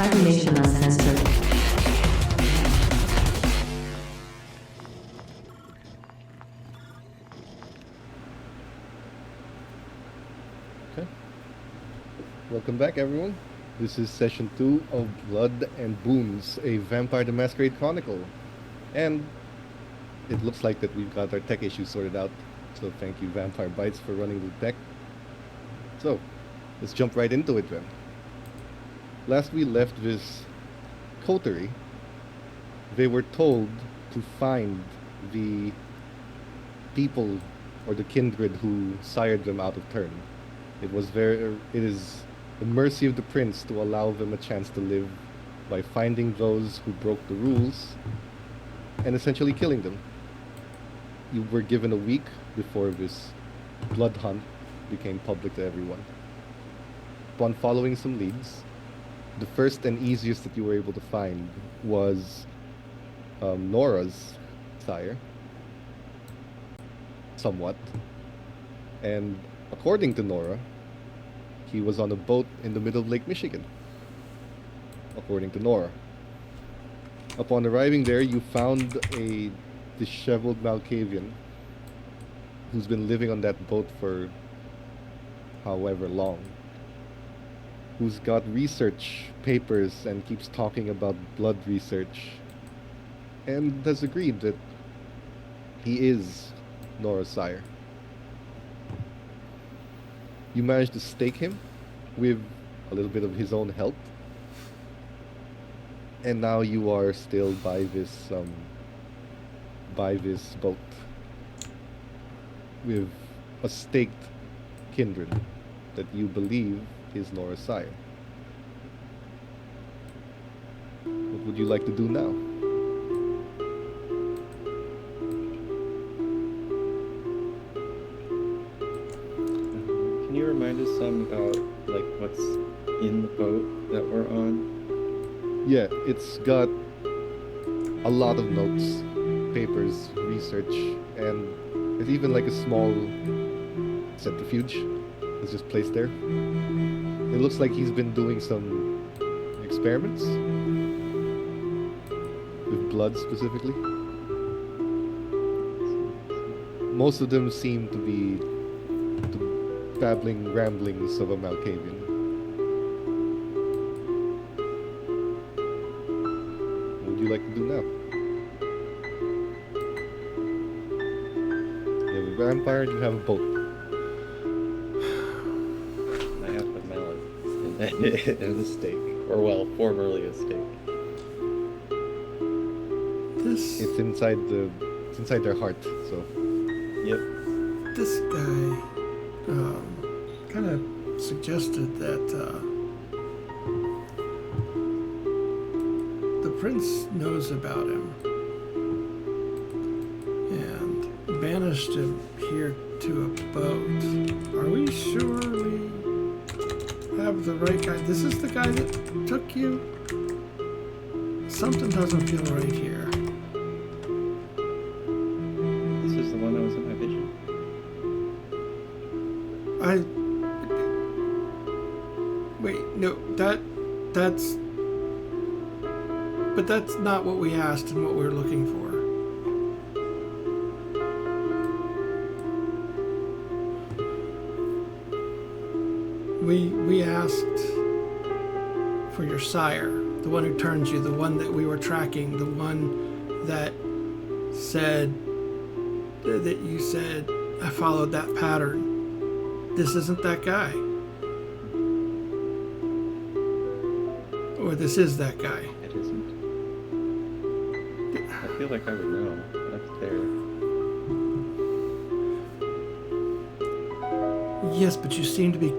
Cybernation Uncensored. Okay. Welcome back, everyone. This is session 2 of Blood and Boons, a Vampire the Masquerade Chronicle. And it looks like that we've got our tech issues sorted out. So thank you, Vampire Bites, for running the tech. So, let's jump right into it then. Last we left this coterie, they were told to find the people or the kindred who sired them out of turn. It is the mercy of the prince to allow them a chance to live by finding those who broke the rules and essentially killing them. You were given a week before this blood hunt became public to everyone. Upon following some leads, the first and easiest that you were able to find was Nora's sire, somewhat. And according to Nora, he was on a boat in the middle of Lake Michigan, according to Nora. Upon arriving there, you found a disheveled Malkavian who's been living on that boat for however long, who's got research papers and keeps talking about blood research, and has agreed that he is Nora's sire. You managed to stake him with a little bit of his own help, and now you are still by this boat with a staked kindred that you believe is Nora's sire. What would you like to do now? Can you remind us some about like what's in the boat that we're on? Yeah, it's got a lot of notes, papers, research, and there's even like a small centrifuge that's just placed there. It looks like he's been doing some experiments with blood specifically. Most of them seem to be the babbling ramblings of a Malkavian. What would you like to do now? You have a vampire and you have a boat. I have the mallet and the stake, or well, formerly a stake. It's inside their heart. So. Yep. This guy kind of suggested that the prince knows about him and banished him here to a boat. Are we sure we have the right guy? This is the guy that took you? Something doesn't feel right here. This is the one that was in my vision. Wait, no, that's... But that's not what we asked and what we were looking for. We asked for your sire, the one who turns you, the one that we were tracking, the one that said, that you said, I followed that pattern. This isn't that guy. Or this is that guy. It isn't. I feel like I would know. That's there. Yes, but you seem to be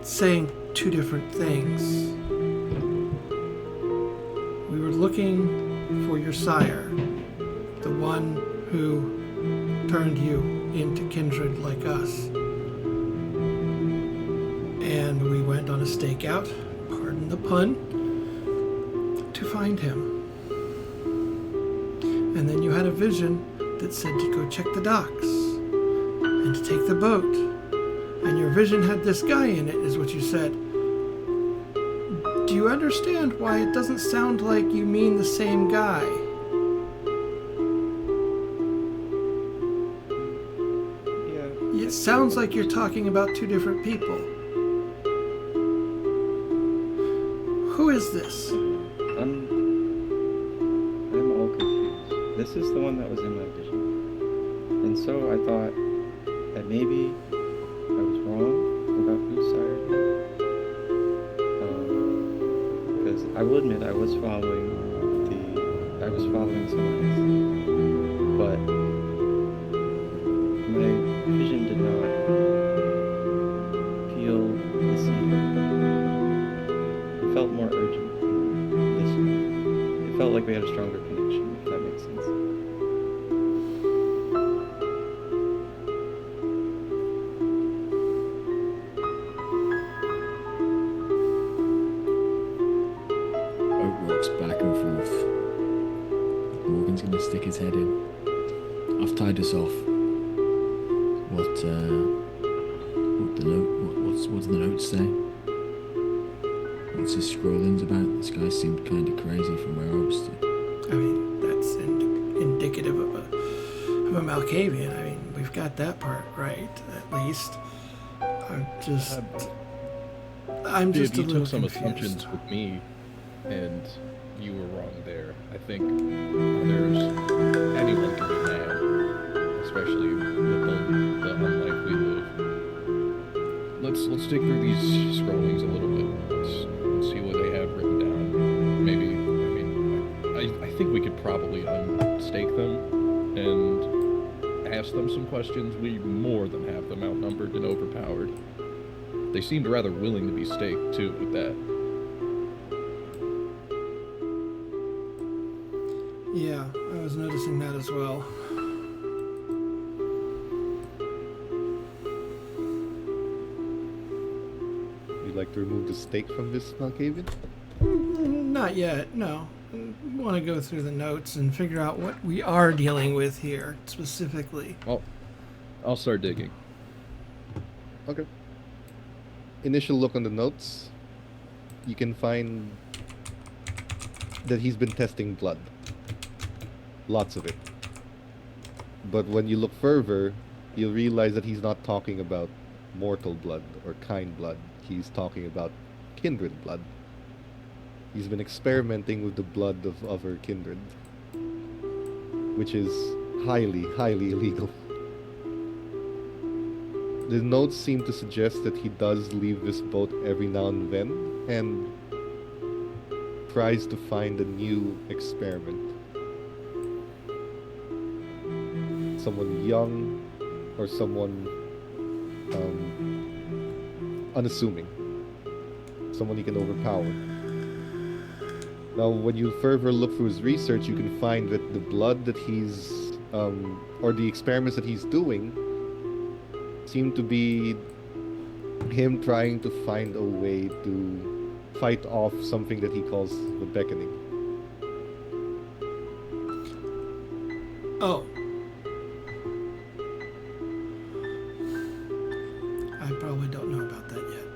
saying two different things. We were looking for your sire, the one who turned you into kindred like us. And we went on a stakeout, pardon the pun, to find him. And then you had a vision that said to go check the docks and to take the boat. And your vision had this guy in it, is what you said. you understand why it doesn't sound like you mean the same guy? Yeah. It sounds like you're talking about two different people. Who is this? I'm all confused. This is the one that was in my vision. And so I thought that maybe I was wrong about who sired me. Because I will admit I was following someone, but my vision did not feel the same. It felt more urgent than this one. It felt like we had a stronger connection, if that makes sense. Rocks back and forth. Morgan's gonna stick his head in. I've tied us off. What the note? What's the note say? What's his scrollings about? This guy seemed kind of crazy from where I was stood. I mean, that's indicative of a Malkavian. I mean, we've got that part right, at least. I'm just a You little took some confused. assumptions with me, and you were wrong there. I think anyone can be mad, especially with the unlife we live. Let's dig through these scrollings a little bit. Let's see what they have written down. Maybe, I think we could probably unstake them and ask them some questions. We more than have them outnumbered and overpowered. They seemed rather willing to be staked too with that. Yeah, I was noticing that as well. You'd like to remove the stake from this Malkavian? Not yet, no. I want to go through the notes and figure out what we are dealing with here, specifically. Well, I'll start digging. Okay. Initial look on the notes. You can find that he's been testing blood. Lots of it. But when you look further, you'll realize that he's not talking about mortal blood or kind blood. He's talking about kindred blood. He's been experimenting with the blood of other kindred, which is highly, highly illegal. The notes seem to suggest that he does leave this boat every now and then and tries to find a new experiment. Someone young or someone unassuming. Someone he can overpower. Now, when you further look through his research, you can find that the blood that he's, or the experiments that he's doing, seem to be him trying to find a way to fight off something that he calls the beckoning. Oh. I probably don't know about that yet.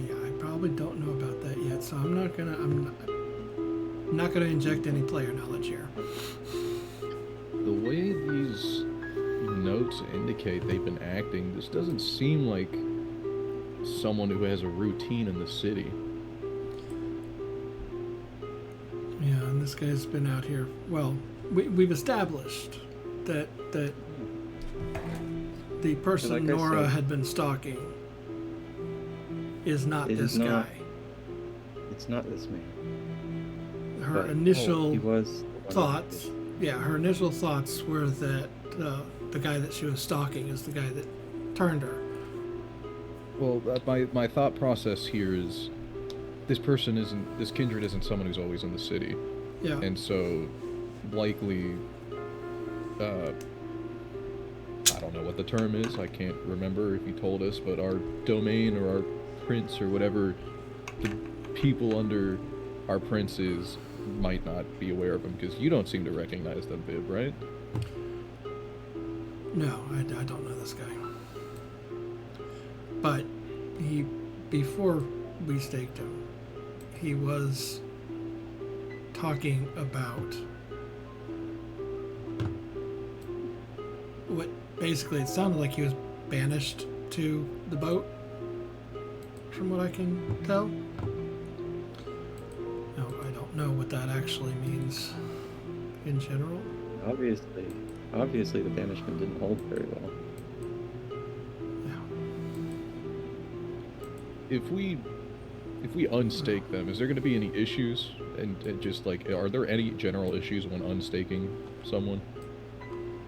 Yeah, I probably don't know about that yet, so I'm not gonna inject any player knowledge here. The way these notes indicate they've been acting, this doesn't seem like someone who has a routine in the city. Yeah, and this guy's been out here. Well, we've established that the person Like I Nora said, had been stalking is not It this is not. guy. It's not this man. Her But, initial He was the one that thoughts, did. yeah, her initial thoughts were that the guy that she was stalking is the guy that turned her. Well, my thought process here is this kindred isn't someone who's always in the city. Yeah. And so, likely, I don't know what the term is, I can't remember if he told us, but our domain or our prince or whatever, the people under our prince is, might not be aware of him, because you don't seem to recognize them, Bib, right? No, I don't know this guy. But before we staked him, he was talking about what basically it sounded like he was banished to the boat, from what I can tell. No, I don't know what that actually means in general. Obviously the banishment didn't hold very well. Yeah. If we unstake them, is there going to be any issues? And just like, are there any general issues when unstaking someone?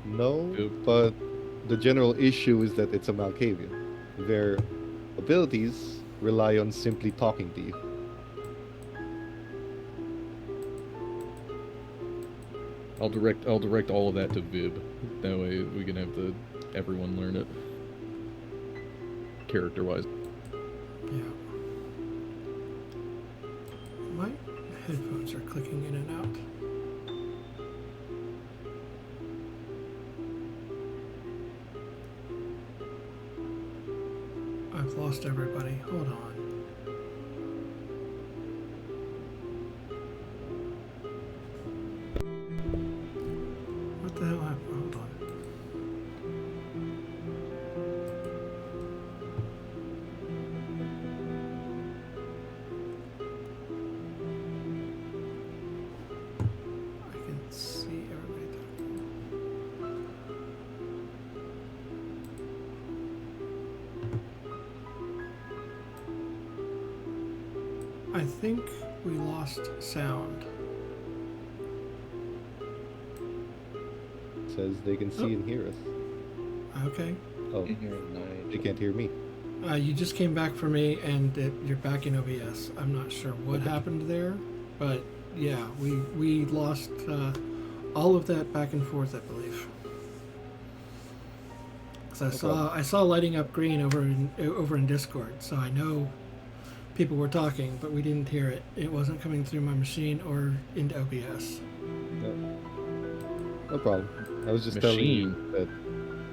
No, Yep. but the general issue is that it's a Malkavian. Their abilities rely on simply talking to you. I'll direct all of that to Vib. That way we can have everyone learn it. Character-wise. Yeah. My headphones are clicking in and out. I've lost everybody. Hold on. What the hell happened? Hold on. I can see everybody talking. I think we lost sound. It says they can see and hear us. Okay. Oh, You hear Nigel. they can't hear me. You just came back for me, and you're back in OBS. I'm not sure what happened there, but yeah, we lost all of that back and forth, I believe. Because I saw lighting up green over in Discord, so I know people were talking, but we didn't hear it. It wasn't coming through my machine or into OBS. No problem. I was just telling you that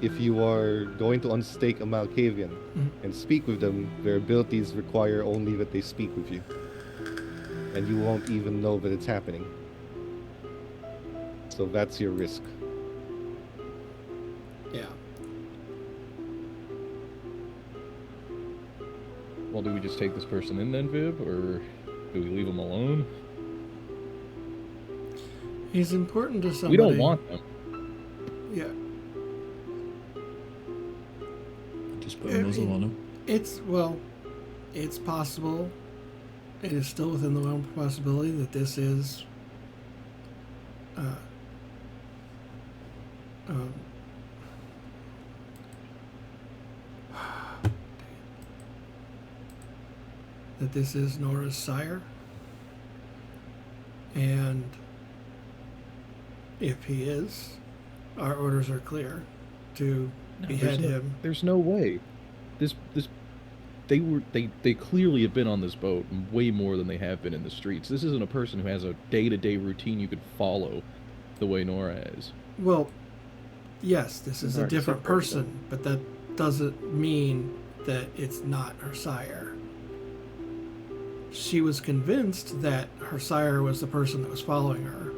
if you are going to unstake a Malkavian and speak with them, their abilities require only that they speak with you. And you won't even know that it's happening. So that's your risk. Yeah. Well, do we just take this person in then, Vib, or do we leave them alone? He's important to somebody. We don't want them. Yeah. Just put a muzzle on him. It's possible. It is still within the realm of possibility that this is that this is Nora's sire, and if he is, our orders are clear to behead him. There's no way. They clearly have been on this boat way more than they have been in the streets. This isn't a person who has a day-to-day routine you could follow the way Nora has. Well, yes, this is a Already different separated person, but that doesn't mean that it's not her sire. She was convinced that her sire was the person that was following her,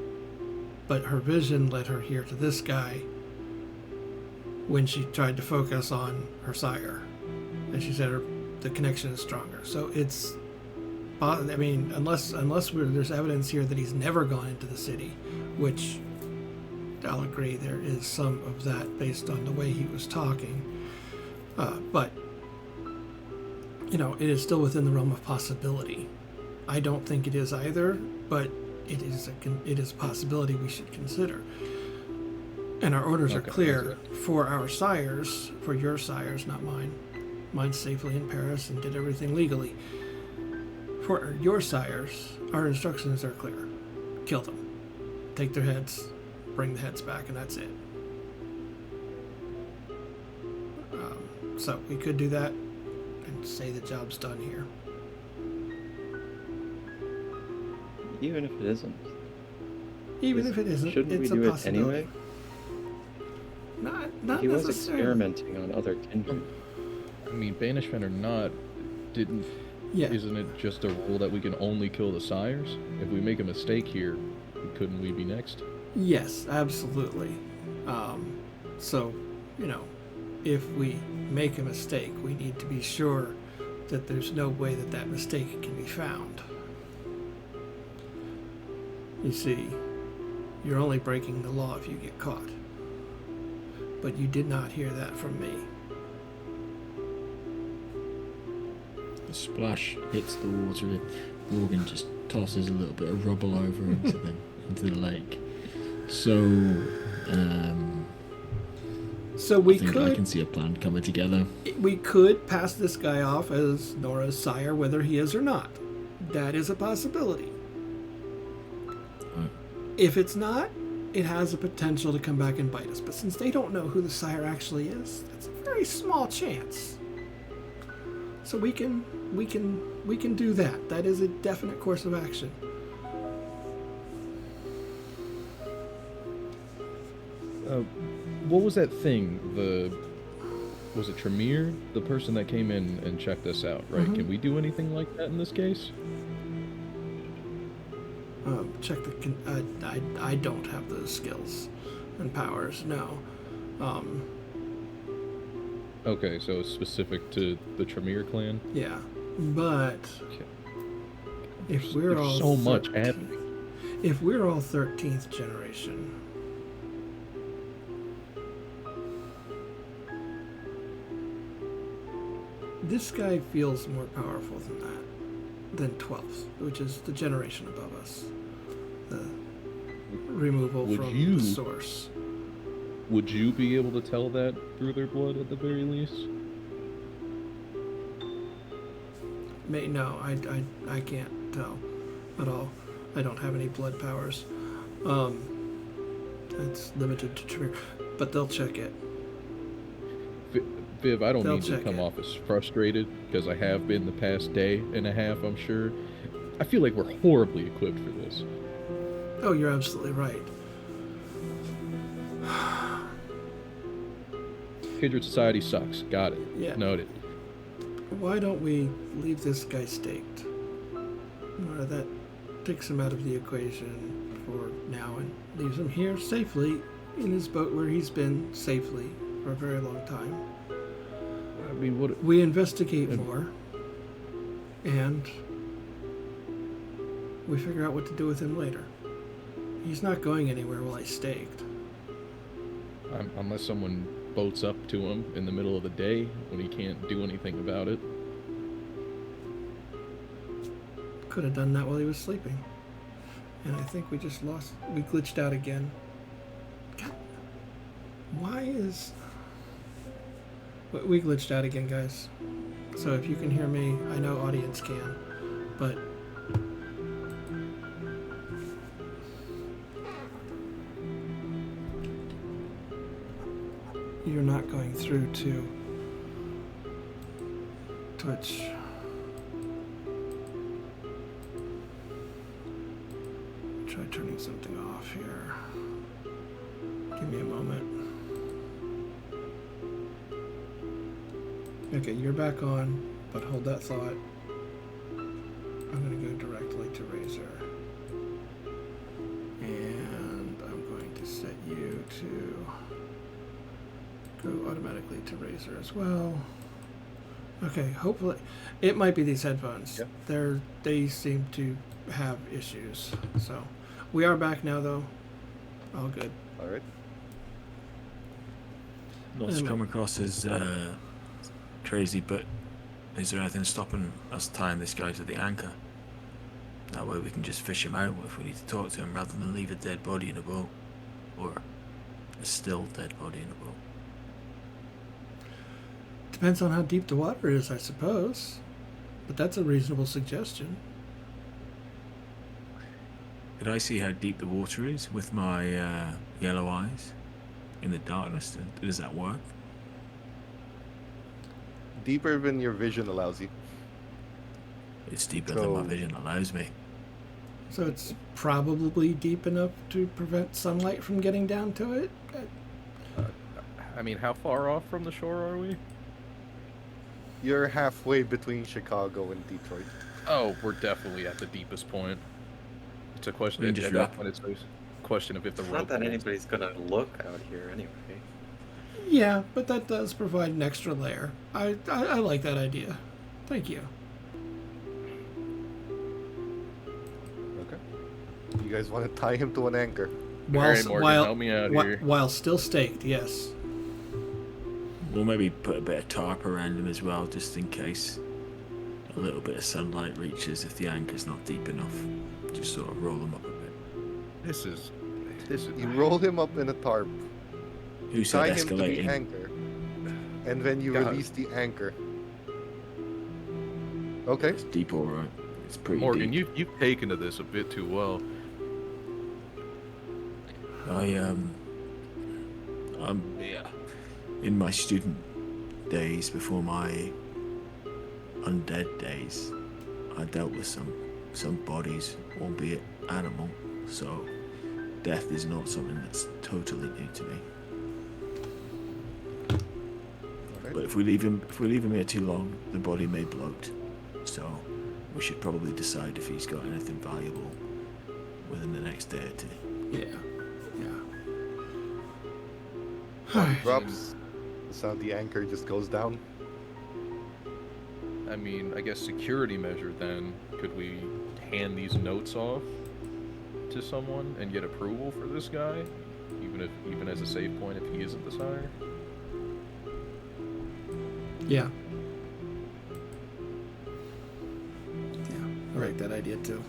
but her vision led her here to this guy when she tried to focus on her sire. And she said the connection is stronger. So it's, I mean, unless there's evidence here that he's never gone into the city, which I'll agree there is some of that based on the way he was talking. But, you know, it is still within the realm of possibility. I don't think it is either, but it is a possibility we should consider. And our orders are clear for our sires, for your sires, not mine. Mine's safely in Paris and did everything legally. For your sires, our instructions are clear. Kill them. Take their heads, bring the heads back, and that's it. So we could do that and say the job's done here. Even if it isn't. Even if it isn't, Shouldn't it's we do a it possibility. anyway? Not He was necessarily. experimenting on other kindred. I mean, banishment or not, Yeah. Isn't it just a rule that we can only kill the sires? If we make a mistake here, couldn't we be next? Yes, absolutely. So, you know, if we make a mistake, we need to be sure that there's no way that that mistake can be found. You see, you're only breaking the law if you get caught. But you did not hear that from me. The splash hits the water. Morgan just tosses a little bit of rubble over into the lake. So We I think I can see a plan coming together. We could pass this guy off as Nora's sire, whether he is or not. That is a possibility. If it's not, it has a potential to come back and bite us. But since they don't know who the sire actually is, that's a very small chance. So we can do that. That is a definite course of action. What was that thing? Was it Tremere? The person that came in and checked us out, right? Mm-hmm. Can we do anything like that in this case? Check the. I don't have those skills and powers. No. Okay, so it's specific to the Tremere clan. Yeah, but Okay. if we're all so much 13 happening. If we're all 13th generation, this guy feels more powerful than that, than 12th, which is the generation above us. The removal Would from you- the source. Would you be able to tell that through their blood at the very least? No, I can't tell at all. I don't have any blood powers. It's limited to Tremere, but they'll check it. Viv, I don't They'll mean to check come it. off as frustrated, because I have been the past day and a half, I'm sure. I feel like we're horribly equipped for this. Oh, you're absolutely right. Kindred Society sucks. Got it. Yeah. Noted. Why don't we leave this guy staked? That takes him out of the equation for now and leaves him here safely in his boat where he's been safely for a very long time. I mean, what... We investigate more and we figure out what to do with him later. He's not going anywhere while he's staked. Unless someone boats up to him in the middle of the day when he can't do anything about it. Could have done that while he was sleeping. And I think we just lost. We glitched out again. God, why is... We glitched out again, guys. So if you can hear me, I know audience can. But... you're not going through to Twitch. Try turning something off here. Give me a moment. Okay, you're back on, but hold that thought. I'm going to go directly to Razor. And I'm going to set you to go automatically to Razor as well. Okay, hopefully it might be these headphones. Yeah. They seem to have issues. So we are back now though. All good. All right. Not to come across as crazy, but is there anything stopping us tying this guy to the anchor? That way we can just fish him out if we need to talk to him rather than leave a dead body in a boat. Or a still dead body in a boat. Depends on how deep the water is, I suppose. But that's a reasonable suggestion. Could I see how deep the water is with my yellow eyes in the darkness? Does that work? Deeper than your vision allows you. It's deeper than my vision allows me. So it's probably deep enough to prevent sunlight from getting down to it? I mean, how far off from the shore are we? You're halfway between Chicago and Detroit. Oh, we're definitely at the deepest point. It's a question. We At can just that wrap. point, it's a question of if the It's rope. not that holds. anybody's gonna look out here anyway. Yeah, but that does provide an extra layer. I like that idea. Thank you. Okay. You guys want to tie him to an anchor? Alright, Morgan, help me out here. While still staked, yes. We'll maybe put a bit of tarp around him as well, just in case a little bit of sunlight reaches if the anchor's not deep enough. Just sort of roll him up a bit. This is. You roll him up in a tarp, Who tie said him to the escalating? anchor, and then you God. release the anchor. Okay. It's deep, all right. It's pretty Morgan, deep. you've taken to this a bit too well. Yeah, in my student days before my undead days, I dealt with some bodies, albeit animal. So death is not something that's totally new to me. Alright. But if we leave him here too long, the body may bloat. So we should probably decide if he's got anything valuable within the next day or two. Yeah. Drops. The sound the anchor just goes down. I mean, I guess security measure then. Could we hand these notes off to someone and get approval for this guy? Even as a save point if he isn't the sire? Yeah. I like that idea too.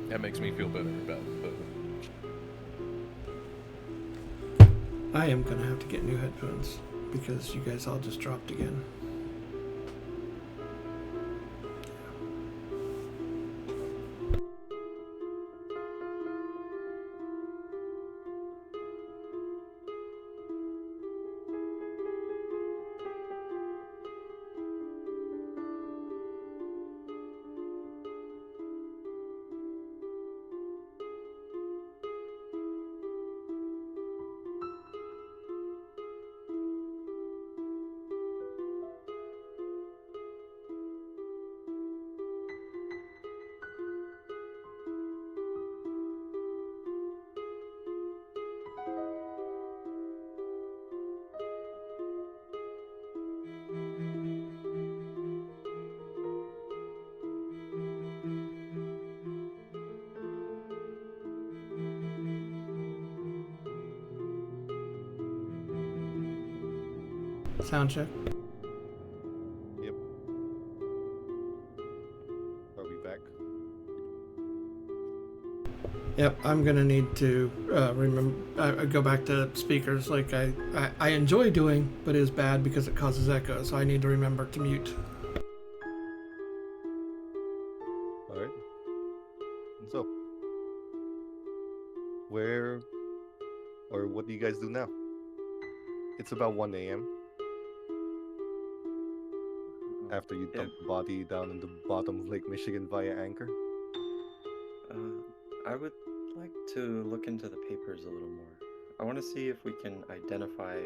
That makes me feel better about it, but I am gonna have to get new headphones because you guys all just dropped again. Sound check. Yep. Are we back? Yep, I'm gonna need to remember go back to speakers like I enjoy doing, but it is bad because it causes echo. So I need to remember to mute. Alright. So, where or what do you guys do now? It's about 1 a.m. after you dump the body down in the bottom of Lake Michigan via anchor. I would like to look into the papers a little more. I want to see if we can identify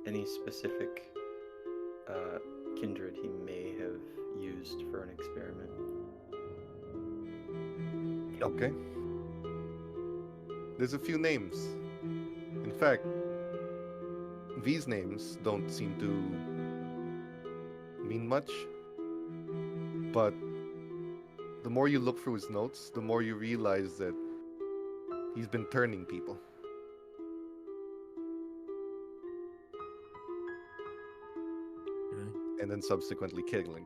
any specific kindred he may have used for an experiment. Okay. There's a few names. In fact, these names don't seem to mean much, but the more you look through his notes, the more you realize that he's been turning people. And then subsequently killing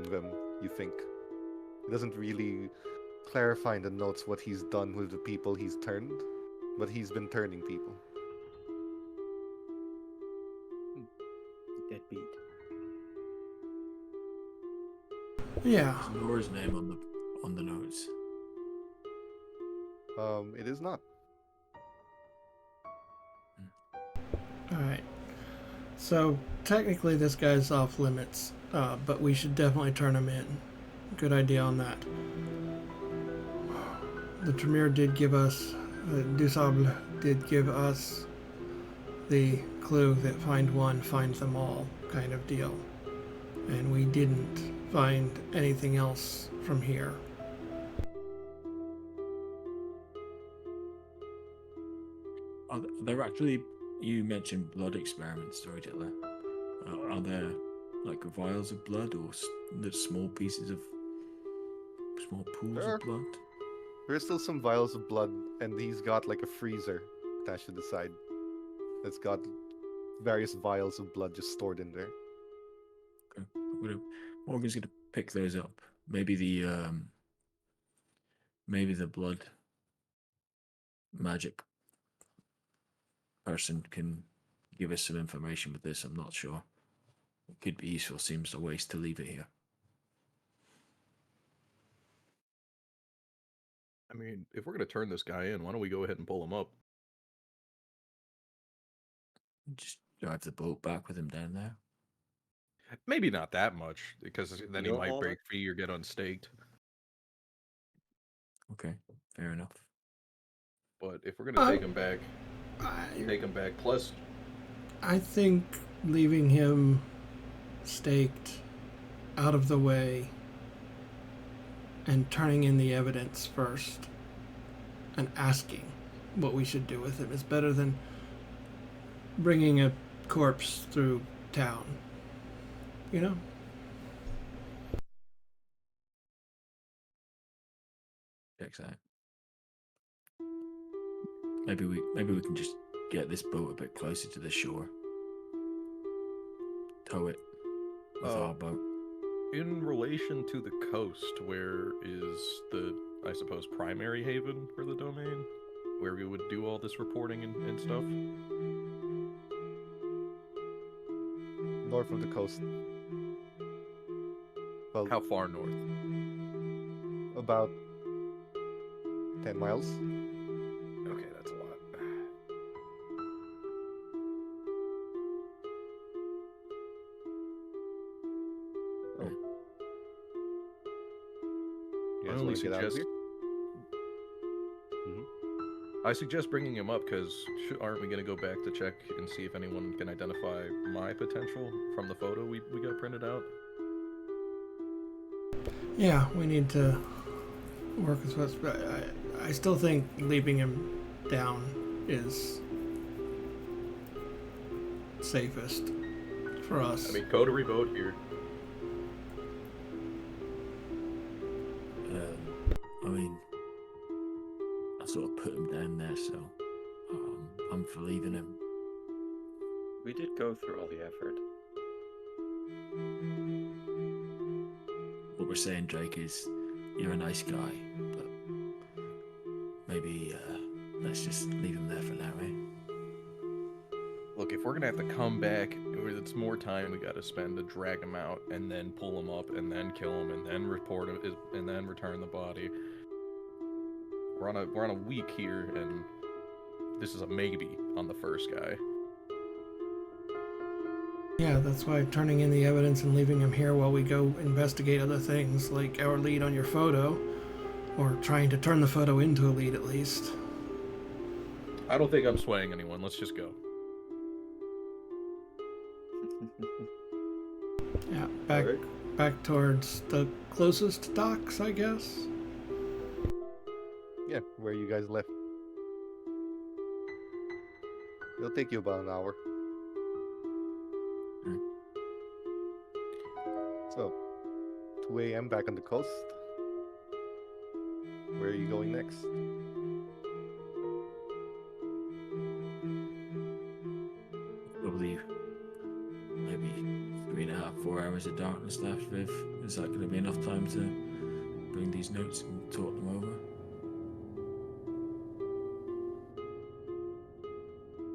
them, you think. It doesn't really clarify in the notes what he's done with the people he's turned, but he's been turning people. Deadbeat. Yeah. Is Laura's name on the notes? It is not. All right. So technically, this guy's off limits, but we should definitely turn him in. Good idea on that. The Tremere did give us, did give us the clue that find one, find them all. kind of deal. And we didn't find anything else from here. Are there actually, you mentioned blood experiments, storyteller. Are there like vials of blood or the small pieces of small pools of blood? There's still some vials of blood, and he's got like a freezer attached to the side that's got various vials of blood just stored in there. Okay. Morgan's gonna pick those up. Maybe the blood magic person can give us some information with this. I'm not sure. It could be useful. Seems a waste to leave it here. I mean, if we're going to turn this guy in, why don't we go ahead and pull him up? Just drive the boat back with him down there. Maybe not that much, because then he You'll might haul break it? free or get unstaked. Okay, fair enough. But if we're going to take him back, plus... I think leaving him staked out of the way and turning in the evidence first and asking what we should do with him is better than bringing a corpse through town. You know? Checks out. Maybe we can just get this boat a bit closer to the shore. Tow it with our boat. In relation to the coast, where is the, I suppose, primary haven for the domain? Where we would do all this reporting and stuff? North of the coast. Well, How far north? about 10 miles. Okay, that's a lot. You I guys only wanna get out of suggest... here? I suggest bringing him up, because aren't we going to go back to check and see if anyone can identify my potential from the photo we got printed out? Yeah, we need to work with what's. I still think leaving him down is safest for us. I mean, coterie vote here. I mean, I sort of put him down there, so I'm for leaving him. We did go through all the effort. What we're saying, Drake, is you're a nice guy, but maybe let's just leave him there for now, eh? Look, if we're gonna have to come back, it's more time we gotta spend to drag him out, and then pull him up, and then kill him, and then report him, and then return the body. We're on a week here, and this is a maybe on the first guy. Yeah, that's why turning in the evidence and leaving him here while we go investigate other things, like our lead on your photo, or trying to turn the photo into a lead at least. I don't think I'm swaying anyone. Let's just go. Yeah, Alright. back towards the closest docks, I guess. Yeah, where you guys left. It'll take you about an hour. So, 2 a.m. back on the coast. Where are you going next? Probably maybe 3.5, 4 hours of darkness left, Viv. Is that going to be enough time to bring these notes and talk them over?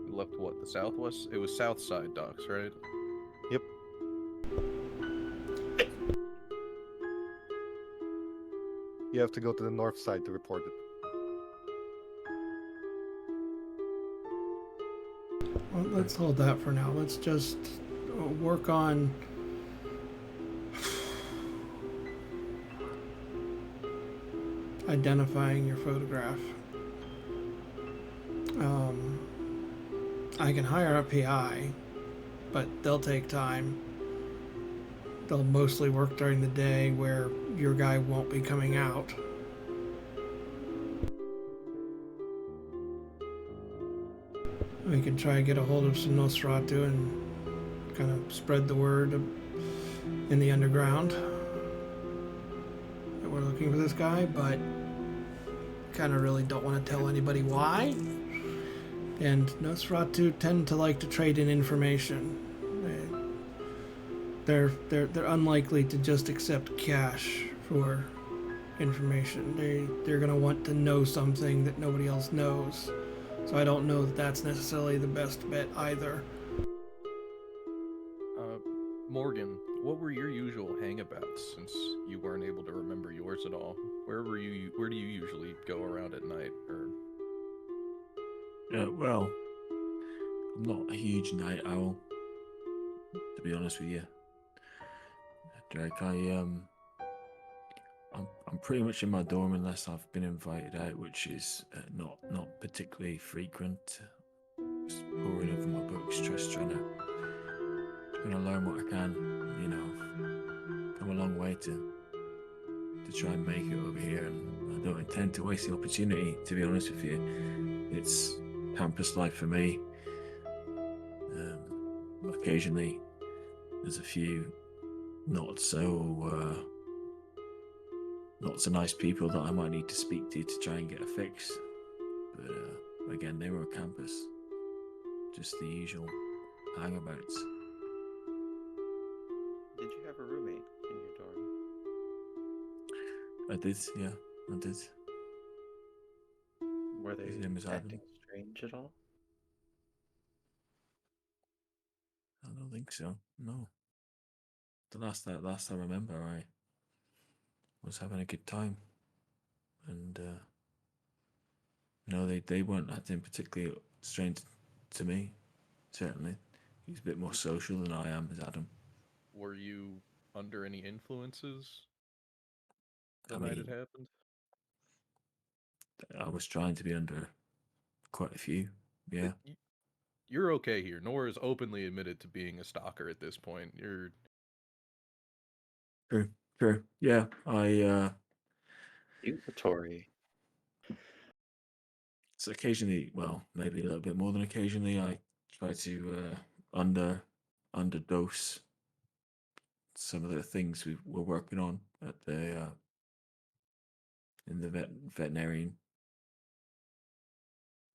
We left what, the southwest? It was south side docks, right? Yep. You have to go to the north side to report it. Well, let's hold that for now. Let's just work on identifying your photograph. I can hire a PI but they'll take time. They'll mostly work during the day where your guy won't be coming out. We can try and get a hold of some Nosferatu and kind of spread the word in the underground that we're looking for this guy, but kind of really don't want to tell anybody why. And Nosferatu tend to like to trade in information. They're unlikely to just accept cash for information. They're gonna want to know something that nobody else knows. So I don't know that that's necessarily the best bet either. Morgan, what were your usual hangabouts since you weren't able to remember yours at all? Where do you usually go around at night? Or Well, I'm not a huge night owl, to be honest with you, Drake. I'm pretty much in my dorm unless I've been invited out, which is not particularly frequent. Just poring over my books, just trying to learn what I can. You know, I've come a long way to try and make it over here, and I don't intend to waste the opportunity. To be honest with you, it's campus life for me. Occasionally, there's a few not so nice people that I might need to speak to try and get a fix. But again, they were a campus, just the usual hangabouts. Did you have a roommate in your dorm? I did, yeah, I did. Were they His name was Adam. acting strange at all? I don't think so. No. The last I remember, I was having a good time, and no, they weren't acting particularly strange to me. Certainly, he's a bit more social than I am, as Adam. were you under any influences the I night mean, it happened? I was trying to be under quite a few. Yeah. You're okay here. Nora's openly admitted to being a stalker at this point. You're True. Yeah, Accusatory. so occasionally, well, maybe a little bit more than occasionally, I try to underdose some of the things we were working on at the in the veterinarian,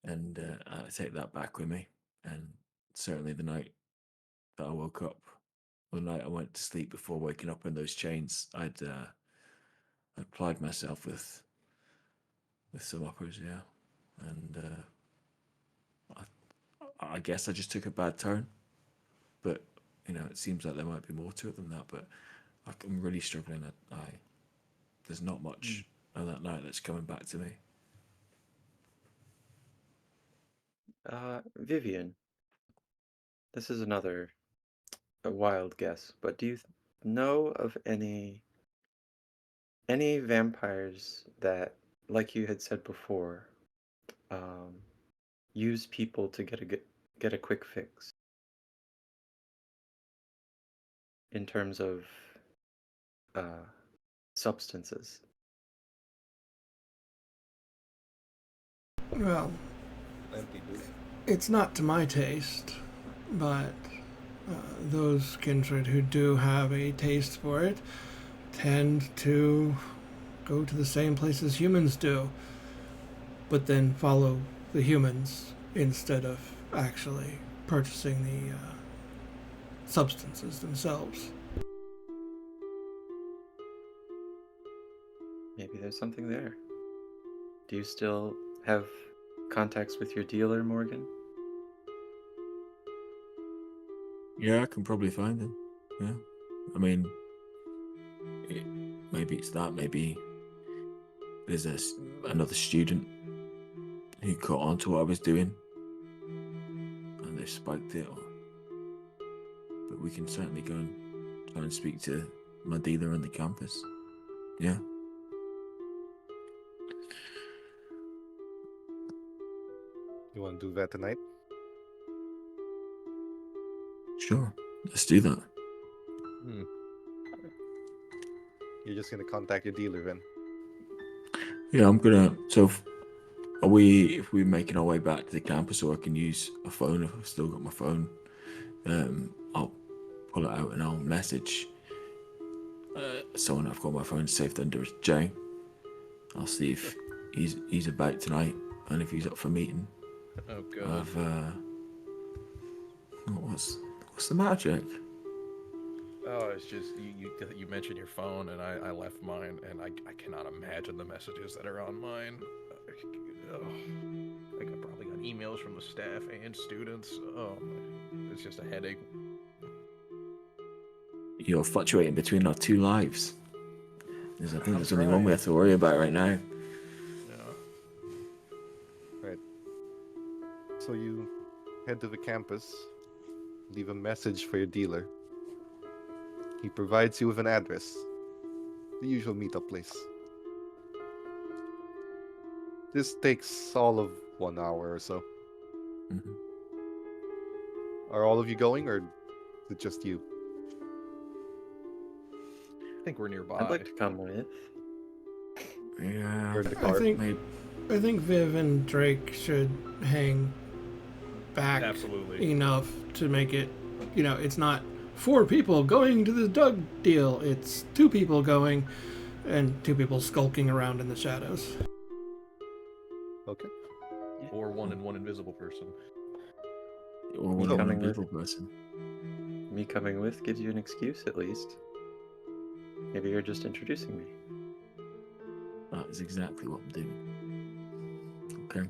and I take that back with me. And certainly the night that I woke up, the night I went to sleep before waking up in those chains, I plied myself with some uppers, yeah, and I guess I just took a bad turn, but it seems like there might be more to it than that. But I'm really struggling. There's not much on that night that's coming back to me. Vivian, this is a wild guess, but do you know of any vampires that, like you had said before, use people to get a quick fix in terms of substances? Well, Plenty do. it's not to my taste, but those kindred who do have a taste for it tend to go to the same places humans do, but then follow the humans instead of actually purchasing the substances themselves. Maybe there's something there. Do you still have contacts with your dealer, Morgan? Yeah, I can probably find them. Yeah, I mean, maybe it's that. Maybe there's another student who caught on to what I was doing, and they spiked it. But we can certainly go and try and speak to my dealer on the campus. Yeah. You want to do that tonight? Sure, let's do that. Hmm. You're just gonna contact your dealer then. Yeah, I'm gonna. So, are we? If we're making our way back to the campus, so I can use a phone if I've still got my phone, I'll pull it out and I'll message someone I've got my phone saved under as Jay. I'll see if he's about tonight and if he's up for meeting. Oh, God. What's the matter, Jake? Oh, it's just you mentioned your phone, and I left mine, and I cannot imagine the messages that are on mine. I probably got emails from the staff and students. Oh, it's just a headache. You're fluctuating between our two lives. I think there's only one trying. we have to worry about right now. Yeah. Right. So you head to the campus, leave a message for your dealer. He provides you with an address, the usual meetup place. This takes all of 1 hour or so. Mhm. Are all of you going, or is it just you? I think we're nearby. I'd like to come with. Yeah, You're in the I car. think Viv and Drake should hang back Absolutely. enough to make it. It's not 4 people going to the Doug deal. It's 2 people going, and 2 people skulking around in the shadows. Okay. Or one invisible person. or Me one of coming the with. people person. Me coming with gives you an excuse, at least. Maybe you're just introducing me. That is exactly what I'm doing. Okay.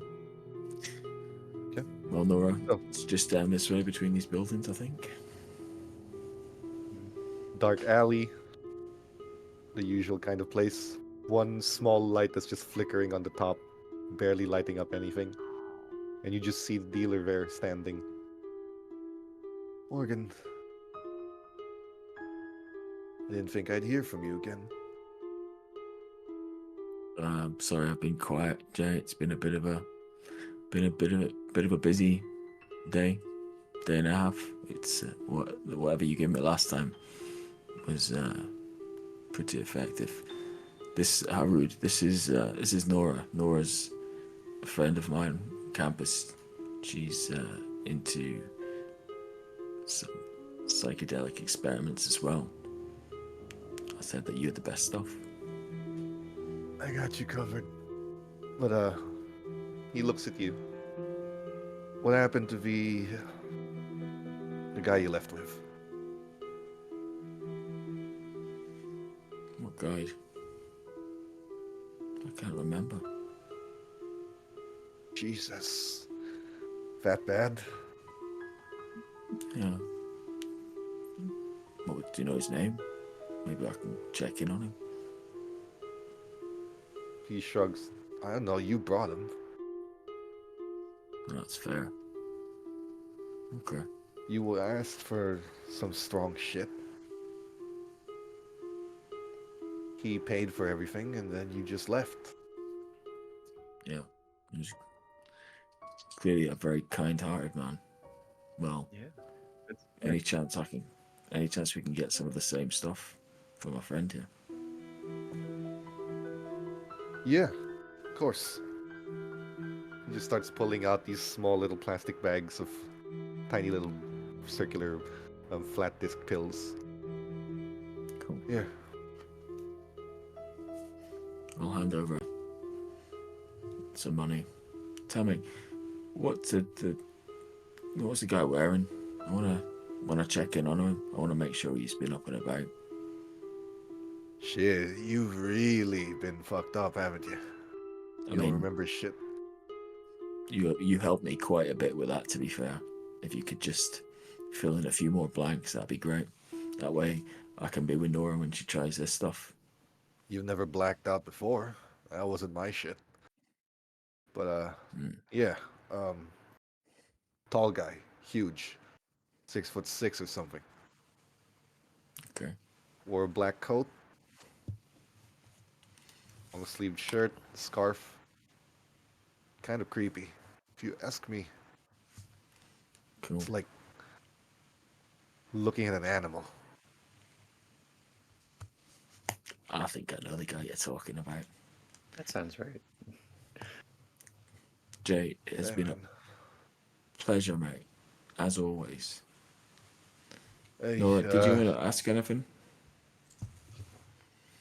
Okay. Well, Nora, Oh. it's just down this way between these buildings, I think. Dark alley. The usual kind of place. One small light that's just flickering on the top, barely lighting up anything. And you just see the dealer there standing. Morgan. I didn't think I'd hear from you again. Sorry, I've been quiet, Jay. It's been a bit of a busy day and a half. It's whatever you gave me last time was pretty effective. How rude. This is Nora. Nora's a friend of mine, campus. She's into some psychedelic experiments as well. I said that you had the best stuff. I got you covered. But, he looks at you. What happened to the guy you left with? What guy? I can't remember. Jesus. That bad? Yeah. What, do you know his name? Maybe I can check in on him. He shrugs. I don't know, you brought him. That's fair. Okay. You asked for some strong shit. He paid for everything, and then you just left. Yeah. He's clearly a very kind-hearted man. Well, Yeah. any chance we can get some of the same stuff from my friend here. Yeah, of course. He just starts pulling out these small little plastic bags of tiny little circular flat disc pills. Cool. Yeah. I'll hand over some money. Tell me, what's the guy wearing? I wanna check in on him. I wanna make sure he's been up and about. Shit, you've really been fucked up, haven't you? You don't remember shit. You helped me quite a bit with that, to be fair. If you could just fill in a few more blanks, that'd be great. That way I can be with Nora when she tries this stuff. You've never blacked out before. That wasn't my shit. But, yeah. Tall guy. Huge. 6'6" or something. Okay. Wore a black coat. Long-sleeved shirt. Scarf. Kind of creepy, if you ask me. Cool. It's like looking at an animal. I think I know the guy you're talking about. That sounds right. Jay, it's been a Man. pleasure, mate, as always. Hey, Nora, did you want to ask anything?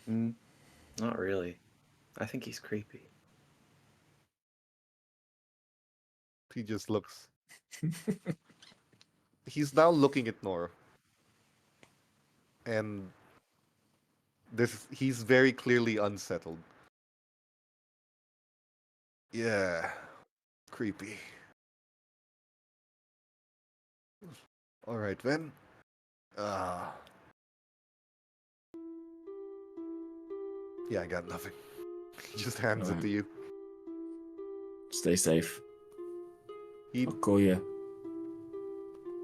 Not really. I think he's creepy. he just looks. He's now looking at Nora. And he's very clearly unsettled. Yeah. Creepy. Alright, then. Yeah, I got nothing. He just hands it Alright. to you. Stay safe. He I'll call you.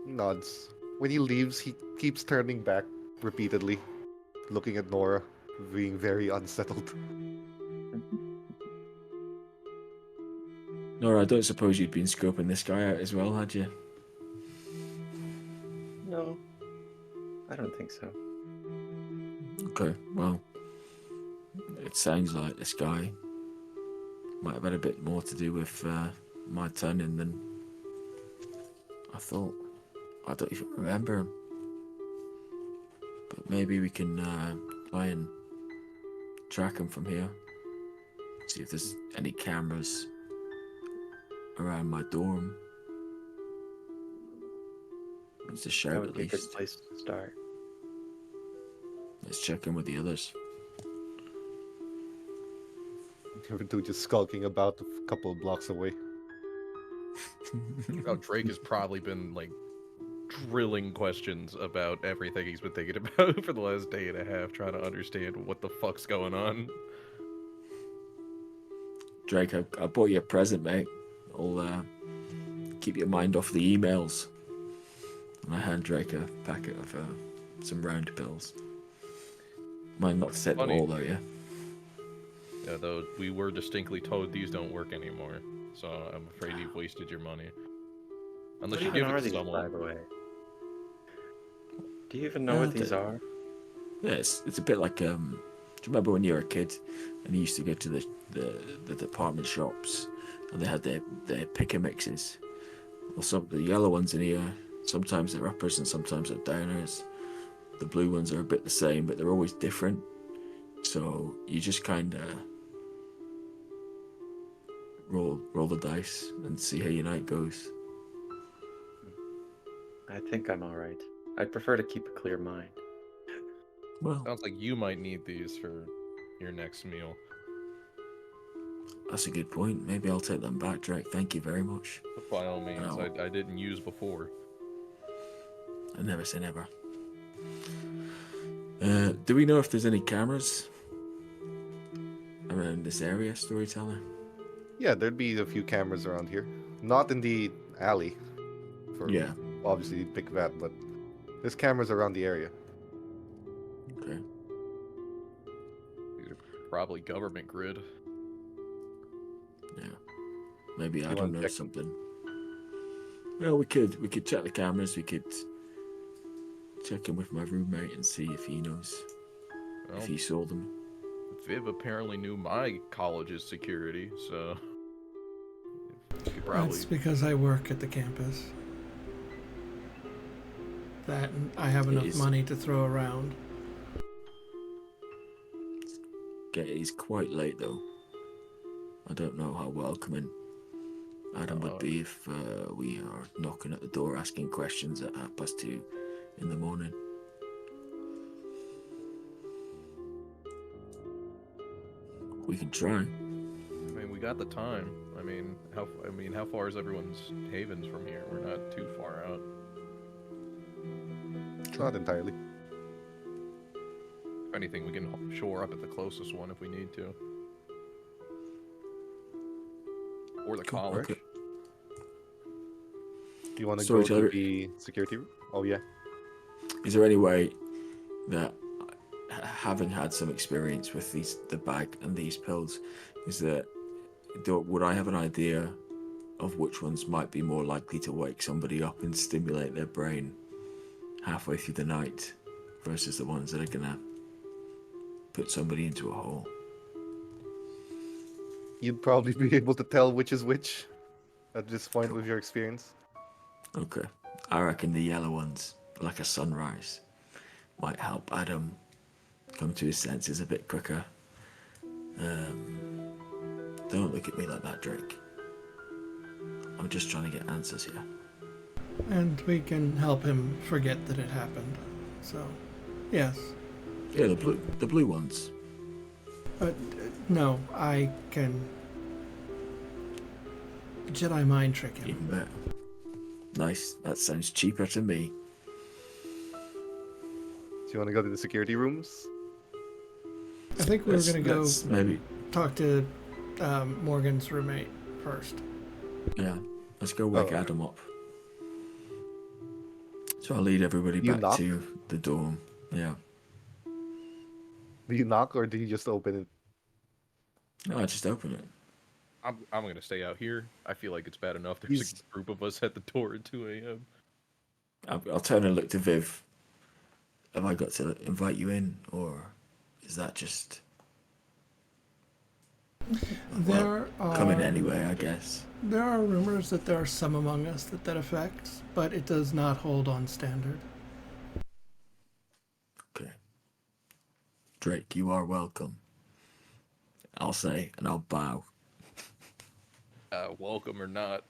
nods. When he leaves, he keeps turning back repeatedly, looking at Nora, being very unsettled. Nora, I don't suppose you'd been scoping this guy out as well, had you? No, I don't think so. Okay, well, it sounds like this guy might have had a bit more to do with my turning than I thought. I don't even remember him. But maybe we can try and track him from here. See if there's any cameras around my dorm. It's a That shout would at be a good least. place to start. Let's check in with the others. The two just skulking about a couple of blocks away. Oh, Drake has probably been like drilling questions about everything he's been thinking about for the last day and a half, trying to understand what the fuck's going on. Drake, I bought you a present, mate. I'll keep your mind off the emails. And I hand Drake a packet of some round pills. Mind not to take them Funny. all, though, yeah? Yeah, though we were distinctly told these don't work anymore, so I'm afraid you've wasted your money. Unless you What give even it are to these, by someone. the way? Do you even know what these are? Yeah, it's a bit like do you remember when you were a kid and you used to go to the department shops and they had their pick and mixes? Well, some of the yellow ones in here, sometimes they're uppers and sometimes they're downers. The blue ones are a bit the same, but they're always different. So you just kind of roll the dice and see how your night goes. I think I'm alright. I'd prefer to keep a clear mind. Well, Sounds like you might need these for your next meal. that's a good point. Maybe I'll take them back, Drake. Thank you very much. By all means, No. I didn't use before. I never say never. Do we know if there's any cameras around this area, storyteller? Yeah, there'd be a few cameras around here. Not in the alley. For Yeah. obviously pick that, but there's cameras around the area. Okay. These are probably government grid. Yeah. Maybe I You don't wanna know check? something. Well, we could check the cameras. We could check in with my roommate and see if he knows Well, if he saw them. Viv apparently knew my college's security, so you could probably. That's because I work at the campus. That and I have enough is- money to throw around. Okay, it's quite late though. I don't know how welcoming Adam would be if we are knocking at the door asking questions at 2:30 in the morning. We can try. I mean, we got the time. I mean, how far is everyone's havens from here? We're not too far out. Not entirely. If anything, we can shore up at the closest one if we need to. Or the college. Okay. Do you want to Sorry, go to Tyler. the security room? Oh yeah. Is there any way that, having had some experience with the bag and these pills, would I have an idea of which ones might be more likely to wake somebody up and stimulate their brain halfway through the night versus the ones that are gonna put somebody into a hole. You'd probably be able to tell which is which at this point with your experience. Okay. I reckon the yellow ones, like a sunrise, might help Adam come to his senses a bit quicker. Don't look at me like that, Drake. I'm just trying to get answers here. And we can help him forget that it happened. So, yes. Yeah, the blue ones. No, I can Jedi mind trick him. Even better. Nice. That sounds cheaper to me. Do you want to go to the security rooms? I think we were going to go maybe. talk to Morgan's roommate first. Yeah. Let's go wake Adam up. So I'll lead everybody back to the dorm. Yeah. Do you knock or do you just open it? No, I just open it. I'm gonna stay out here. I feel like it's bad enough. There's a group of us at the door at 2 a.m. I'll turn and look to Viv. Have I got to invite you in, or is that just... come in anyway, I guess. There are rumors that there are some among us that affects, but it does not hold on standard. Okay. Drake, you are welcome. I'll say, and I'll bow. Welcome or not,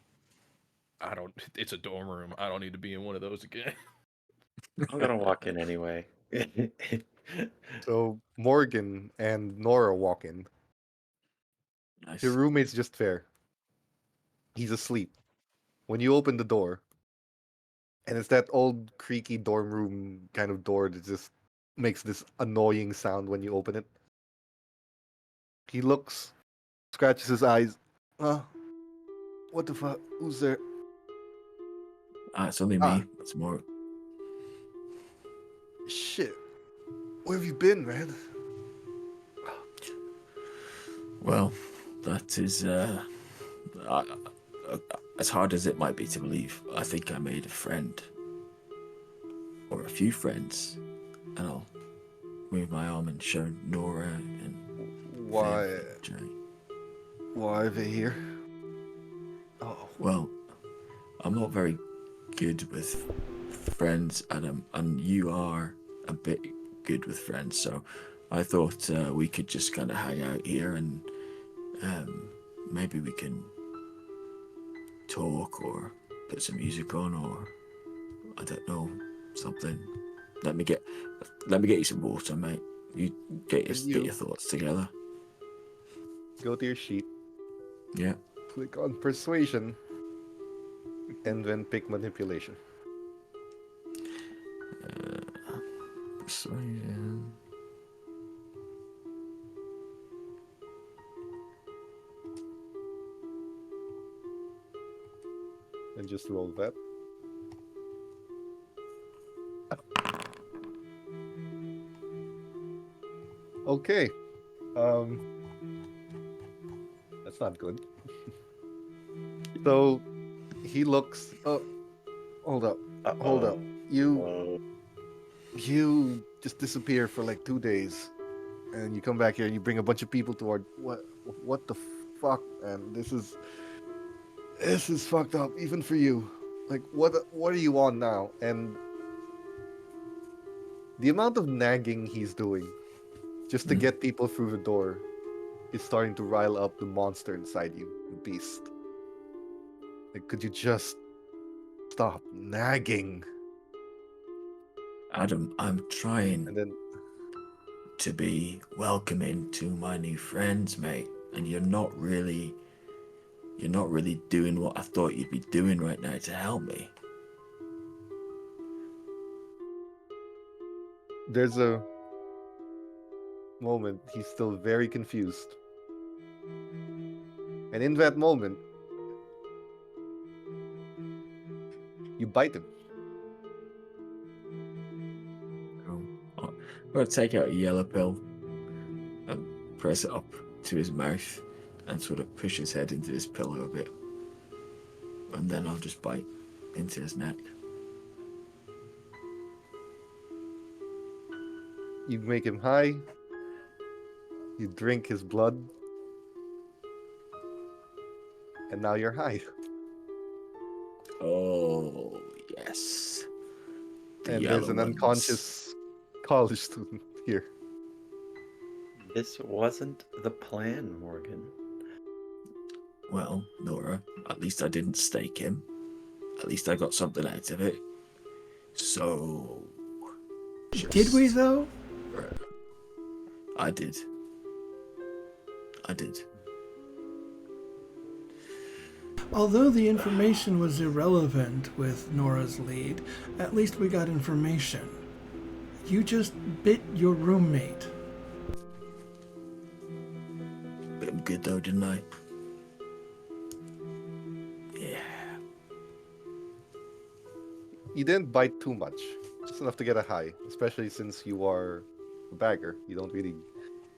it's a dorm room. I don't need to be in one of those again. I'm gonna walk in anyway. So Morgan and Nora walk in. Nice. Your roommate's just fair. He's asleep. When you open the door, and it's that old creaky dorm room kind of door that just makes this annoying sound when you open it. He looks, scratches his eyes. What the fuck? Who's there? It's only me. It's more... Shit. Where have you been, man? Well, that is, as hard as it might be to believe, I think I made a friend. Or a few friends. And I'll move my arm and show Nora and... Why? Viv, Why are they here? Oh. Well, I'm not very good with friends, Adam, and you are a bit good with friends, so I thought we could just kind of hang out here and maybe we can talk or put some music on, or I don't know, something. Let me get you some water, mate. You get your thoughts together. Go to your sheet. Yeah. Click on persuasion. And then pick manipulation. Persuasion. And just roll that. Okay. That's not good. So he looks. Oh, hold up. Hold up. You just disappear for like 2 days, and you come back here and you bring a bunch of people to our what the fuck? And this is fucked up even for you. Like what are you on now? And the amount of nagging he's doing just to get people through the door is starting to rile up the monster inside you, the beast. Like, could you just stop nagging? Adam, I'm trying And then to be welcoming to my new friends, mate, and you're not really doing what I thought you'd be doing right now to help me. there's a moment he's still very confused. And in that moment, you bite him. I'm going to take out a yellow pill and press it up to his mouth and sort of push his head into his pillow a bit. And then I'll just bite into his neck. You make him high. You drink his blood. And now you're high. Oh, yes. The And there's yellow an ones. unconscious college student here. This wasn't the plan, Morgan. Well, Nora, at least I didn't stake him. At least I got something out of it. So... Did we, though? I did. Although the information was irrelevant with Nora's lead, at least we got information. You just bit your roommate. But I'm good though, didn't I? Yeah. You didn't bite too much. Just enough to get a high. Especially since you are a bagger. You don't really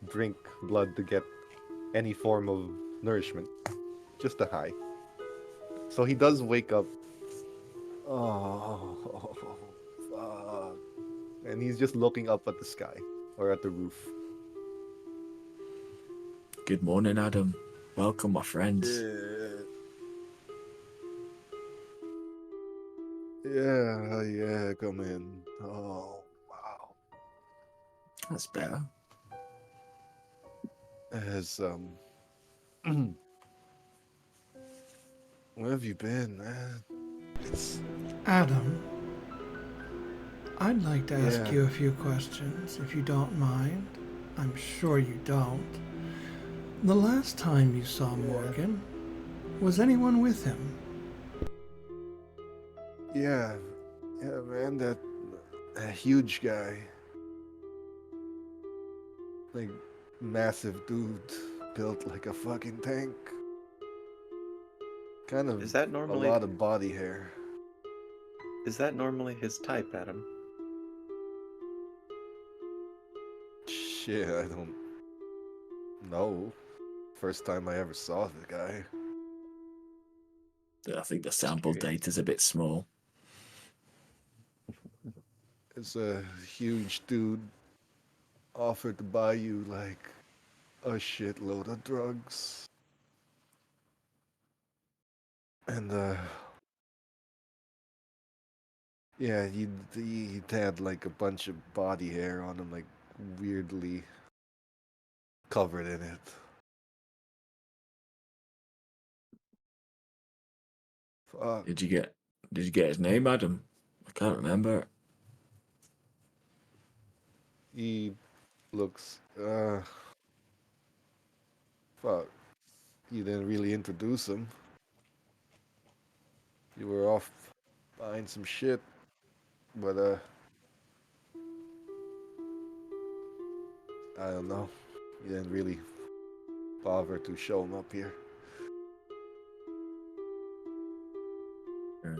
drink blood to get any form of nourishment. Just a high. So he does wake up. Oh, fuck. And he's just looking up at the sky. Or at the roof. Good morning, Adam. Welcome, my friends. Yeah, come in. Oh, wow. That's better. As, where have you been, man? It's... Adam, I'd like to ask Yeah. you a few questions, if you don't mind. I'm sure you don't. The last time you saw Morgan, was anyone with him? Yeah, man, that huge guy. Like, massive dude, built like a fucking tank. Kind of Is that normally a lot of body hair. Is that normally his type, Adam? Shit, I don't know. First time I ever saw the guy. I think the sample data's a bit small. It's a huge dude offered to buy you like a shitload of drugs. And yeah, he had like a bunch of body hair on him, like weirdly covered in it. Fuck. Did you get his name, Adam? I can't remember. He looks fuck. You didn't really introduce him. You were off buying some shit. But I don't know. You didn't really bother to show him up here. Yeah.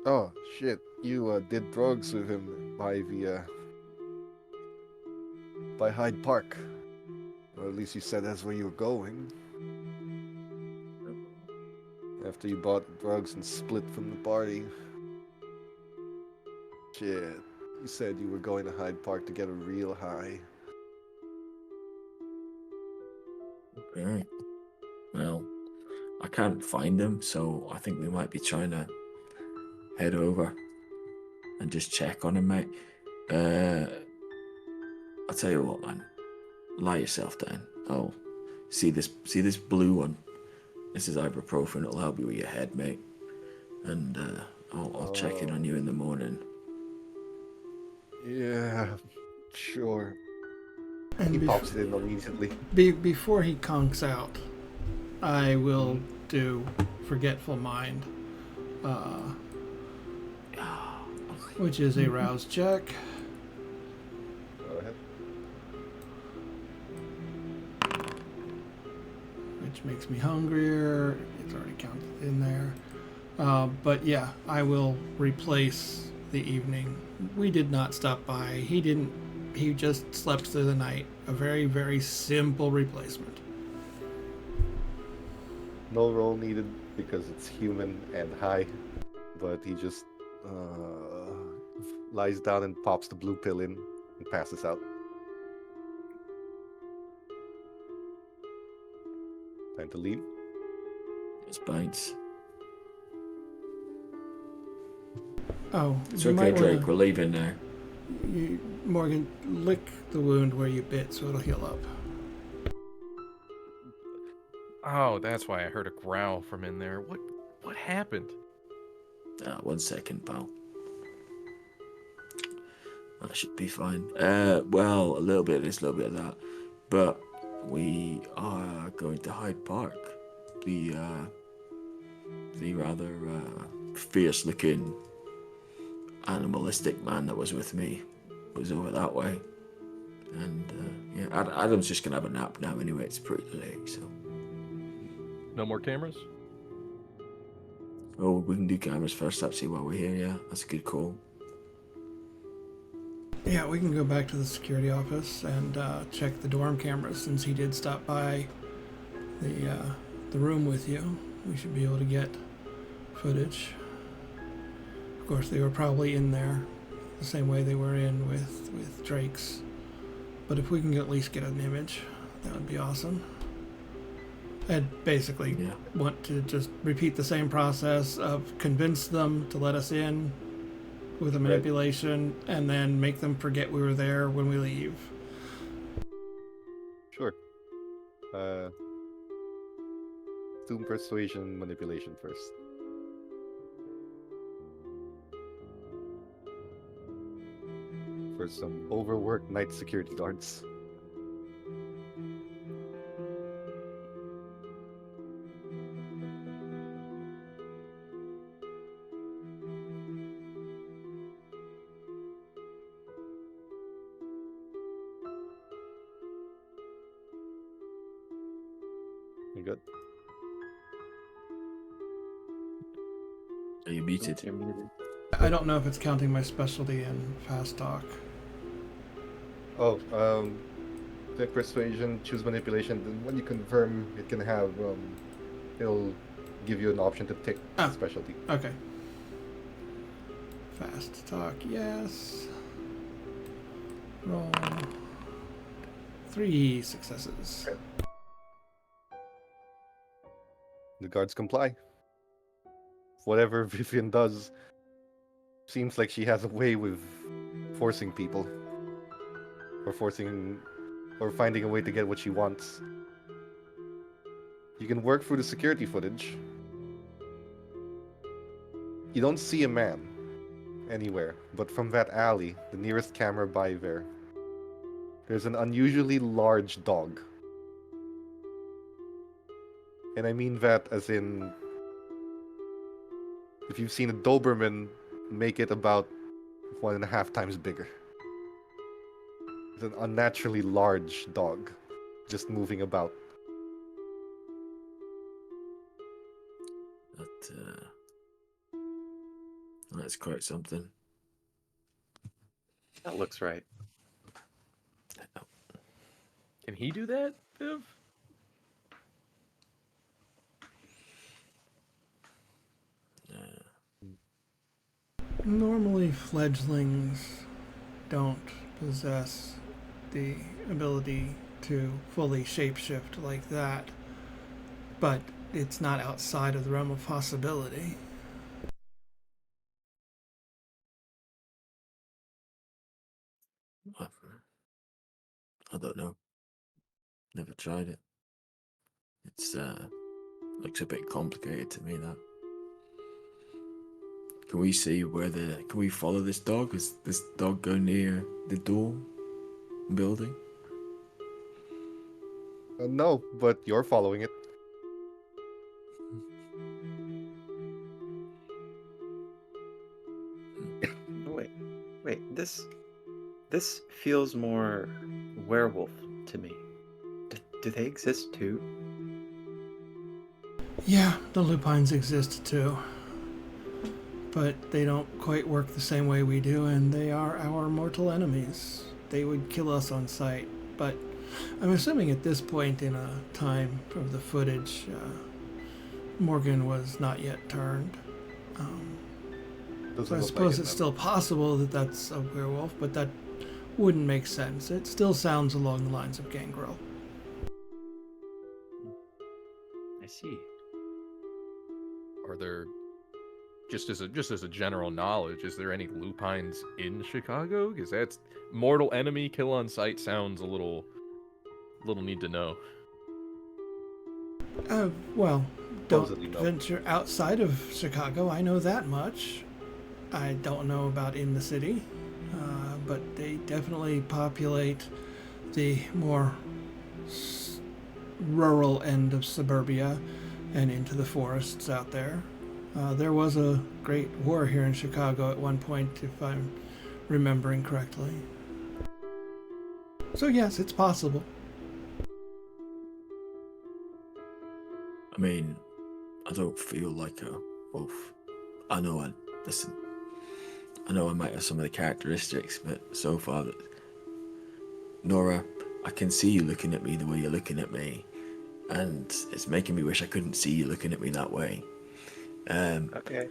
Oh shit! You did drugs with him by by Hyde Park, or at least you said that's where you were going. After you bought drugs and split from the party. Shit! You said you were going to Hyde Park to get a real high. Okay. Well, I can't find him, so I think we might be trying to head over and just check on him, mate. I'll tell you what, man. Lie yourself down. Oh, see this blue one? This is ibuprofen. It'll help you with your head, mate. And I'll check in on you in the morning. Yeah, sure. And He pops it in immediately. Before he conks out, I will do Forgetful Mind, which is a rouse check. Go ahead. Which makes me hungrier. It's already counted in there. But yeah, I will replace the evening. We did not stop by. He just slept through the night. A very, very simple replacement. No roll needed because it's human and high, but he just lies down and pops the blue pill in and passes out. Time to leave. It's bites. Oh, It's you okay, might Drake. wanna, We're leaving now. Morgan, lick the wound where you bit so it'll heal up. Oh, that's why I heard a growl from in there. What happened? 1 second, pal. That should be fine. Well, a little bit of this, a little bit of that. But we are going to Hyde Park. The rather fierce-looking animalistic man that was with me was over that way. And yeah, Adam's just gonna have a nap now anyway. It's pretty late, so. No more cameras? Oh, we can do cameras first, actually, while we're here. Yeah, that's a good call. Yeah, we can go back to the security office and check the dorm cameras since he did stop by the room with you. We should be able to get footage. Of course, they were probably in there the same way they were in with Drake's. But if we can at least get an image, that would be awesome. I'd basically want to just repeat the same process of convince them to let us in with a manipulation and then make them forget we were there when we leave. Sure. Do persuasion manipulation first. For some overworked night security guards. You good? Are you muted? You're muted. I don't know if it's counting my specialty in fast talk. Oh, take persuasion, choose manipulation. Then when you confirm, it can have it'll give you an option to tick specialty. Okay. Fast talk, yes. Roll 3 successes. Okay. The guards comply. Whatever Vivian does seems like she has a way with forcing people. Or finding a way to get what she wants. You can work through the security footage. You don't see a man anywhere, but from that alley, the nearest camera by there's an unusually large dog. And I mean that as in, if you've seen a Doberman, make it about 1.5 times bigger. It's an unnaturally large dog, just moving about. That's quite something. That looks right. Can he do that, Viv? Normally, fledglings don't possess the ability to fully shapeshift like that, but it's not outside of the realm of possibility. I don't know. Never tried it. It's looks a bit complicated to me, that. Can we see can we follow this dog? Does this dog go near the door building? No, but you're following it. Wait, this feels more werewolf to me. Do they exist too? Yeah, the lupines exist too. But they don't quite work the same way we do, and they are our mortal enemies. They would kill us on sight, but I'm assuming at this point in a time of the footage, Morgan was not yet turned. Doesn't So I look suppose like it's it, still possible that that's a werewolf, but that wouldn't make sense. It still sounds along the lines of gangrel. I see. Are there, just as a general knowledge, is there any lupines in Chicago? Because that's mortal enemy, kill on sight sounds a little need to know. Well, don't Supposedly no. venture outside of Chicago. I know that much. I don't know about in the city, but they definitely populate the more rural end of suburbia and into the forests out there. There was a great war here in Chicago at one point, if I'm remembering correctly. So yes, it's possible. I mean, I don't feel like a wolf. I know I might have some of the characteristics, but so far, Nora, I can see you looking at me the way you're looking at me, and it's making me wish I couldn't see you looking at me that way. Okay.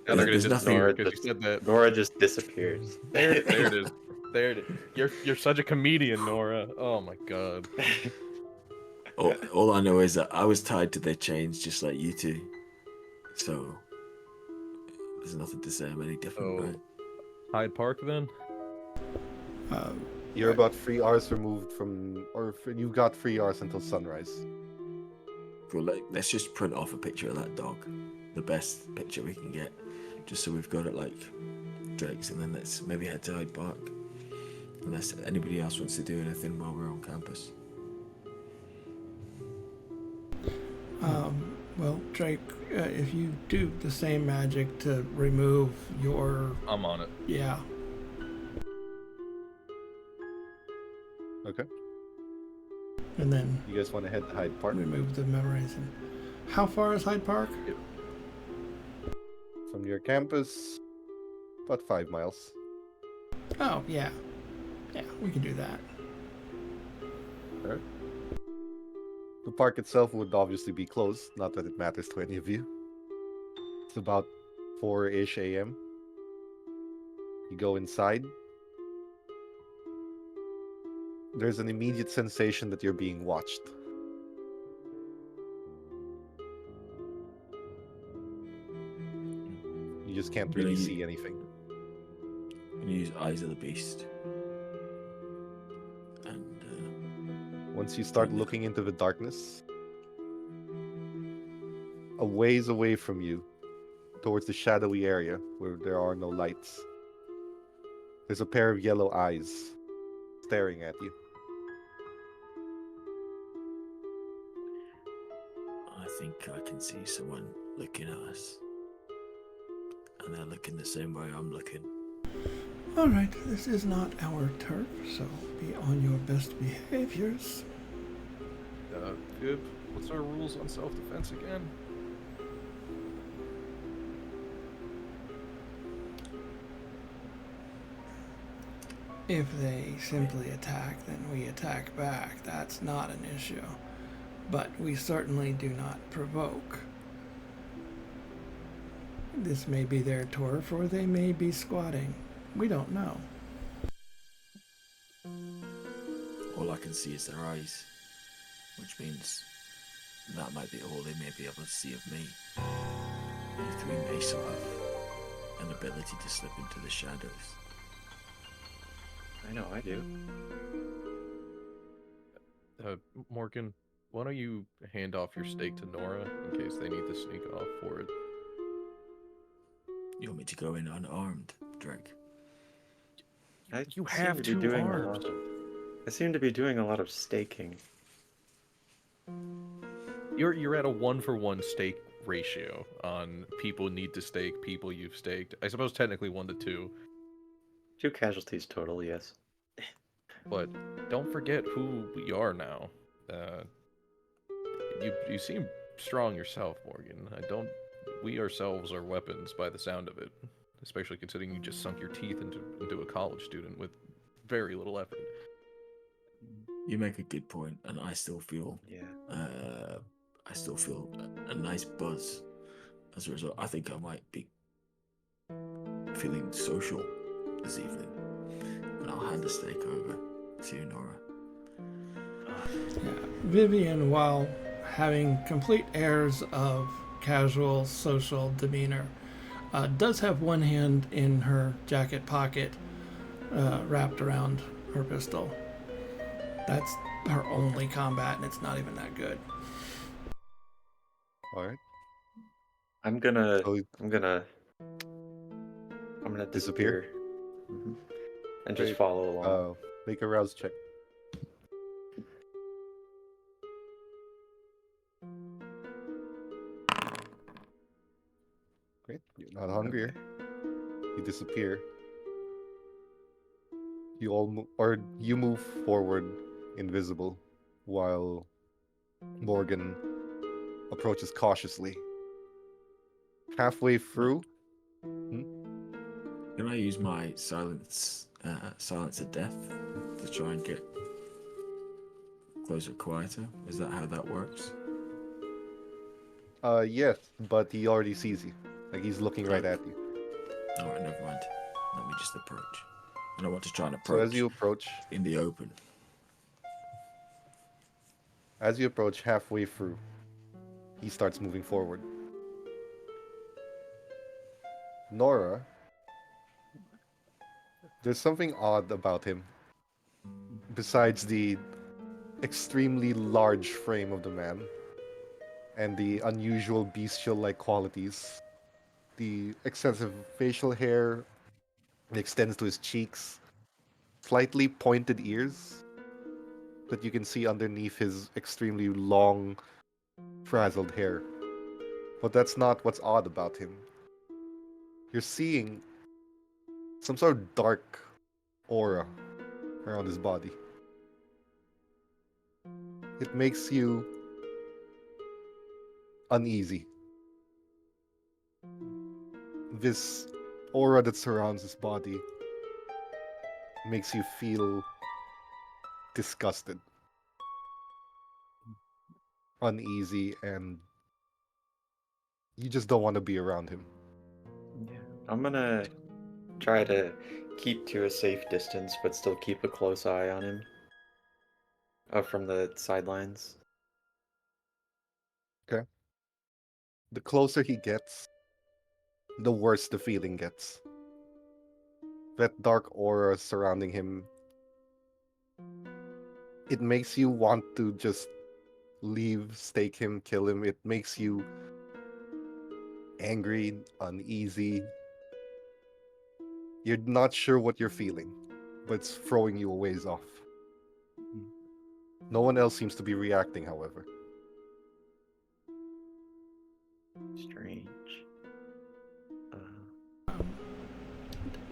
There's nothing. Because you said that. Nora just disappears. There it is. There it is. You're such a comedian, Nora. Oh my god. All I know is that I was tied to their chains just like you two. So there's nothing to say I'm any different, Oh. right? Hyde Park then? You're about 3 hours removed from, you've got 3 hours until sunrise. Cool, let's just print off a picture of that dog. The best picture we can get. Just so we've got it like Drake's, and then let's maybe head to Hyde Park. Unless anybody else wants to do anything while we're on campus. Well, Drake, if you do the same magic to remove your... I'm on it. Yeah. Okay. And then You guys want to head to Hyde Park? remove the memories. And how far is Hyde Park? From your campus, about 5 miles. Oh, yeah. Yeah, we can do that. Alright. The park itself would obviously be closed, not that it matters to any of you. It's about 4-ish a.m. You go inside. There's an immediate sensation that you're being watched. You just can't really see anything. I'm gonna use Eyes of the Beast. And Once you start looking into the darkness, a ways away from you, towards the shadowy area where there are no lights, there's a pair of yellow eyes staring at you. I think I can see someone looking at us. And they're looking the same way I'm looking. All right, this is not our turf, so be on your best behaviors. Good. What's our rules on self-defense again? If they simply attack, then we attack back. That's not an issue. But we certainly do not provoke. This may be their turf, or they may be squatting. We don't know. All I can see is their eyes, which means that might be all they may be able to see of me. You three may still have an ability to slip into the shadows. I know, I do. Morgan, why don't you hand off your stake to Nora in case they need to sneak off for it? You want me to go in unarmed, Drake? You seem have to be 2 doing arms. I seem to be doing a lot of staking. You're at a 1-for-1 stake ratio on people need to stake, people you've staked. I suppose technically 1 to 2. 2 casualties total, yes. But don't forget who we are now. You seem strong yourself, Morgan. We ourselves are weapons by the sound of it. Especially considering you just sunk your teeth into a college student with very little effort. You make a good point, and I still feel Yeah. a nice buzz as a result. I think I might be feeling social this evening. And I'll hand the steak over to you, Nora. Yeah. Vivian, while having complete airs of casual social demeanor, does have one hand in her jacket pocket, wrapped around her pistol. That's her only combat, and it's not even that good. All right. I'm gonna So disappear. Mhm. And just great. follow along. Make a rouse check. Great. You're not hungry. Okay. You disappear. You move forward invisible while Morgan approaches cautiously. Halfway through, Can I use my silence of death to try and get closer, quieter? Is that how that works? yes, but he already sees you. Like he's looking right at you. All right, never mind. Let me just approach. And I want to try and So approach as you approach in the open. halfway through, he starts moving forward. Nora, there's something odd about him. Besides the extremely large frame of the man and the unusual bestial-like qualities, the extensive facial hair extends to his cheeks, slightly pointed ears that you can see underneath his extremely long, frazzled hair. But that's not what's odd about him. You're seeing some sort of dark aura around his body. It makes you uneasy. This aura that surrounds his body makes you feel disgusted, uneasy, and you just don't want to be around him. Yeah. I'm gonna try to keep to a safe distance, but still keep a close eye on him. From the sidelines. Okay? The closer he gets, the worse the feeling gets. That dark aura surrounding him, it makes you want to just leave, stake him, kill him. It makes you angry, uneasy. You're not sure what you're feeling, but it's throwing you a ways off. No one else seems to be reacting, however. Strange.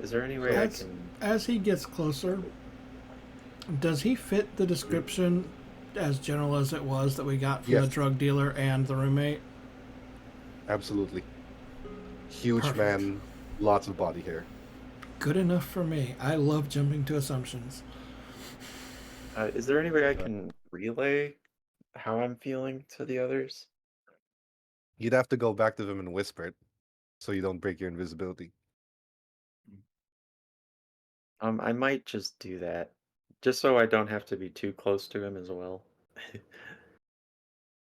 Is there any way I can... As he gets closer, does he fit the description as general as it was that we got from Yes. the drug dealer and the roommate? Absolutely. Huge Perfect. man, lots of body hair. Good enough for me. I love jumping to assumptions. is there any way I can relay how I'm feeling to the others? You'd have to go back to them and whisper it, so you don't break your invisibility. I might just do that, just so I don't have to be too close to him as well.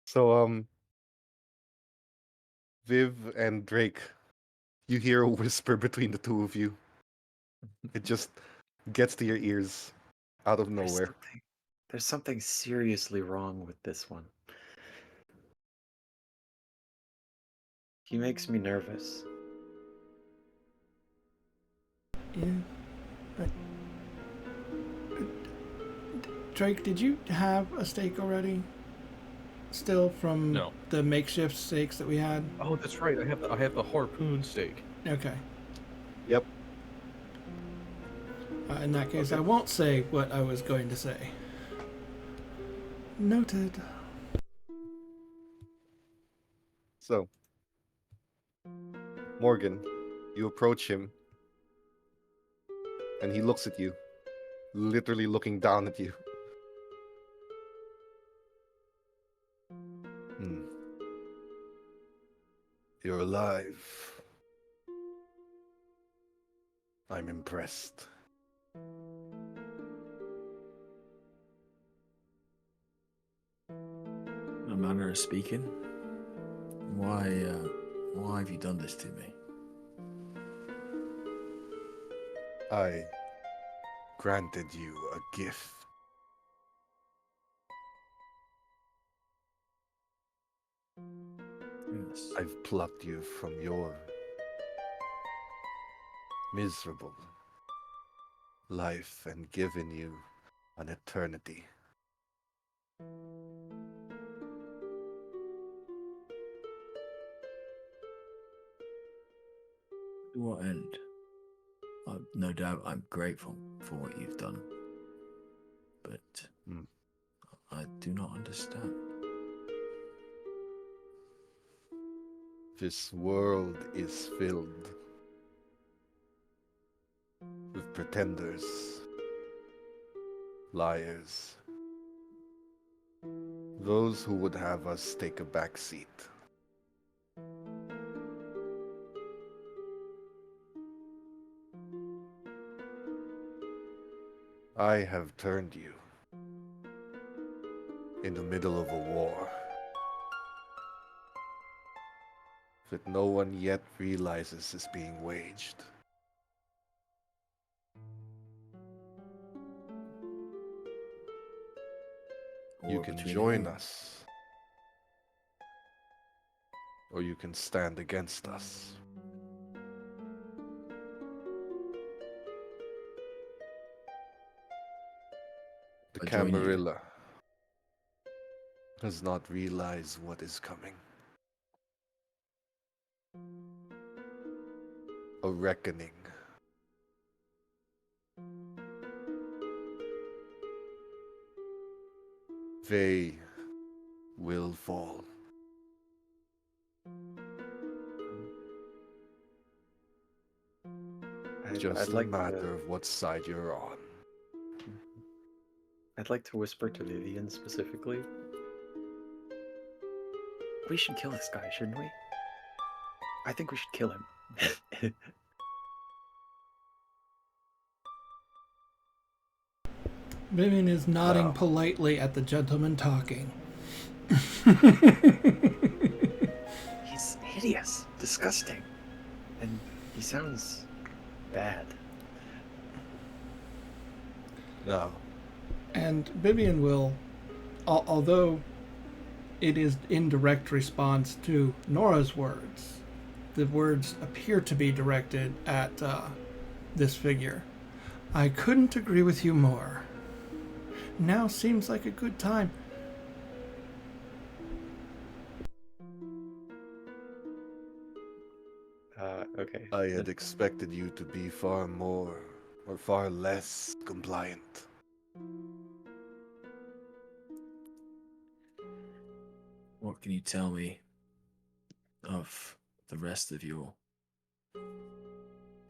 So, Viv and Drake, you hear a whisper between the two of you. It just gets to your ears out of nowhere. There's something seriously wrong with this one. He makes me nervous. Yeah. Drake, did you have a steak already? Still from No. the makeshift steaks that we had? Oh, that's right. I have the harpoon steak. Okay. Yep. In that case, Okay. I won't say what I was going to say. Noted. So, Morgan, you approach him, and he looks at you, literally looking down at you. You're alive. I'm impressed. A manner of speaking. Why have you done this to me? I granted you a gift. Yes. I've plucked you from your miserable life and given you an eternity. To what end? No doubt I'm grateful for what you've done. But I do not understand. This world is filled with pretenders, liars, those who would have us take a back seat. I have turned you in the middle of a war that no one yet realizes is being waged. You War can between join whom? us, or you can stand against us. The I join you. Camarilla does not realize what is coming. A reckoning. They will fall. Just I'd a like matter of what side you're on. I'd like to whisper to Vivian specifically. We should kill this guy, shouldn't we? I think we should kill him. Vivian is nodding Wow. politely at the gentleman talking. He's hideous, disgusting, and he sounds bad. No. And Vivian will, although it is in direct response to Nora's words, the words appear to be directed at this figure. I couldn't agree with you more. Now seems like a good time. Okay. I had expected you to be far more, or far less compliant. What can you tell me of the rest of your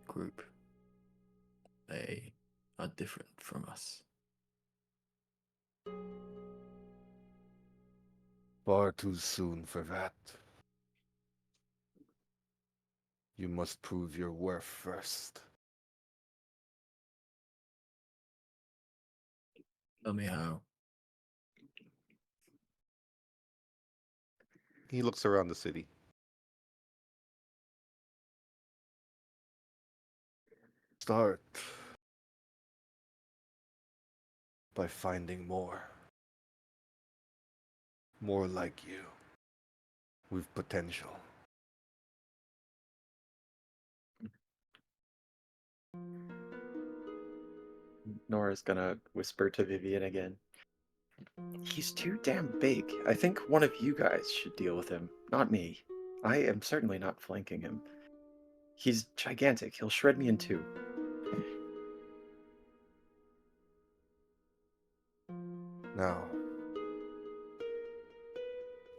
group? They are different from us. Far too soon for that. You must prove your worth first. Tell me how. He looks around the city. Start by finding more. More like you. With potential. Nora's gonna whisper to Vivian again. He's too damn big. I think one of you guys should deal with him, not me. I am certainly not flanking him. He's gigantic. He'll shred me in two. Now,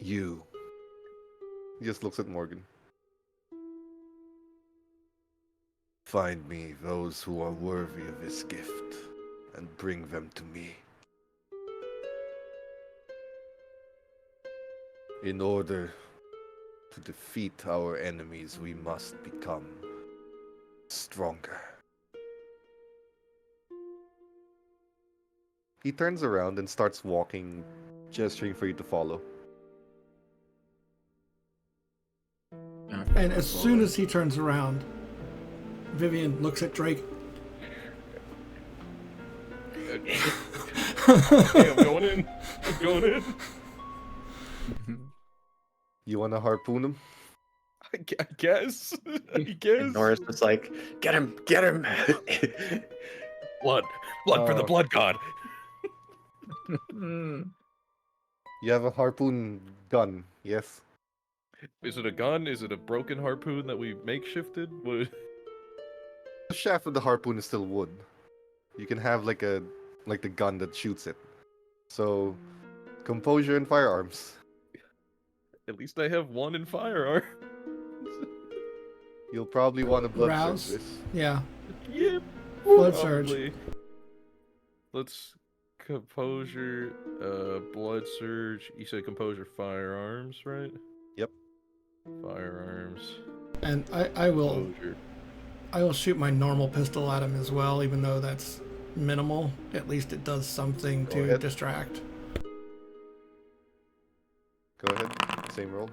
you. He just looks at Morgan. Find me those who are worthy of this gift, and bring them to me. In order to defeat our enemies, we must become stronger. He turns around and starts walking, gesturing for you to follow. And as soon as he turns around, Vivian looks at Drake. Hey, I'm going in. I'm going in. You want to harpoon him? I guess. I guess. And Nora's just like, get him, get him. Blood for the blood god. You have a harpoon gun, yes? Is it a gun? Is it a broken harpoon that we makeshifted? What? The shaft of the harpoon is still wood. You can have like the gun that shoots it. So, composure and firearms. At least I have one in firearm. You'll probably want to blood Rouse? surge this. Yeah. Yeah. Blood surge. Probably. Let's composure, blood surge. You said composure firearms, right? Yep. Firearms. And I will Composure. shoot my normal pistol at him as well, even though that's minimal. At least it does something Go to ahead. distract. Go ahead. Same roll.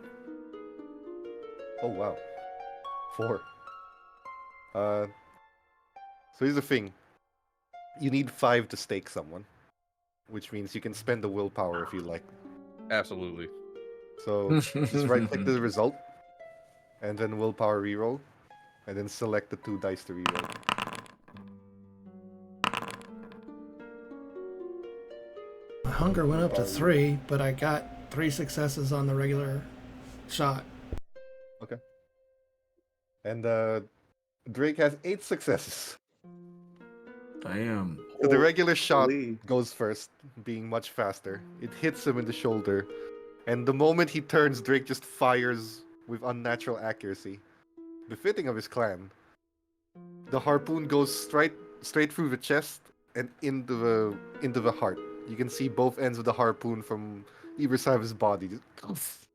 Oh wow. 4. So here's the thing. You need 5 to stake someone, which means you can spend the willpower if you like. Absolutely. So just right click the result, and then willpower reroll, and then select the 2 dice to reroll. My hunger went up to 3, but I got 3 successes on the regular shot. Okay. And Drake has 8 successes. I am. So the regular shot Holy. goes first, being much faster. It hits him in the shoulder, and the moment he turns, Drake just fires with unnatural accuracy, befitting of his clan. The harpoon goes straight through the chest and into the heart. You can see both ends of the harpoon from either side of his body. Just...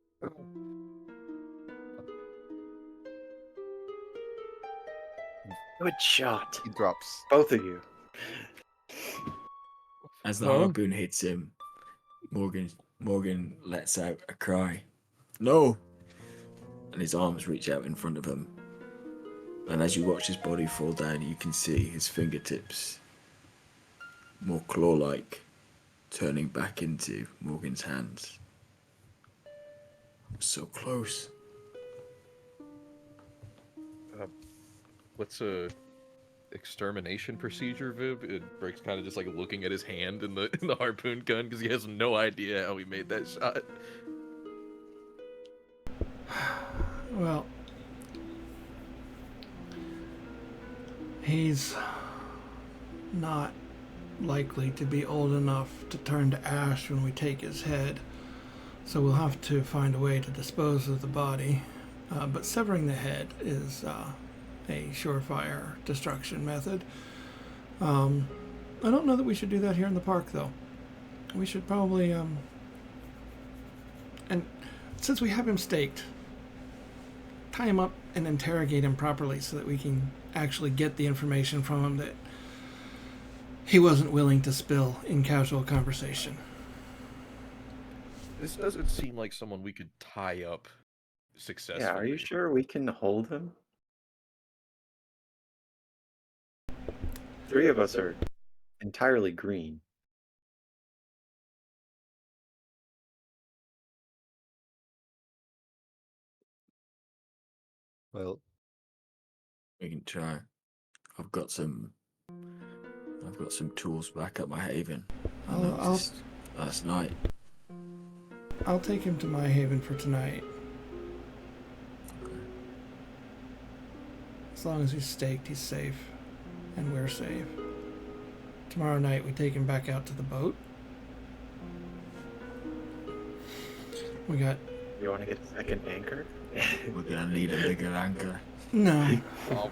Good shot. He drops. Both of you. As the Huh? harpoon hits him, Morgan lets out a cry. No! And his arms reach out in front of him. And as you watch his body fall down, you can see his fingertips, more claw-like, turning back into Morgan's hands. So close. What's a extermination procedure, Viv? It Break's kind of just like looking at his hand in the harpoon gun because he has no idea how he made that shot. Well, he's not likely to be old enough to turn to ash when we take his head, so we'll have to find a way to dispose of the body. But severing the head is a surefire destruction method. I don't know that we should do that here in the park, though. We should probably, and since we have him staked, tie him up and interrogate him properly so that we can actually get the information from him that he wasn't willing to spill in casual conversation. This doesn't seem like someone we could tie up successfully. Yeah, are you sure we can hold him? 3 of us are entirely green. Well, We can try. I've got some tools back at my haven. I noticed last night. I'll take him to my haven for tonight. As long as he's staked, he's safe. And we're safe. Tomorrow night, we take him back out to the boat. We got... You want to get a second anchor? We're gonna need a bigger anchor. No. I'll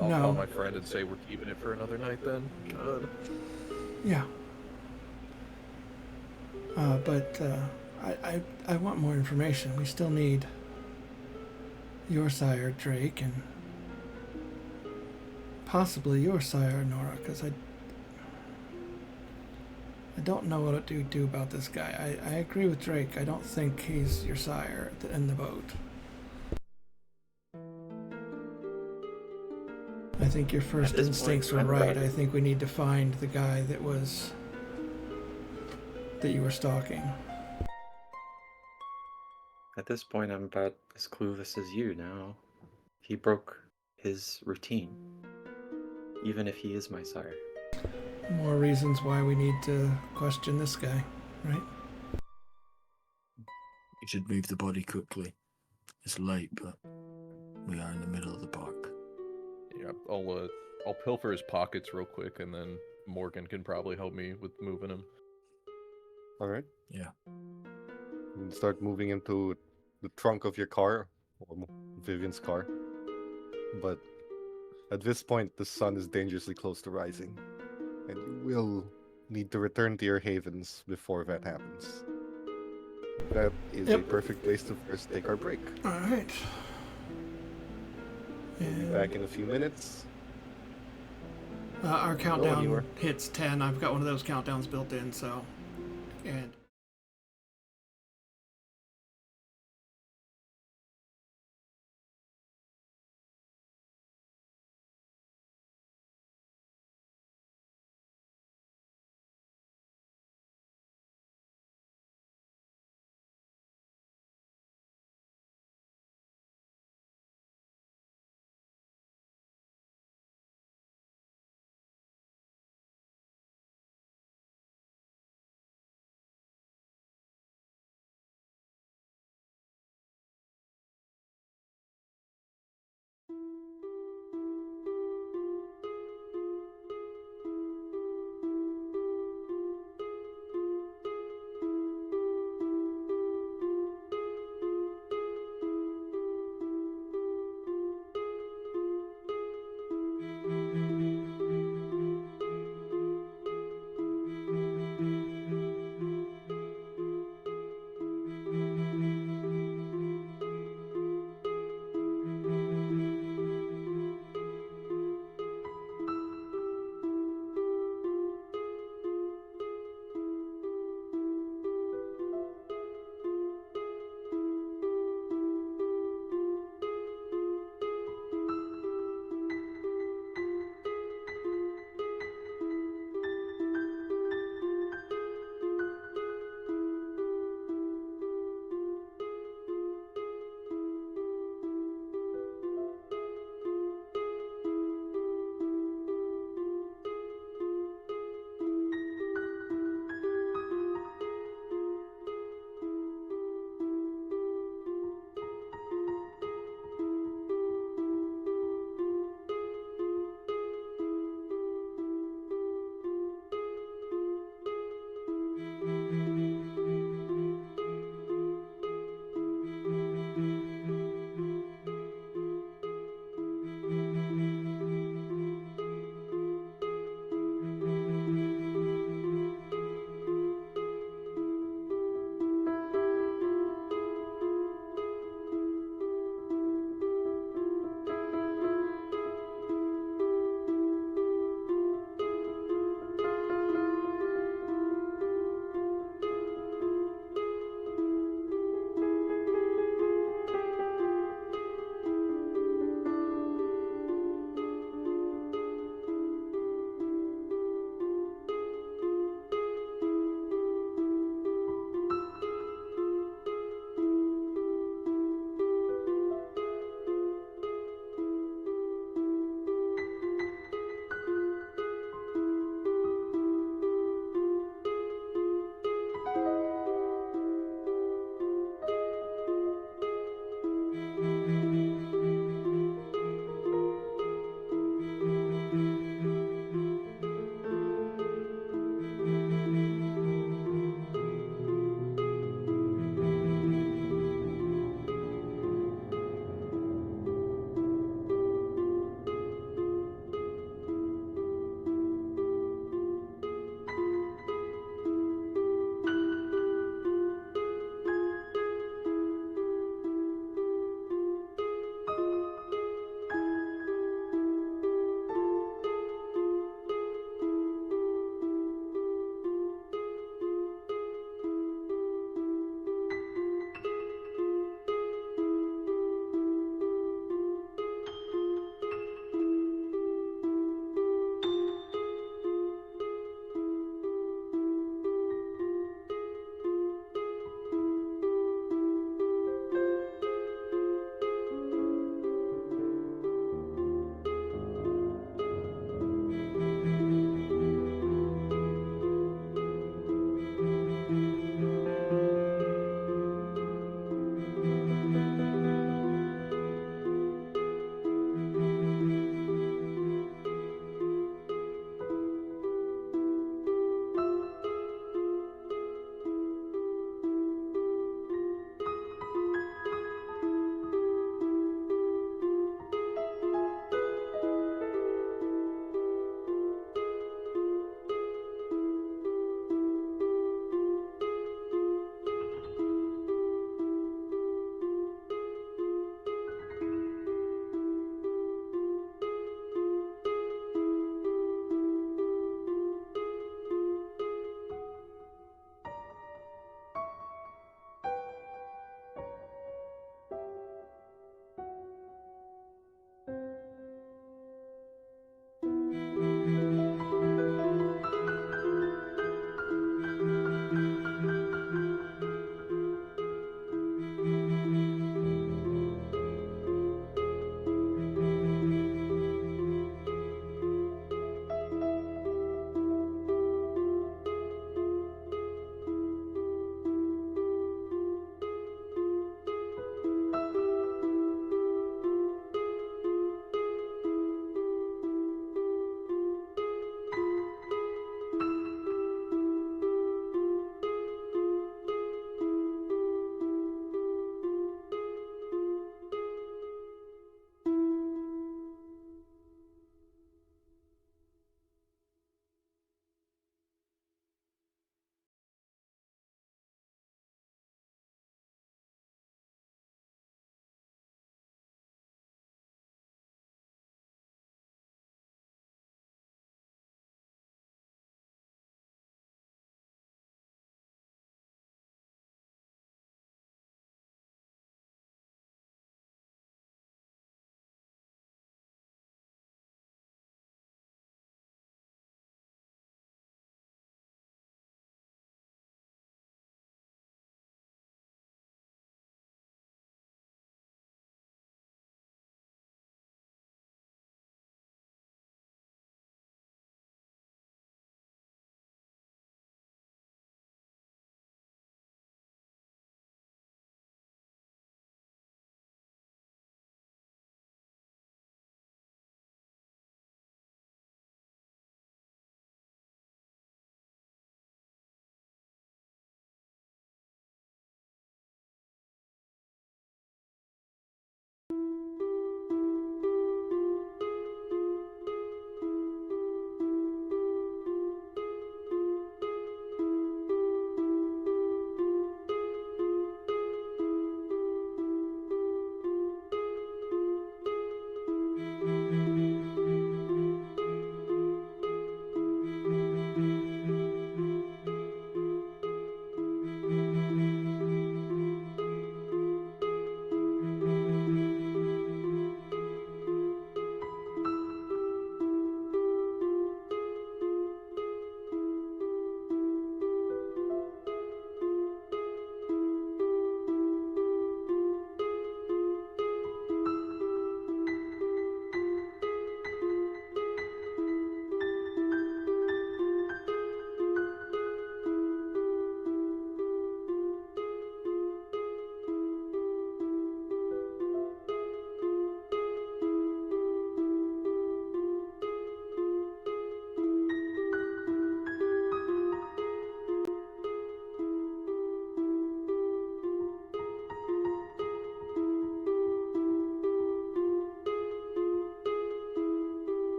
No. call my friend and say we're keeping it for another night then. Good. Yeah. But I want more information. We still need your sire, Drake, and possibly your sire, Nora, because I don't know what to do about this guy. I agree with Drake. I don't think he's your sire in the boat. I think your first this instincts point, were I'm right. ready. I think we need to find the guy that you were stalking. At this point, I'm about as clueless as you now. He broke his routine, even if he is my sire. More reasons why we need to question this guy, right? You should move the body quickly. It's late, but we are in the middle of the park. Yeah, I'll pilfer his pockets real quick, and then Morgan can probably help me with moving him. All right. Yeah. And start moving into the trunk of your car, or Vivian's car. But at this point, the sun is dangerously close to rising, and you will need to return to your havens before that happens. That is a Yep. perfect place to first take our break. All right. We'll be back in a few minutes. Our countdown anywhere. hits 10. I've got one of those countdowns built in, so. And.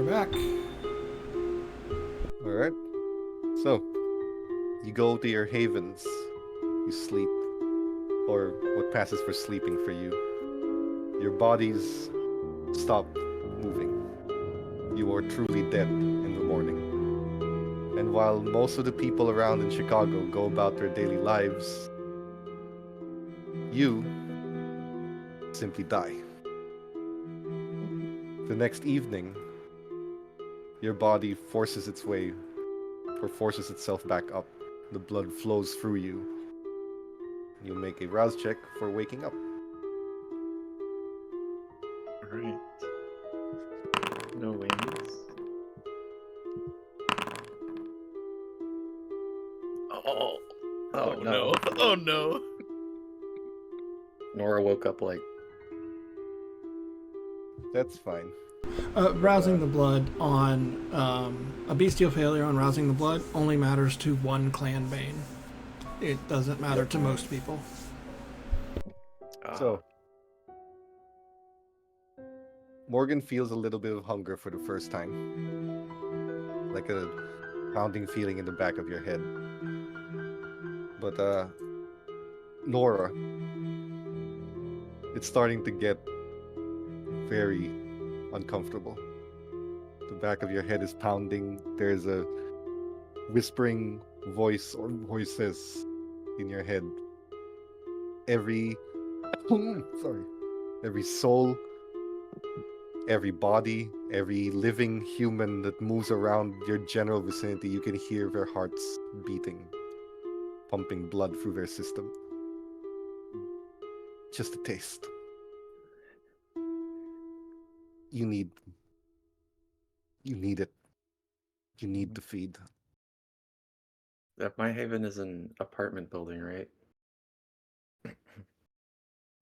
We're back. All right. So, you go to your havens. You sleep, or what passes for sleeping for you. Your bodies stop moving. You are truly dead in the morning. And while most of the people around in Chicago go about their daily lives, you simply die. The next evening, your body forces itself back up. The blood flows through you. You make a rouse check for waking up. Alright. No wings. Oh, Oh no. no! Oh no! Nora woke up like, That's fine. Rousing the blood on a bestial failure on rousing the blood only matters to one clan bane. It doesn't matter to most people. So, Morgan feels a little bit of hunger for the first time. Like a pounding feeling in the back of your head. But, Nora, it's starting to get very uncomfortable. The back of your head is pounding. There's a whispering voice or voices in your head. Every every soul, every body, every living human that moves around your general vicinity, you can hear their hearts beating, pumping blood through their system. Just a taste. You need it. You need to feed. my haven is an apartment building, right?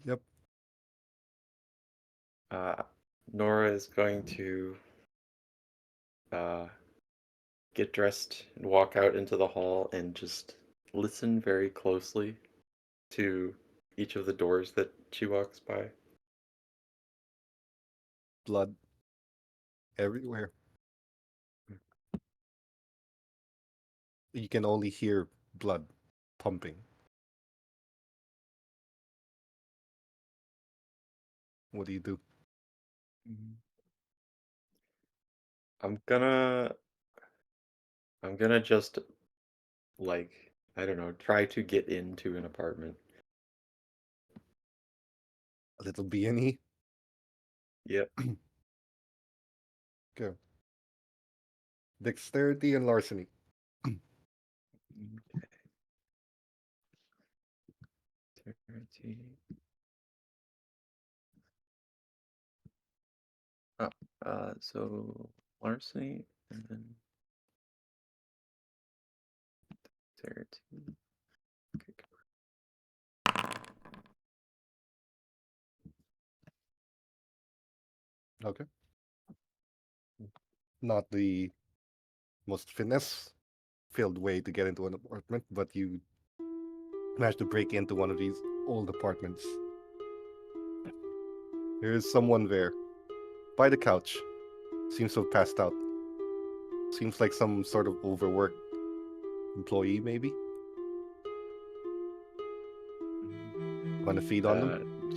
Yep. Nora is going to get dressed and walk out into the hall and just listen very closely to each of the doors that she walks by. Blood everywhere. You can only hear blood pumping. What do you do? I'm gonna just, like, I don't know, try to get into an apartment. A little B&E? Yep. Okay. Dexterity and larceny. Dexterity. So larceny and then dexterity. Okay. Not the most finesse-filled way to get into an apartment, but you managed to break into one of these old apartments. There is someone there, by the couch. Seems to have passed out. Seems like some sort of overworked employee, maybe? Want to feed on them?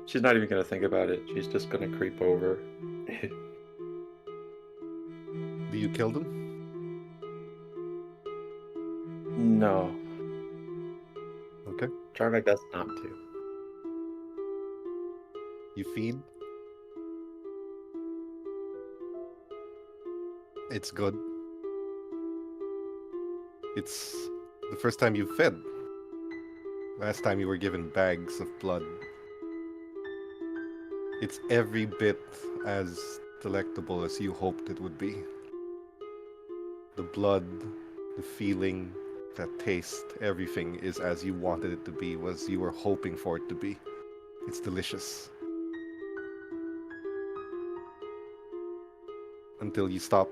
She's not even gonna think about it. She's just gonna creep over. Do you kill them? No. Okay. Try my best not to. You feed. It's good. It's the first time you've fed. Last time you were given bags of blood. It's every bit as delectable as you hoped it would be. The blood, the feeling, that taste, everything is as you wanted it to be, was you were hoping for it to be. It's delicious. Until you stop.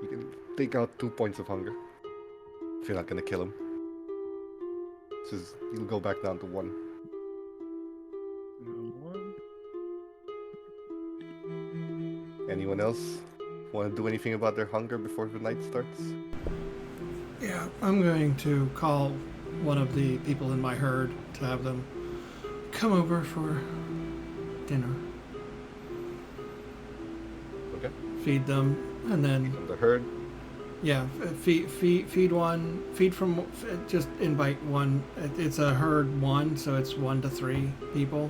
You can take out 2 points of hunger. If you're not gonna kill him. You'll go back down to 1. Anyone else want to do anything about their hunger before the night starts? Yeah, I'm going to call one of the people in my herd to have them come over for dinner. Okay. Feed them, and then From the herd. yeah, feed one. Just invite one. It's a herd one, so it's 1 to 3 people.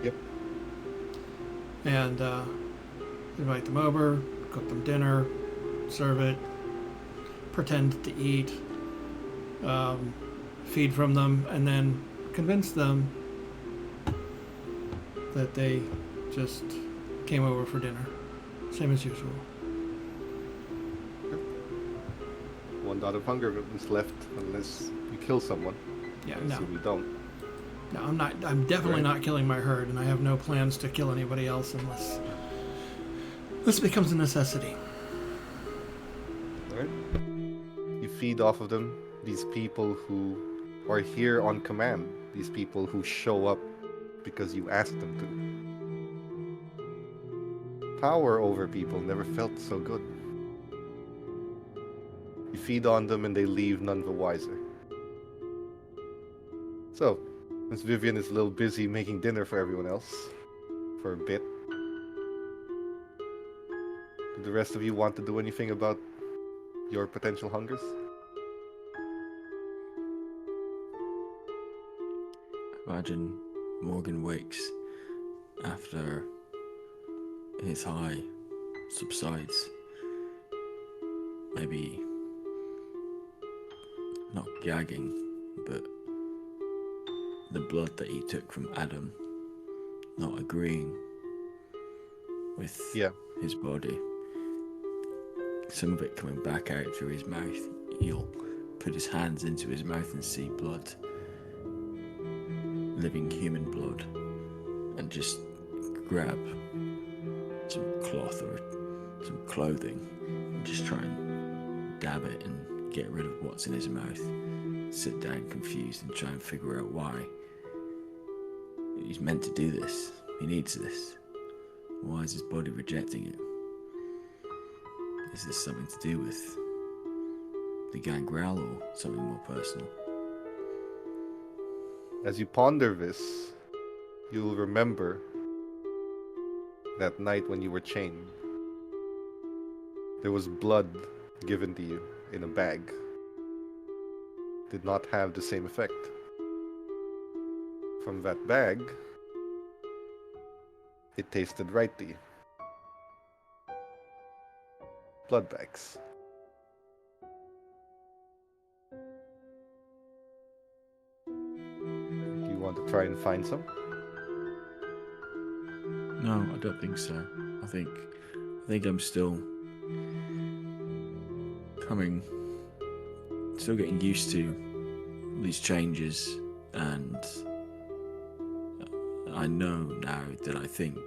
Yep. And invite them over, cook them dinner, serve it, pretend to eat, feed from them, and then convince them that they just came over for dinner. Same as usual. 1 dot of hunger is left unless you kill someone. Yeah, I no. assume you don't. No, I'm not. I'm definitely Right. not killing my herd, and I have no plans to kill anybody else unless this becomes a necessity. Alright. You feed off of them, these people who are here on command, these people who show up because you asked them to. Power over people never felt so good. You feed on them and they leave none the wiser. So, since Vivian is a little busy making dinner for everyone else, for a bit, do the rest of you want to do anything about your potential hungers? Imagine Morgan wakes after his high subsides. Maybe not gagging, but the blood that he took from Adam not agreeing with his body. Some of it coming back out through his mouth. He'll put his hands into his mouth and see blood, living human blood, and just grab some cloth or some clothing and just try and dab it and get rid of what's in his mouth. Sit down confused and try and figure out why. He's meant to do this. He needs this. Why is his body rejecting it? Is this something to do with the gangrel or something more personal? As you ponder this, you'll remember that night when you were chained. There was blood given to you in a bag. Did not have the same effect. From that bag, it tasted right to you. Blood bags. Do you want to try and find some? No, I don't think so. I think I'm still getting used to these changes, and I know now that I think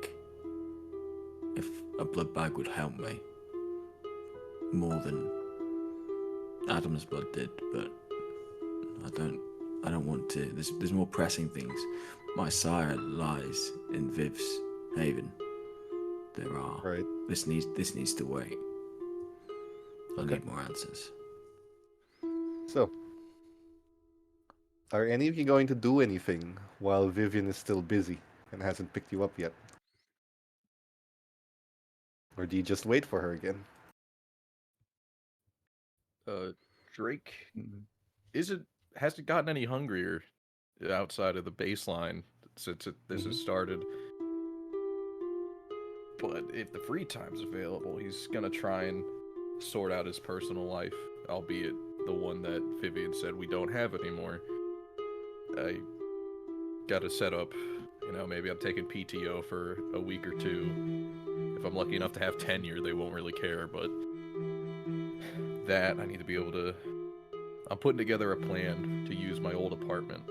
if a blood bag would help me more than Adam's blood did, but I don't want to. There's more pressing things. My sire lies in Viv's haven. There are. Right. This needs to wait. I need more answers. So, are any of you going to do anything while Vivian is still busy and hasn't picked you up yet? Or do you just wait for her again? Drake hasn't gotten any hungrier outside of the baseline since this has started. But if the free time's available, he's gonna try and sort out his personal life, albeit the one that Vivian said we don't have anymore. I gotta set up, maybe I'm taking PTO for a week or two. If I'm lucky enough to have tenure, they won't really care, but that I need to be able to... I'm putting together a plan to use my old apartment,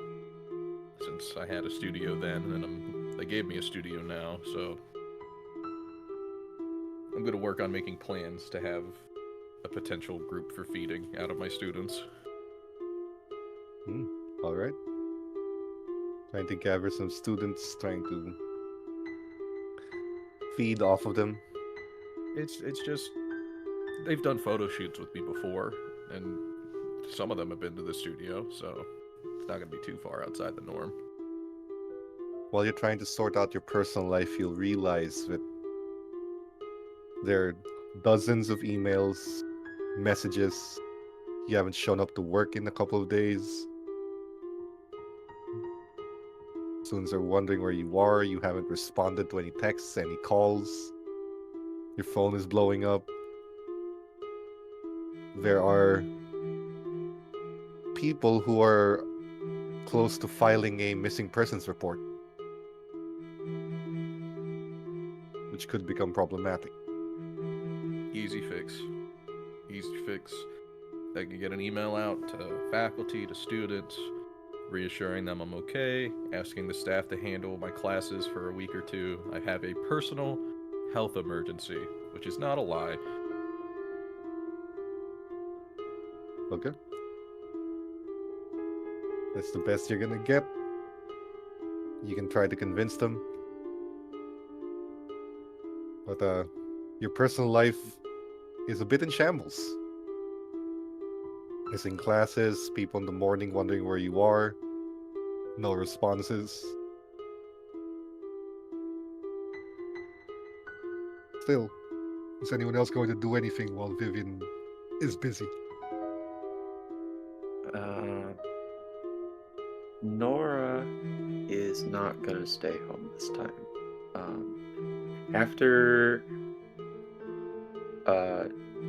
since I had a studio then, and they gave me a studio now, so I'm going to work on making plans to have a potential group for feeding out of my students. Alright. Trying to gather some students, trying to feed off of them? It's just they've done photo shoots with me before, and some of them have been to the studio, so it's not gonna be too far outside the norm. While you're trying to sort out your personal life, you'll realize that there are dozens of emails, messages. You haven't shown up to work in a couple of days. Students are wondering where you are. You haven't responded to any texts, any calls. Your phone is blowing up. There are people who are close to filing a missing persons report, which could become problematic. Easy fix. Easy fix. I can get an email out to faculty, to students, reassuring them I'm okay, asking the staff to handle my classes for a week or two. I have a personal health emergency, which is not a lie. Okay? That's the best you're gonna get. You can try to convince them. But your personal life is a bit in shambles. Missing classes, people in the morning wondering where you are, no responses. Still, is anyone else going to do anything while Vivian is busy? Nora is not gonna stay home this time. After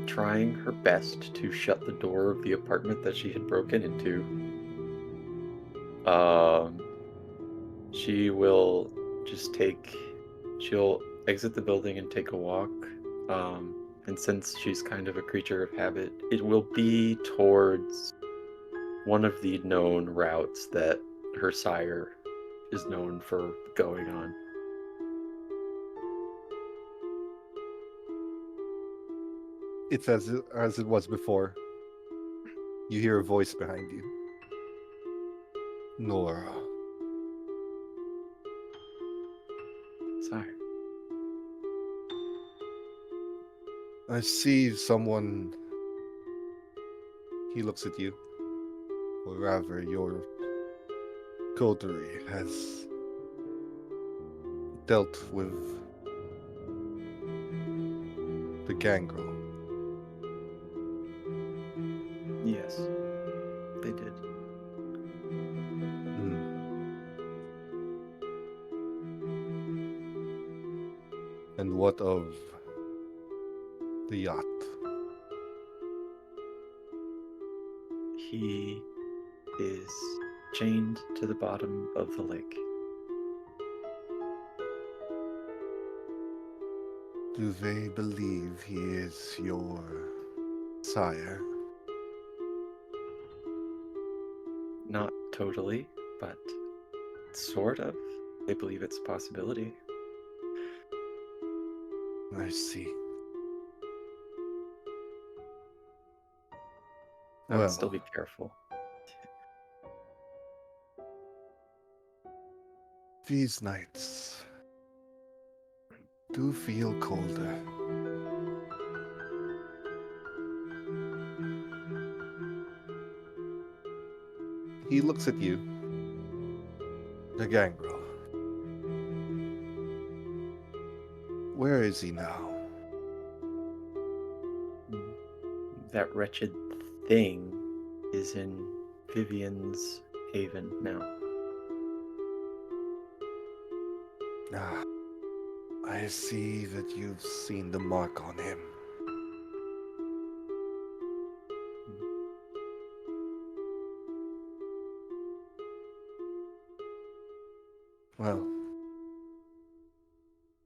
trying her best to shut the door of the apartment that she had broken into, she will just she'll exit the building and take a walk. And since she's kind of a creature of habit, it will be towards one of the known routes that her sire is known for going on. It's as it was before. You hear a voice behind you. Nora. Sire. I see someone. He looks at you. Or rather, your coterie has dealt with the gangrel. Yes, they did. And what of the yacht? He is chained to the bottom of the lake. Do they believe he is your sire? Not totally, but sort of. They believe it's a possibility. I see. I would Well, still be careful. these nights do feel colder. He looks at you. The gangrel. Where is he now? That wretched thing is in Vivian's haven now. Ah, I see that you've seen the mark on him. Well,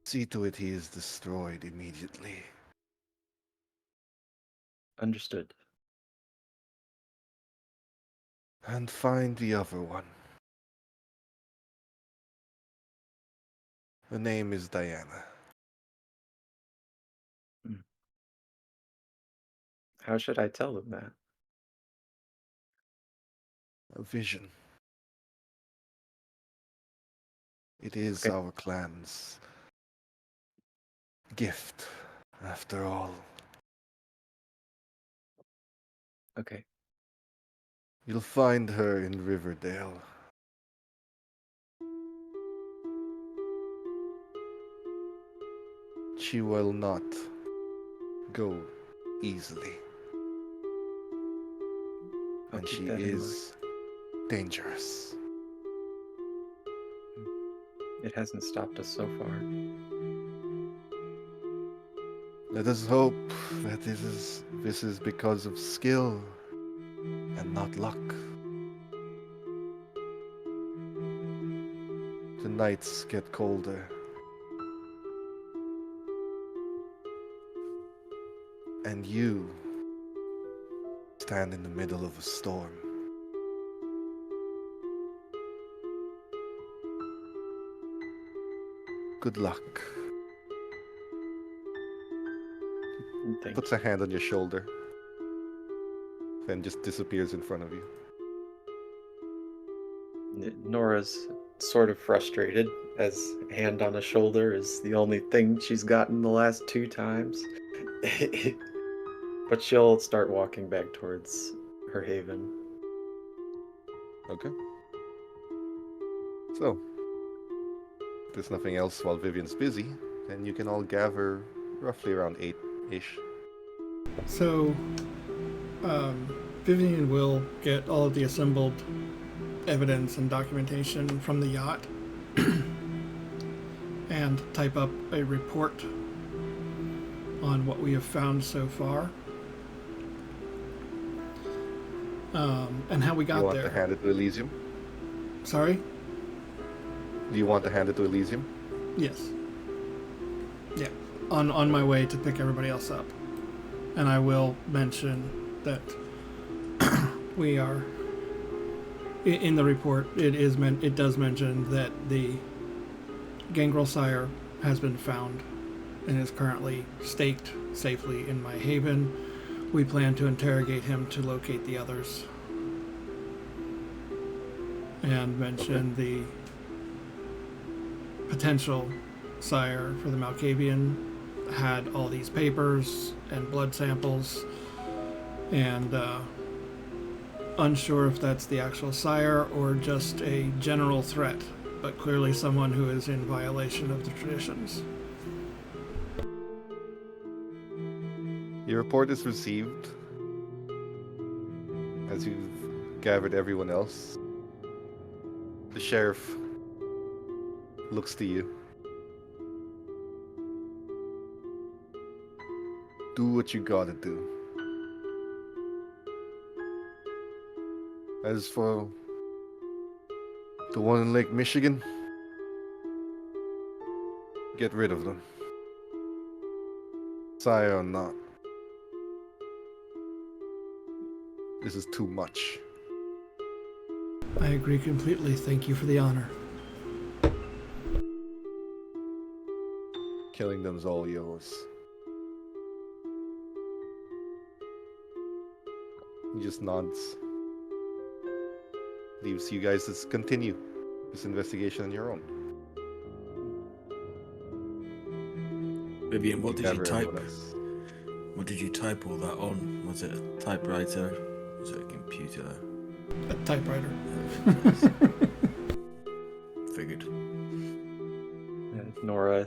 see to it he is destroyed immediately. Understood. And find the other one. Her name is Diana. How should I tell them that? A vision. It is Okay. our clan's gift, after all. Okay. You'll find her in Riverdale. She will not go easily. I'll And keep she that in mind. is dangerous. It hasn't stopped us so far. Let us hope that this is because of skill and not luck. The nights get colder. And you stand in the middle of a storm. Good luck. Thank Puts a hand on your shoulder. Then just disappears in front of you. Nora's sort of frustrated, as hand on a shoulder is the only thing she's gotten the last 2 times. But she'll start walking back towards her haven. Okay. So, if there's nothing else while Vivian's busy, then you can all gather roughly around 8-ish. So, Vivian will get all of the assembled evidence and documentation from the yacht and type up a report on what we have found so far. And how we got You want there. to hand it to Elysium? Sorry? Do you want to hand it to Elysium? Yes. Yeah. On my way to pick everybody else up. And I will mention that we are in the report. It does mention that the gangrel sire has been found and is currently staked safely in my haven. We plan to interrogate him to locate the others. And mention the potential sire for the Malkavian had all these papers and blood samples, and unsure if that's the actual sire or just a general threat, but clearly someone who is in violation of the traditions. Your report is received. As you've gathered everyone else, the sheriff looks to you. Do what you gotta do. As for the one in Lake Michigan, get rid of them. Sire or not. This is too much. I agree completely. Thank you for the honor. Killing them's all yours. He just nods. Leaves you guys to continue this investigation on your own. Vivian, what did you Gather type? everyone else. What did you type all that on? Was it a typewriter? Was it a computer? A typewriter. Figured. And Nora,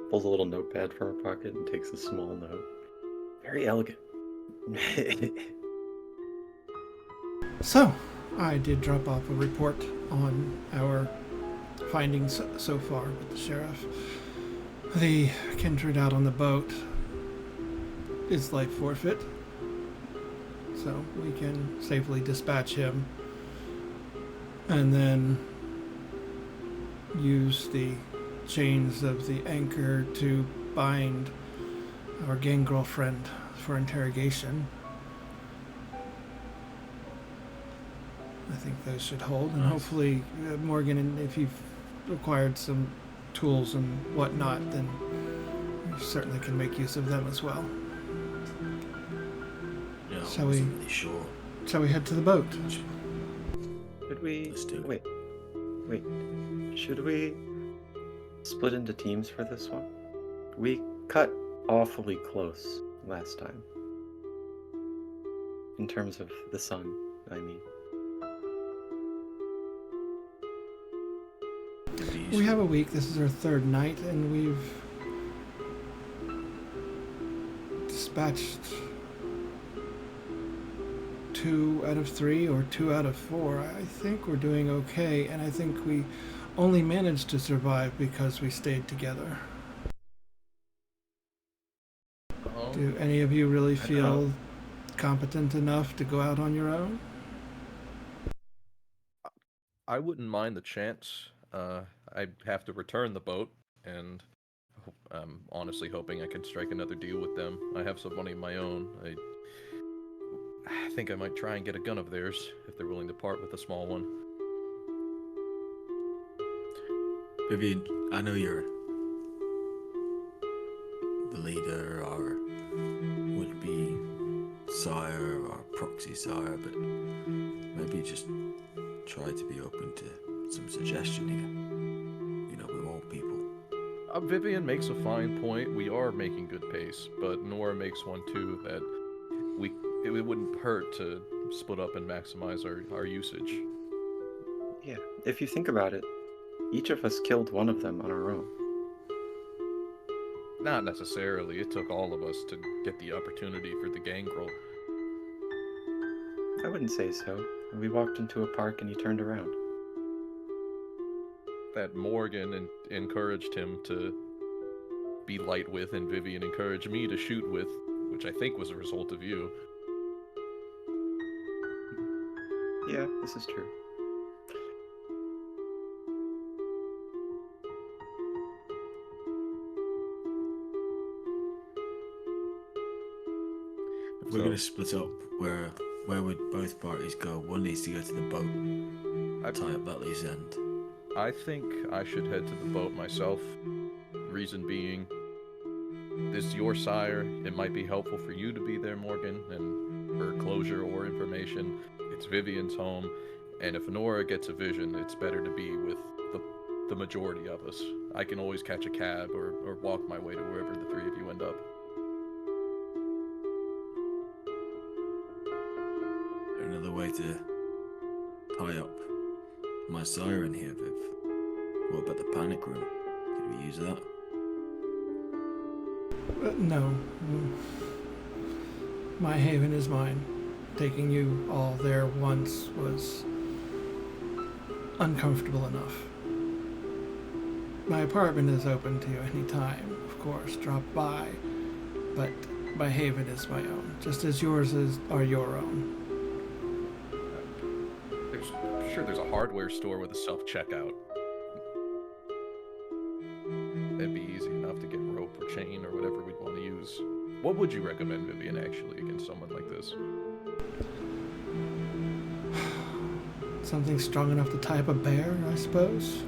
pulls a little notepad from her pocket and takes a small note. Very elegant. So, I did drop off a report on our findings so far with the sheriff. The kindred out on the boat is life forfeit, so we can safely dispatch him and then use the chains of the anchor to bind our gang girlfriend for interrogation. I think those should hold, and Nice. hopefully, Morgan, if you've acquired some tools and whatnot, then you certainly can make use of them as well. Yeah, Shall I wasn't we- really sure. Shall we head to the boat? Should we... Let's do it. Wait. Should we split into teams for this one? We cut awfully close last time. In terms of the sun, I mean. We have a week. This is our third night, and we've dispatched 2 out of 3 or 2 out of 4. I think we're doing okay, and I think we only managed to survive because we stayed together. Do any of you really feel competent enough to go out on your own? I wouldn't mind the chance. I'd have to return the boat, and I'm honestly hoping I can strike another deal with them. I have some money of my own. I think I might try and get a gun of theirs, if they're willing to part with a small one. Vivian, I know you're the leader or would-be sire or proxy sire, but maybe just try to be open to some suggestion here. You know, we're all people. Vivian makes a fine point. We are making good pace, but Nora makes one too, that it wouldn't hurt to split up and maximize our usage. Yeah, if you think about it, each of us killed one of them on our own. Not necessarily. It took all of us to get the opportunity for the gangrel. I wouldn't say so. We walked into a park and he turned around. That Morgan encouraged him to be light with, and Vivian encouraged me to shoot with, which I think was a result of you. Yeah, this is true. If we're going to split up, where would both parties go? One needs to go to the boat, tie up that loose end. I think I should head to the boat myself. Reason being, this is your sire. It might be helpful for you to be there, Morgan, and for closure or information. It's Vivian's home, and if Nora gets a vision, it's better to be with the majority of us. I can always catch a cab or walk my way to wherever the three of you end up. Another way to tie up my siren here, Viv. What about the panic room? Could we use that? No. My haven is mine. Taking you all there once was uncomfortable enough. My apartment is open to you any time, of course. Drop by. But my haven is my own, just as yours are your own. I'm sure there's a hardware store with a self-checkout. That'd be easy enough to get rope or chain or whatever we'd want to use. What would you recommend, Vivian, actually, against someone like this? Something strong enough to tie up a bear, I suppose.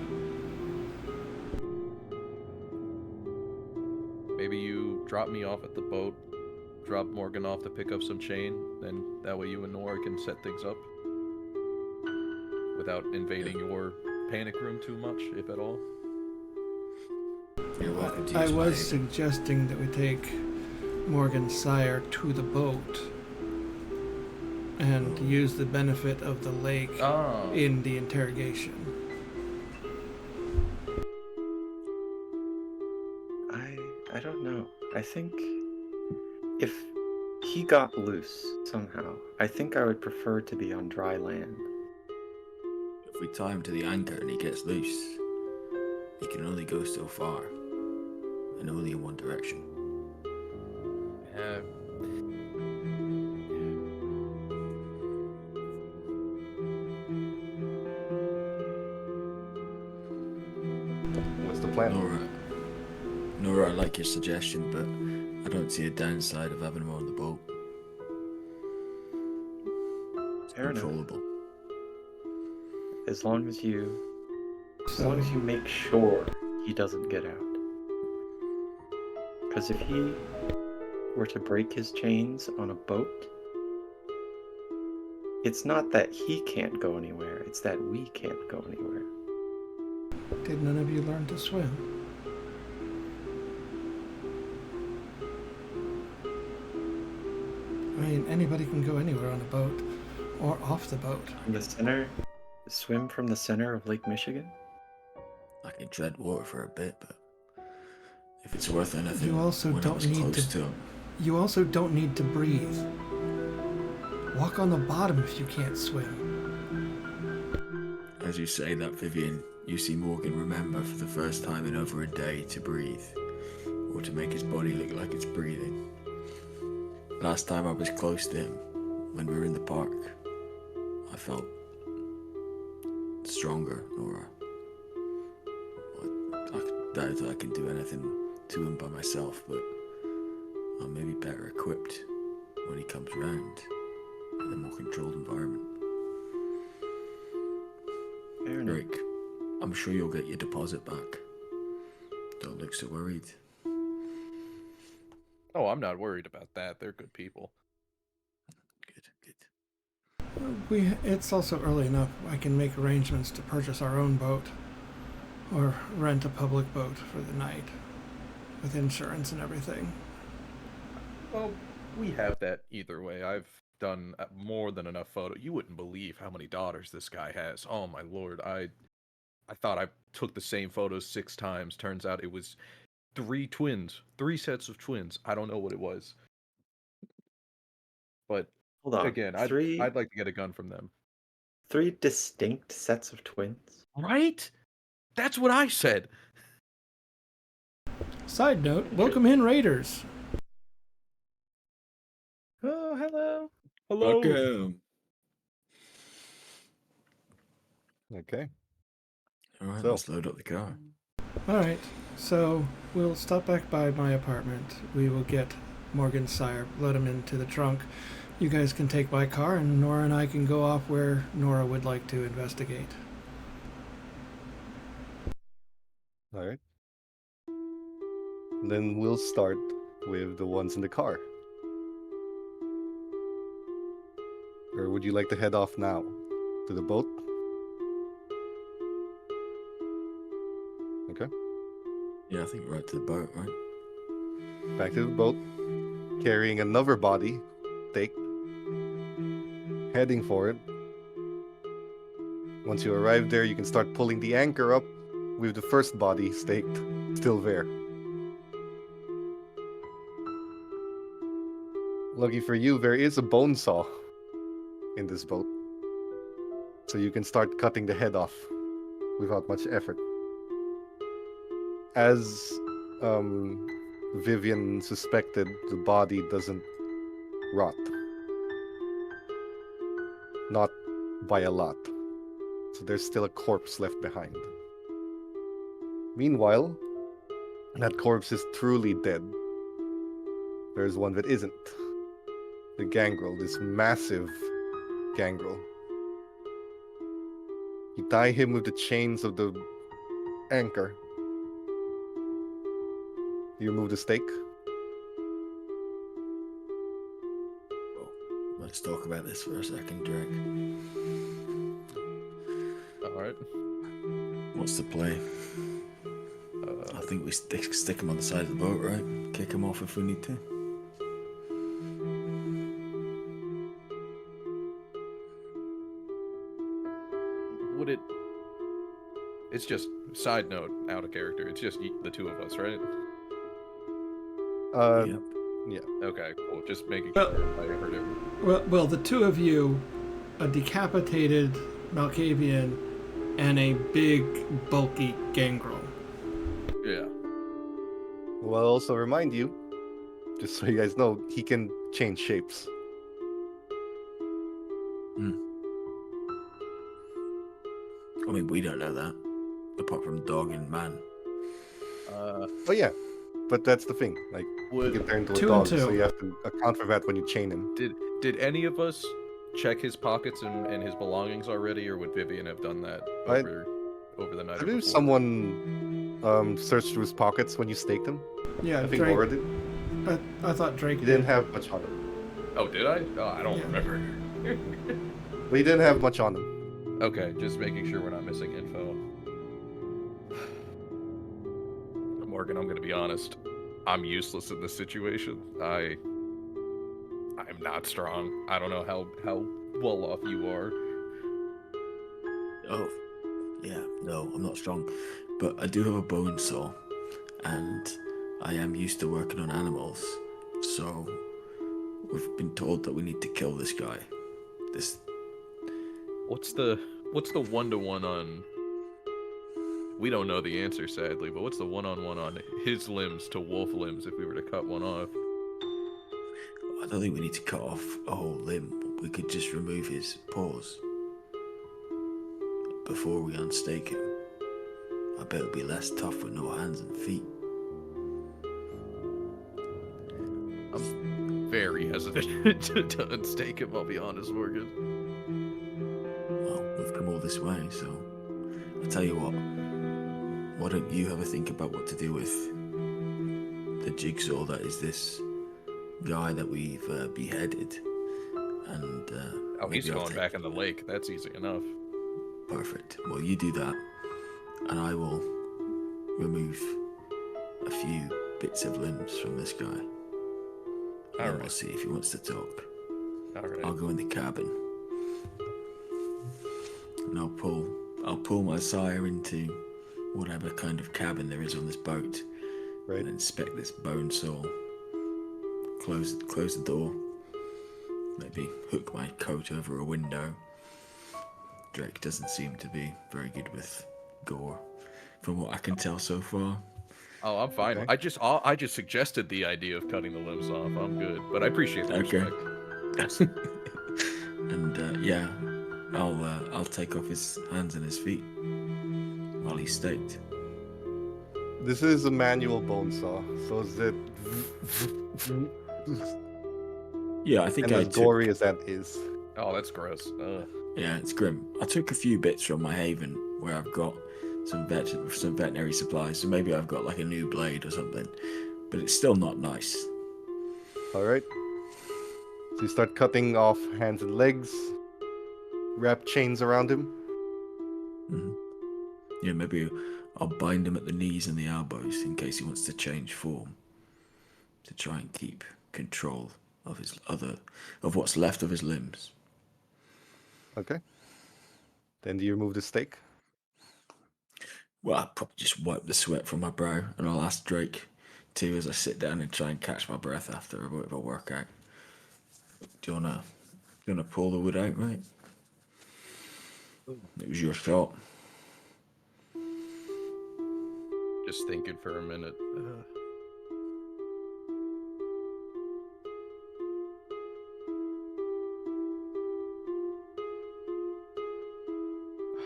Maybe you drop me off at the boat, drop Morgan off to pick up some chain, then that way you and Nora can set things up without invading your panic room too much, if at all. You're welcome to I use my was haven. suggesting that we take Morgan's sire to the boat and use the benefit of the lake in the interrogation. I don't know. I think if he got loose somehow, I think I would prefer to be on dry land. If we tie him to the anchor and he gets loose, he can only go so far, and only in one direction. What's the plan? Nora, I like your suggestion, but I don't see a downside of having him on the boat. It's Fair enough. controllable. As long as you make sure he doesn't get out. Because if he were to break his chains on a boat, it's not that he can't go anywhere, it's that we can't go anywhere. Did none of you learn to swim? mean, anybody can go anywhere on a boat or off the boat. From the center, swim from the center of Lake Michigan? I can tread water for a bit, but if it's worth anything, You also when I don't was need close to. to him. You also don't need to breathe. Walk on the bottom if you can't swim. As you say that, Vivian, you see Morgan remember for the first time in over a day to breathe, or to make his body look like it's breathing. Last time I was close to him, when we were in the park, I felt stronger, Nora. I doubt that I can do anything to him by myself, but I'm maybe better equipped when he comes around in a more controlled environment. Fair enough. Drake, I'm sure you'll get your deposit back. Don't look so worried. Oh, I'm not worried about that. They're good people. Good. It's also early enough. I can make arrangements to purchase our own boat or rent a public boat for the night with insurance and everything. Well, we have that either way. I've done more than enough photo. You wouldn't believe how many daughters this guy has. Oh my lord, I thought I took the same photos 6 times. Turns out it was 3 twins, 3 sets of twins. I don't know what it was, but Hold on. again, Three I'd like to get a gun from them. distinct sets of twins? Right? That's what I said. Side note, welcome in, Raiders. Oh, hello. Hello. Welcome. Okay. Alright, So- let's load up the car. All right, so we'll stop back by my apartment. We will get Morgan's sire, load him into the trunk. You guys can take my car, and Nora and I can go off where Nora would like to investigate. All right. Then we'll start with the ones in the car. Or would you like to head off now to the boat? Okay. Yeah, I think right to the boat, right? Back to the boat, carrying another body, stake, heading for it. Once you arrive there, you can start pulling the anchor up with the first body staked, still there. Lucky for you, there is a bone saw in this boat. So you can start cutting the head off without much effort. As Vivian suspected, the body doesn't rot. Not by a lot. So there's still a corpse left behind. Meanwhile, that corpse is truly dead. There's one that isn't. The gangrel, this massive gangrel. You tie him with the chains of the anchor. You remove the stake. Well, let's talk about this for a second, Drake. Alright. What's the play? I think we stick him on the side of the boat, right? Kick him off if we need to. Would it... It's just, side note, out of character, it's just the 2 of us, right? Yep. Okay, cool. Just making Well- sure I heard it. Well, the two of you, a decapitated Malkavian and a big, bulky gangrel. Yeah. Well, I'll also remind you, just so you guys know, he can change shapes. I mean, we don't know that, apart from dog and man. Oh yeah, but that's the thing. Like, he Would... can turn into a 2 and dog, so 2. you have to account for that when you chain him. Did any of us check his pockets and his belongings already, or would Vivian have done that over the night? I or believe before? someone searched through his pockets when you staked him. Yeah, I think Drake. Laura did. I thought Drake He didn't have much on him. Oh, did I? Oh, I don't Yeah. remember. But he didn't have much on him. Okay, just making sure we're not missing info. Morgan, I'm gonna be honest. I'm useless in this situation. I I'm not strong. I don't know how well off you are. Oh, yeah, no, I'm not strong, but I do have a bone saw, and I am used to working on animals, so we've been told that we need to kill this guy. This What's the 1-to-1 on? We don't know the answer, sadly, but what's the 1-on-1 on his limbs to wolf limbs if we were to cut one off? I don't think we need to cut off a whole limb. We could just remove his paws before we unstake him. I bet it'll be less tough with no hands and feet. I'm very hesitant to unstake him, I'll be honest, Morgan. Well, we've come all this way, so I'll tell you what. Why don't you have a think about what to do with the jigsaw that is this guy that we've beheaded, and Oh, he's maybe I'll going take- back in the lake. That's easy enough. Perfect. Well, you do that, and I will remove a few bits of limbs from this guy. And then we'll see if he wants to talk. All right. I'll go in the cabin, and I'll pull my sire into whatever kind of cabin there is on this boat, Right. and inspect this bone saw. Close the door. Maybe hook my coat over a window. Drake doesn't seem to be very good with gore, from what I can tell so far. Oh, I'm fine. Okay. I just suggested the idea of cutting the limbs off. I'm good, but I appreciate the Okay. respect. And yeah, I'll take off his hands and his feet while he's staked. This is a manual bone saw, so is it? Yeah, I think And I as took. gory as that is. Oh, that's gross. Yeah, it's grim. I took a few bits from my haven where I've got some veterinary supplies, so maybe I've got like a new blade or something, but it's still not nice. All right. So you start cutting off hands and legs, wrap chains around him. Mhm. Yeah, maybe I'll bind him at the knees and the elbows in case he wants to change form, to try and keep control of of what's left of his limbs. Okay. Then do you remove the stake? Well, I'll probably just wipe the sweat from my brow, and I'll ask Drake too as I sit down and try and catch my breath after a bit of a workout. Do you wanna pull the wood out, mate? It was your shot. Just thinking for a minute.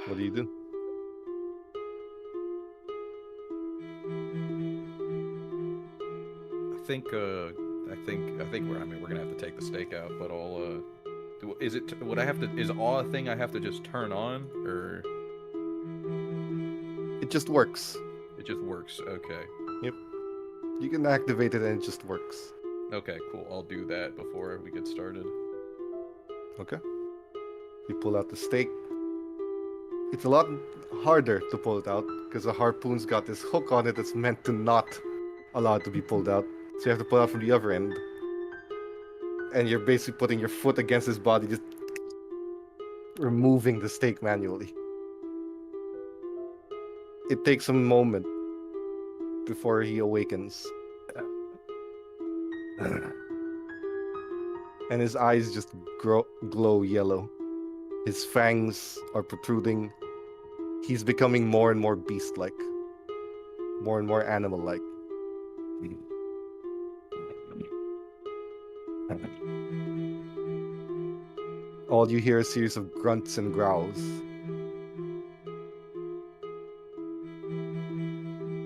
What do you do? I think we're gonna have to take the stake out, but I'll is awe a thing I have to just turn on, or It just works. it just works? Okay. You can activate it and it just works. Okay, cool. I'll do that before we get started. Okay. You pull out the stake. It's a lot harder to pull it out because the harpoon's got this hook on it that's meant to not allow it to be pulled out. So you have to pull out from the other end. And you're basically putting your foot against his body, just removing the stake manually. It takes a moment before he awakens. And his eyes just glow yellow. His fangs are protruding. He's becoming more and more beast-like. More and more animal-like. All you hear is a series of grunts and growls.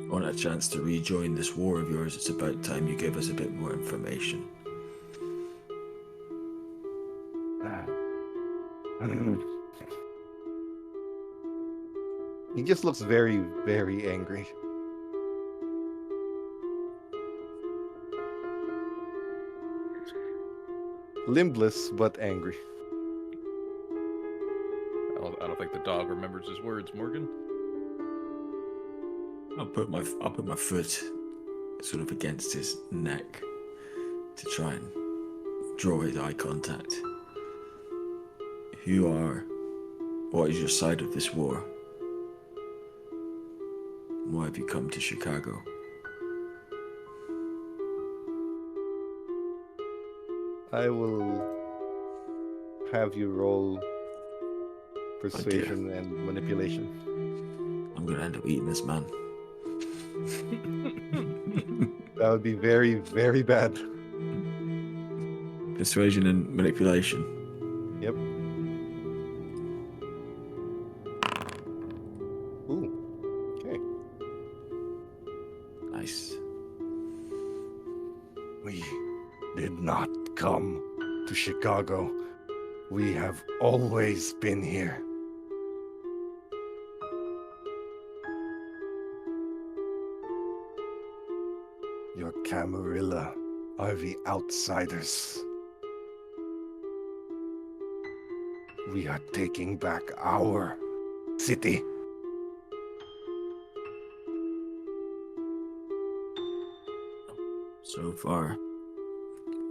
Want a chance to rejoin this war of yours? It's about time you gave us a bit more information. He just looks very, very angry. Limbless, but angry. I don't think the dog remembers his words, Morgan. I'll put my foot sort of against his neck to try and draw his eye contact. Who you are? What is your side of this war? Why have you come to Chicago? I will have you roll persuasion and manipulation. I'm gonna end up eating this man. That would be very, very bad. Persuasion and manipulation. Yep. Ooh. Okay. Nice. We did not come to Chicago. We have always been here. Your Camarilla are the outsiders. We are taking back our city. So far,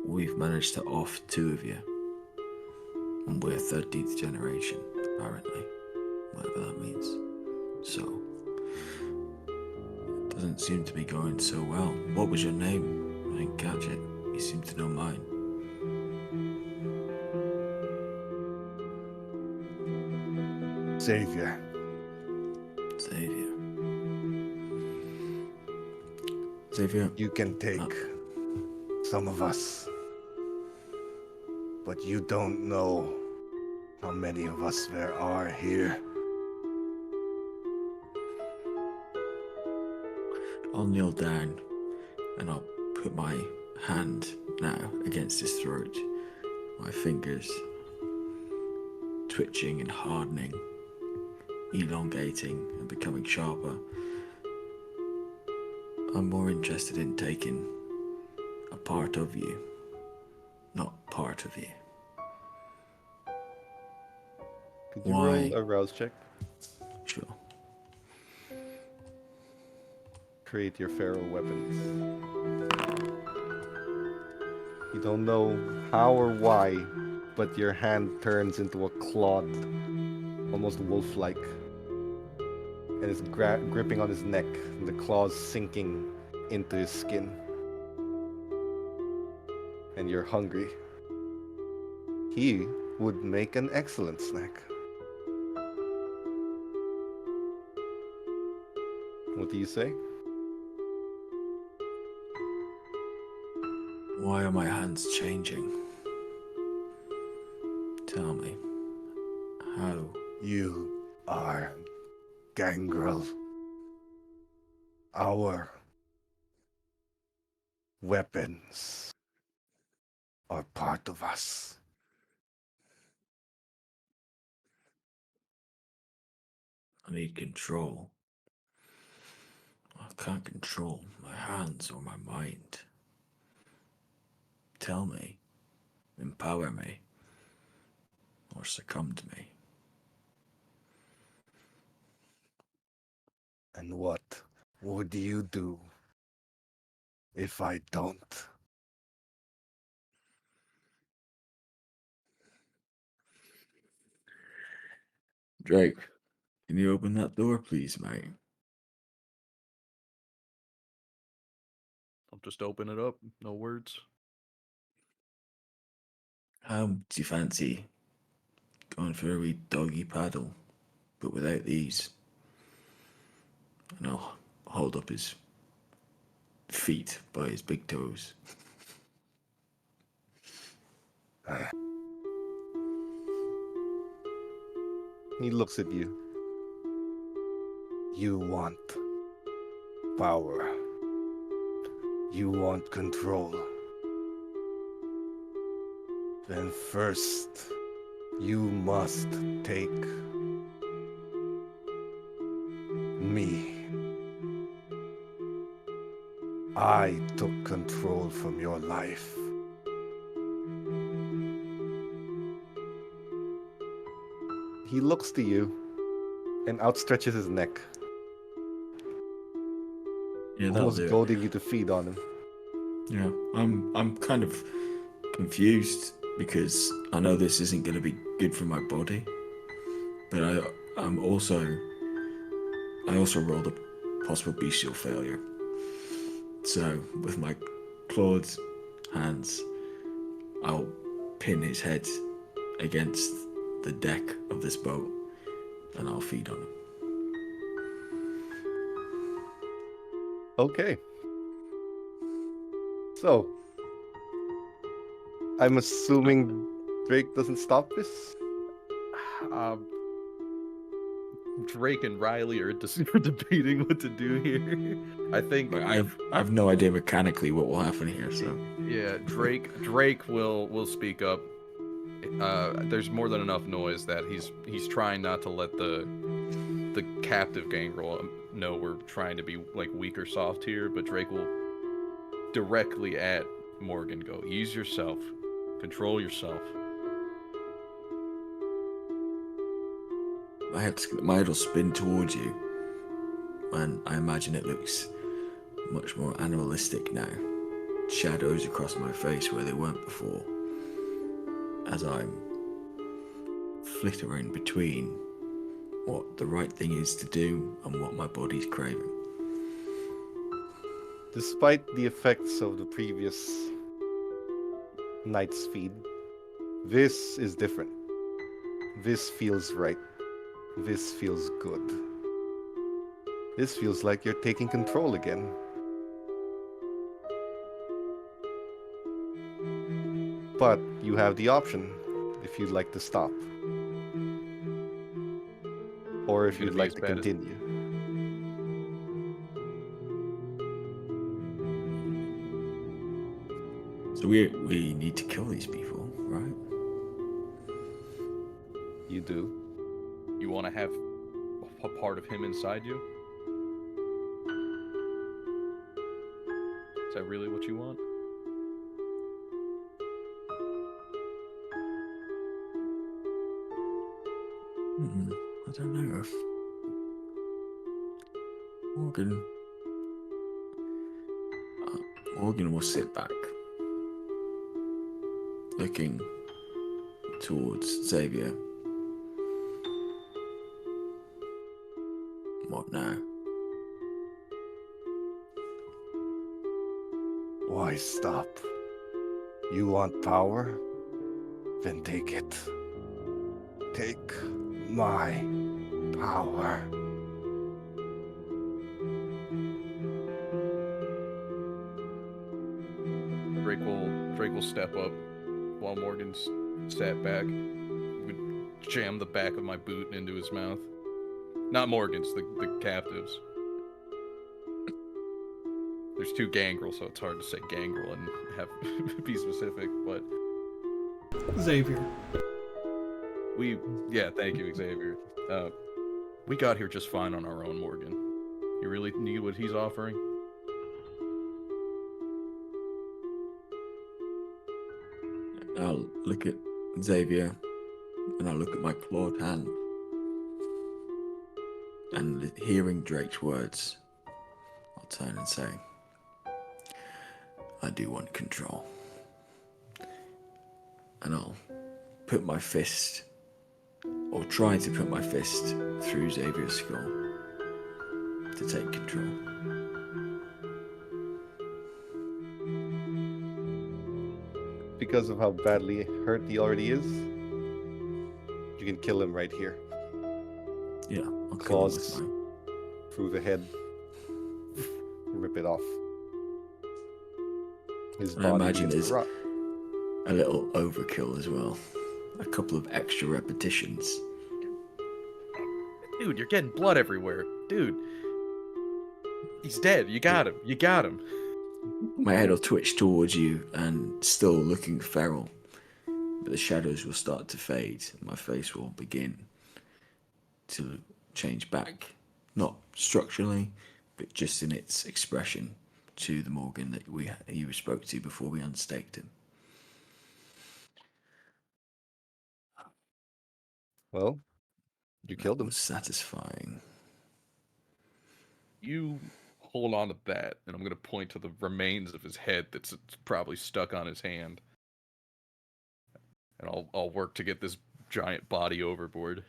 we've managed to off 2 of you. And we're 13th generation, apparently. Whatever that means. So, it doesn't seem to be going so well. What was your name? I didn't catch it. You seem to know mine. Savior. Xavier. Xavier, You can take some of us, but you don't know how many of us there are here. I'll kneel down and I'll put my hand now against his throat. My fingers twitching and hardening, elongating and becoming sharper. I'm more interested in taking a part of you, not part of you. Could you Why? roll a rouse check? Sure. Create your feral weapons. You don't know how or why, but your hand turns into a clawed, almost wolf-like, and is gripping on his neck, and the claws sinking into his skin. And you're hungry. He would make an excellent snack. What do you say? Why are my hands changing? Tell me. How? You are Gangrel. Our weapons are part of us. I need control. I can't control my hands or my mind. Tell me, empower me, or succumb to me. And what would you do if I don't? Drake, can you open that door, please, mate? I'll just open it up. No words. How do you fancy going for a wee doggy paddle, but without these? And I'll hold up his feet by his big toes. He looks at you. You want power. You want control. Then first, you must take me. I took control from your life. He looks to you and outstretches his neck, Yeah, that'll almost do it. goading you to feed on him. Yeah, I'm kind of confused because I know this isn't going to be good for my body, but I also rolled a possible bestial failure. So with my clawed hands, I'll pin his head against the deck of this boat and I'll feed on him. Okay. So, I'm assuming Drake doesn't stop this? Drake and Riley are debating what to do here. I think I've no idea mechanically what will happen here, so yeah, Drake will speak up. There's more than enough noise that he's trying not to let the captive gangrel know we're trying to be like weak or soft here, but Drake will directly at Morgan go, ease yourself, control yourself. my head will spin towards you, and I imagine it looks much more animalistic now. Shadows across my face where they weren't before, as I'm flittering between what the right thing is to do and what my body's craving. Despite the effects of the previous night's feed, this is different. This feels right. This feels good. This feels like you're taking control again. But you have the option if you'd like to stop. Or if you'd like to continue. So we need to kill these people, right? You do. You want to have a part of him inside you? Is that really what you want? I don't know if Morgan will sit back, looking towards Xavier. What now? Why stop? You want power? Then take it. Take my power. Drake will step up while Morgan's sat back. Would jam the back of my boot into his mouth. Not Morgan's, the captives. There's two gangrel, so it's hard to say gangrel and have be specific, but Xavier. Thank you, Xavier. We got here just fine on our own, Morgan. You really need what he's offering? I'll look at Xavier and I'll look at my clawed hand. And hearing Drake's words, I'll turn and say, I do want control. And I'll put my fist, or try to put my fist, through Xavier's skull to take control. Because of how badly hurt he already is, you can kill him right here. Yeah, I'll Claws kill him with mine. through the head, rip it off. His I body imagine begins to there's rot. a little overkill as well. A couple of extra repetitions. Dude, you're getting blood everywhere. Dude. He's dead. You got him. You got him. My head will twitch towards you and still looking feral, but the shadows will start to fade and my face will begin to change back, not structurally, but just in its expression to the Morgan that you spoke to before we unstaked him. Well, you killed That him. was satisfying. You hold on to that, and I'm going to point to the remains of his head that's probably stuck on his hand. And I'll work to get this giant body overboard.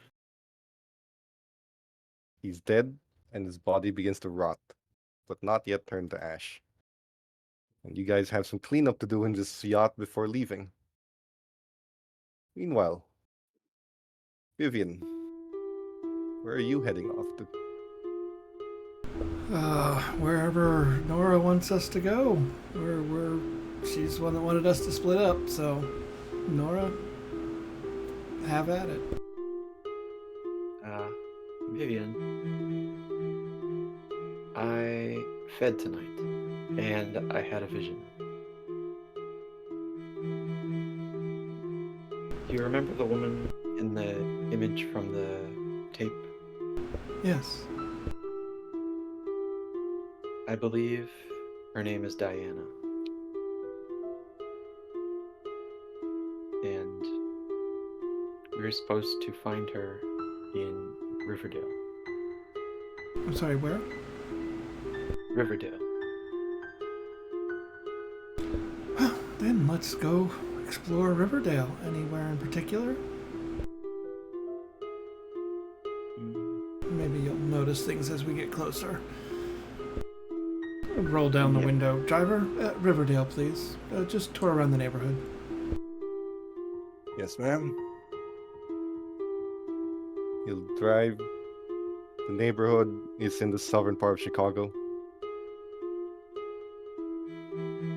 He's dead, and his body begins to rot, but not yet turned to ash. And you guys have some cleanup to do in this yacht before leaving. Meanwhile, Vivian, where are you heading off to? Wherever Nora wants us to go. She's the one that wanted us to split up, so Nora, have at it. Vivian, I fed tonight, and I had a vision. Do you remember the woman in the image from the tape? Yes. I believe her name is Diana. And we were supposed to find her in Riverdale. I'm sorry, where? Riverdale. Well, then let's go explore Riverdale. Anywhere in particular? Maybe you'll notice things as we get closer. Roll down the window. Driver, Riverdale, please. Just tour around the neighborhood. Yes, ma'am. You'll drive. The neighborhood is in the southern part of Chicago.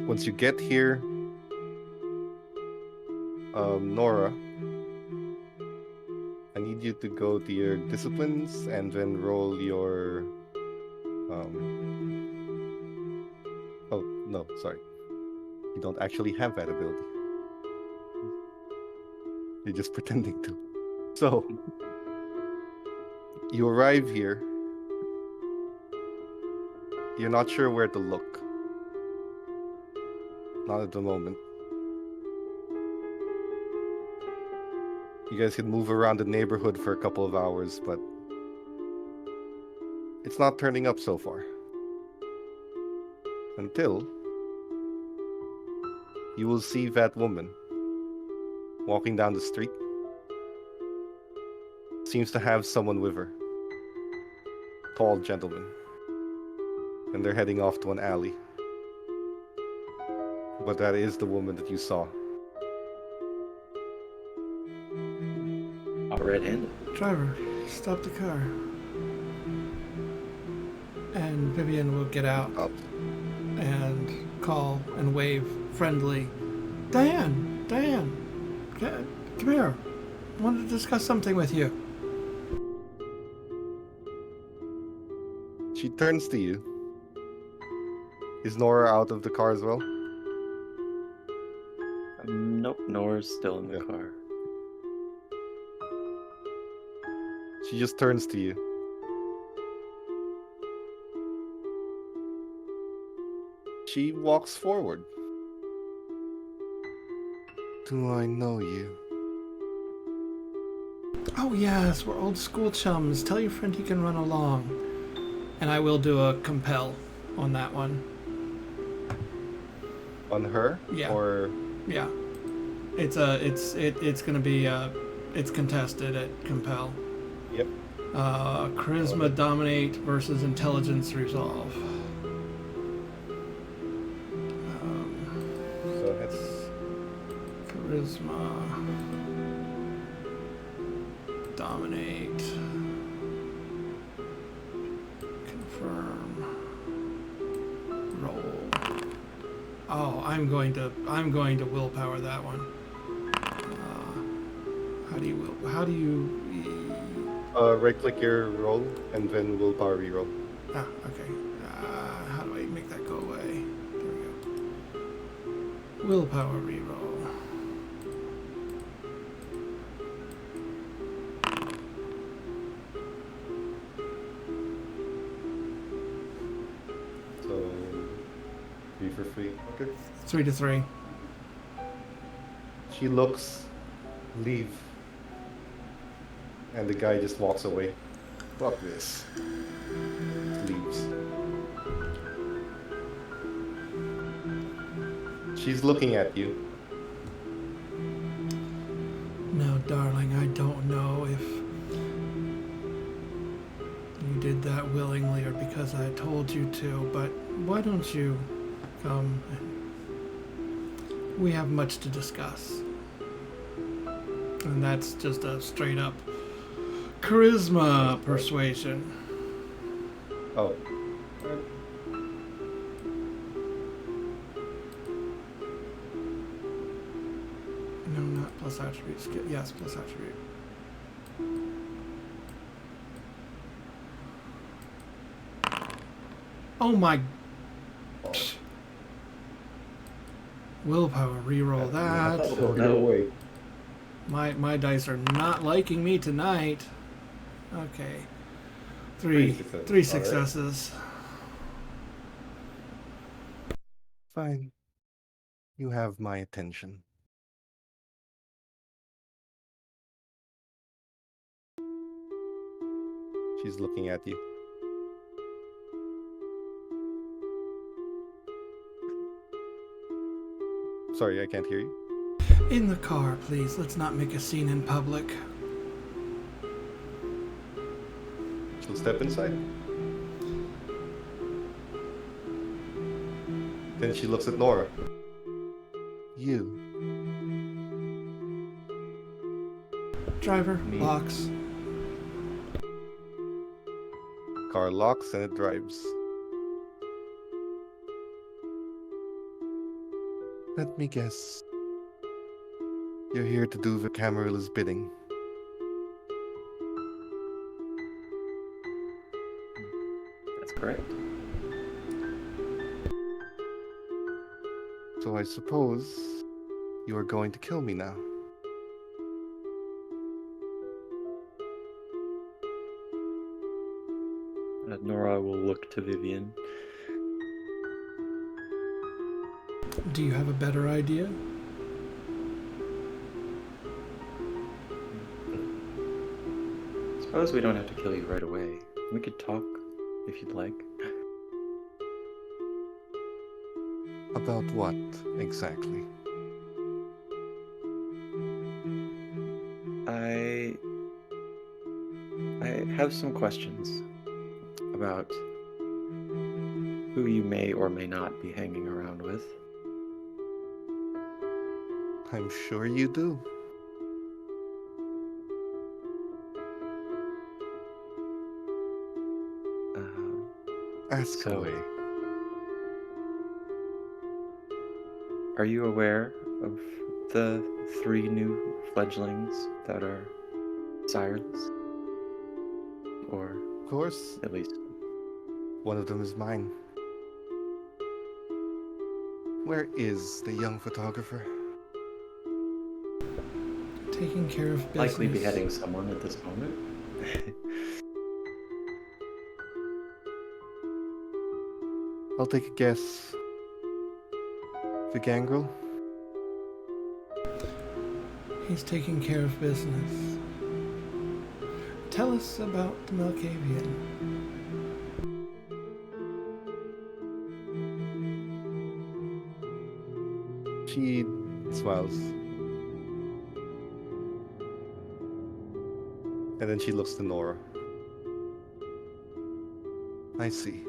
Once you get here, Nora, I need you to go to your disciplines and then roll your. Oh, no, sorry. You don't actually have that ability. You're just pretending to. So, you arrive here. You're not sure where to look. Not at the moment. You guys can move around the neighborhood for a couple of hours, but it's not turning up so far. Until you will see that woman walking down the street. Seems to have someone with her. Tall gentleman. And they're heading off to an alley. But that is the woman that you saw. Red-handed. Driver, stop the car. And Vivian will get out and call and wave friendly. Diane, come here. I wanted to discuss something with you. She turns to you. Is Nora out of the car as well? Nope, Nora's still in the car. She just turns to you. She walks forward. Do I know you? Oh yes, we're old school chums. Tell your friend he can run along. And I will do a compel on that one. On her? Yeah. Or yeah. It's gonna be it's contested at compel. Yep. Charisma dominate versus intelligence resolve. So that's Charisma dominate. Confirm. Roll. Oh, I'm going to willpower that one. How do you right click your roll and then willpower reroll. Ah, okay. How do I make that go away? There we go. Willpower reroll. So 3 for free. Okay. 3 to 3. She looks, leave, and the guy just walks away. Fuck this. Leaves. She's looking at you. darling, I don't know if you did that willingly or because I told you to, but why don't you come? We have much to discuss. And that's just a straight up charisma persuasion. Oh. No, not plus attribute. Yes, plus attribute. Oh my. Willpower, reroll that. Oh, no way. My dice are not liking me tonight. Okay. Three successes. Fine. You have my attention. She's looking at you. Sorry, I can't hear you. In the car, please. Let's not make a scene in public. She'll step inside. Then she looks at Nora. You. Driver, Me. locks. Car locks and it drives. Let me guess. You're here to do Camarilla's bidding. That's correct. So I suppose you are going to kill me now. Nora will look to Vivian. Do you have a better idea? Suppose we don't have to kill you right away. We could talk if you'd like. About what, exactly? I have some questions about who you may or may not be hanging around with. I'm sure you do. Ask So- away. Are you aware of the 3 new fledglings that are sireless? Or Of course, at least one of them is mine. Where is the young photographer? Taking care of business. likely beheading someone at this moment. I'll take a guess. The gangrel? He's taking care of business. Tell us about the Malkavian. She smiles. And then she looks to Nora. I see.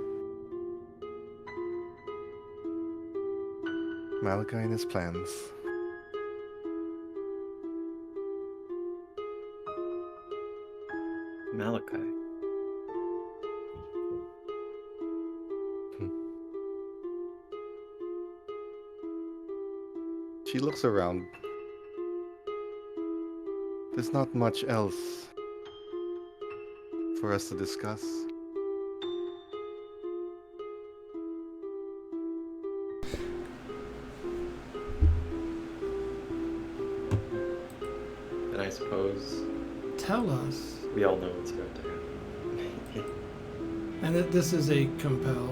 Malachi and his plans. Malachi. She looks around. There's not much else for us to discuss. And I suppose Tell us. we all know what's about to happen. And that this is a compel.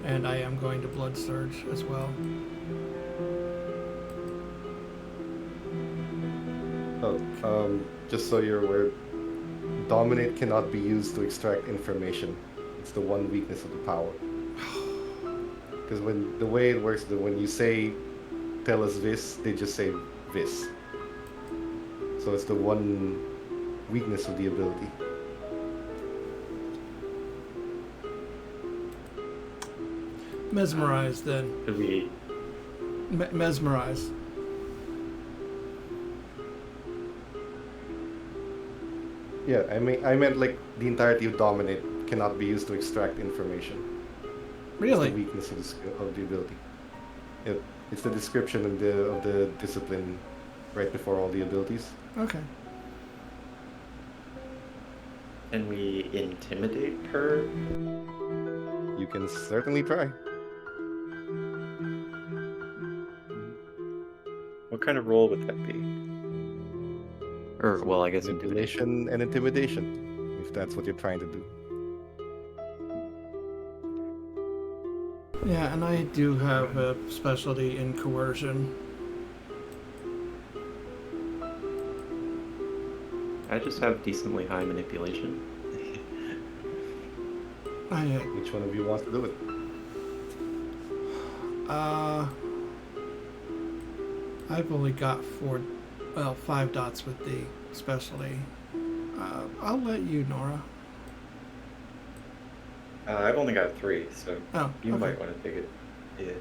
And I am going to blood surge as well. Oh, just so you're aware, dominate cannot be used to extract information. It's the one weakness of the power. Because when the way it works, that when you say "tell us this," they just say "this." So it's the one weakness of the ability. Mesmerize then. Could we? Mesmerize. Yeah, I meant like the entirety of dominate cannot be used to extract information. It's Really? the weakness of the ability. It's the description of the discipline right before all the abilities. Okay. Can we intimidate her? You can certainly try. What kind of role would that be? Or, well, I guess Manipulation and intimidation, if that's what you're trying to do. Yeah, and I do have a specialty in coercion. I just have decently high manipulation. Which one of you wants to do it? I've only got 5 dots with the specialty. I'll let you, Nora. I've only got 3, so you okay. might want to take it. Yeah.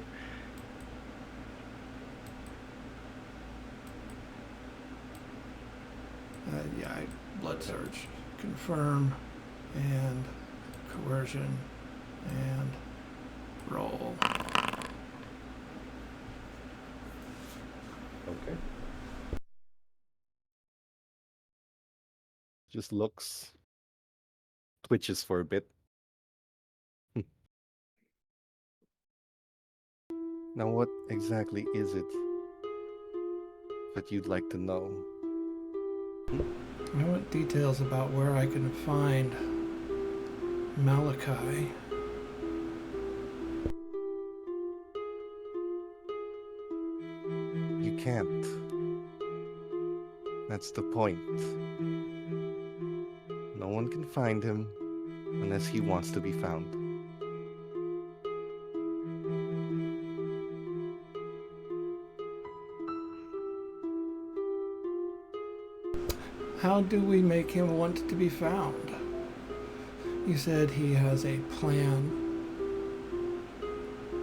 Yeah, blood surge, confirm, and coercion, and roll. Okay. Just looks, twitches for a bit. Now, what exactly is it that you'd like to know? I want details about where I can find Malachi. You can't. That's the point. No one can find him unless he wants to be found. How do we make him want to be found? You said he has a plan,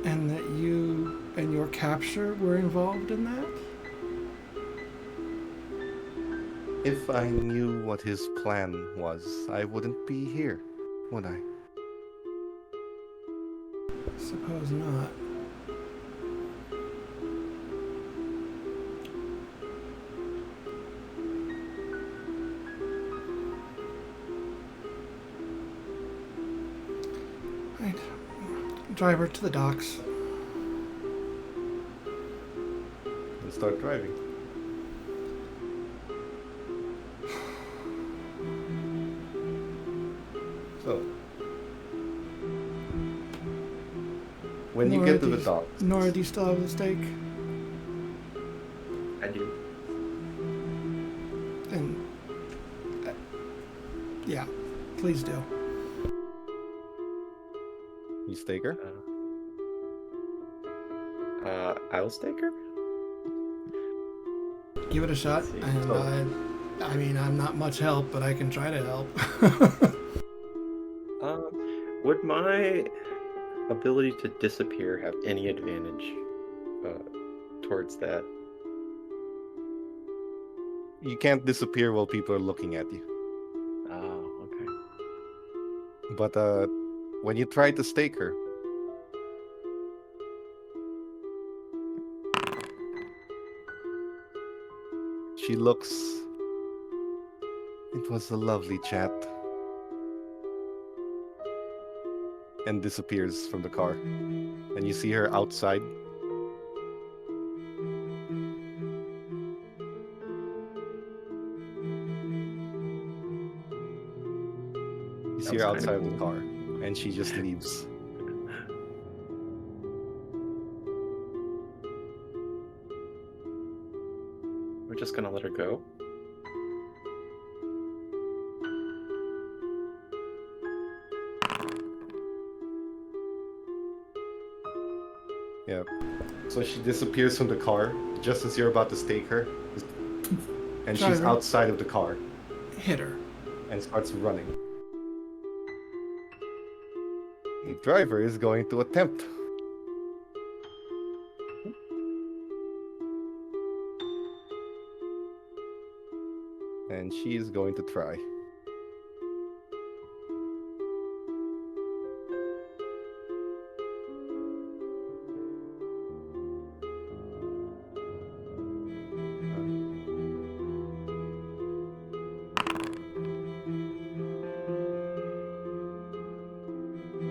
and that you and your capture were involved in that? If I knew what his plan was, I wouldn't be here, would I? Suppose not. Right. Drive her to the docks. And start driving. So, when you get to the docks, Nora, do you still have the stake? I do. And yeah, please do. you stake her. I'll stake her? Give it a shot. Let's see. And I mean, I'm not much help, but I can try to help. Would my ability to disappear have any advantage towards that? You can't disappear while people are looking at you. Oh, okay. But when you try to stake her, she looks. It was a lovely chat. And disappears from the car. And you see her outside. You see her outside of the car. And she just leaves. We're just gonna let her go? Yeah. So she disappears from the car just as you're about to stake her. and she's Driver. outside of the car Hit her. and starts running. The driver is going to attempt. And she is going to try.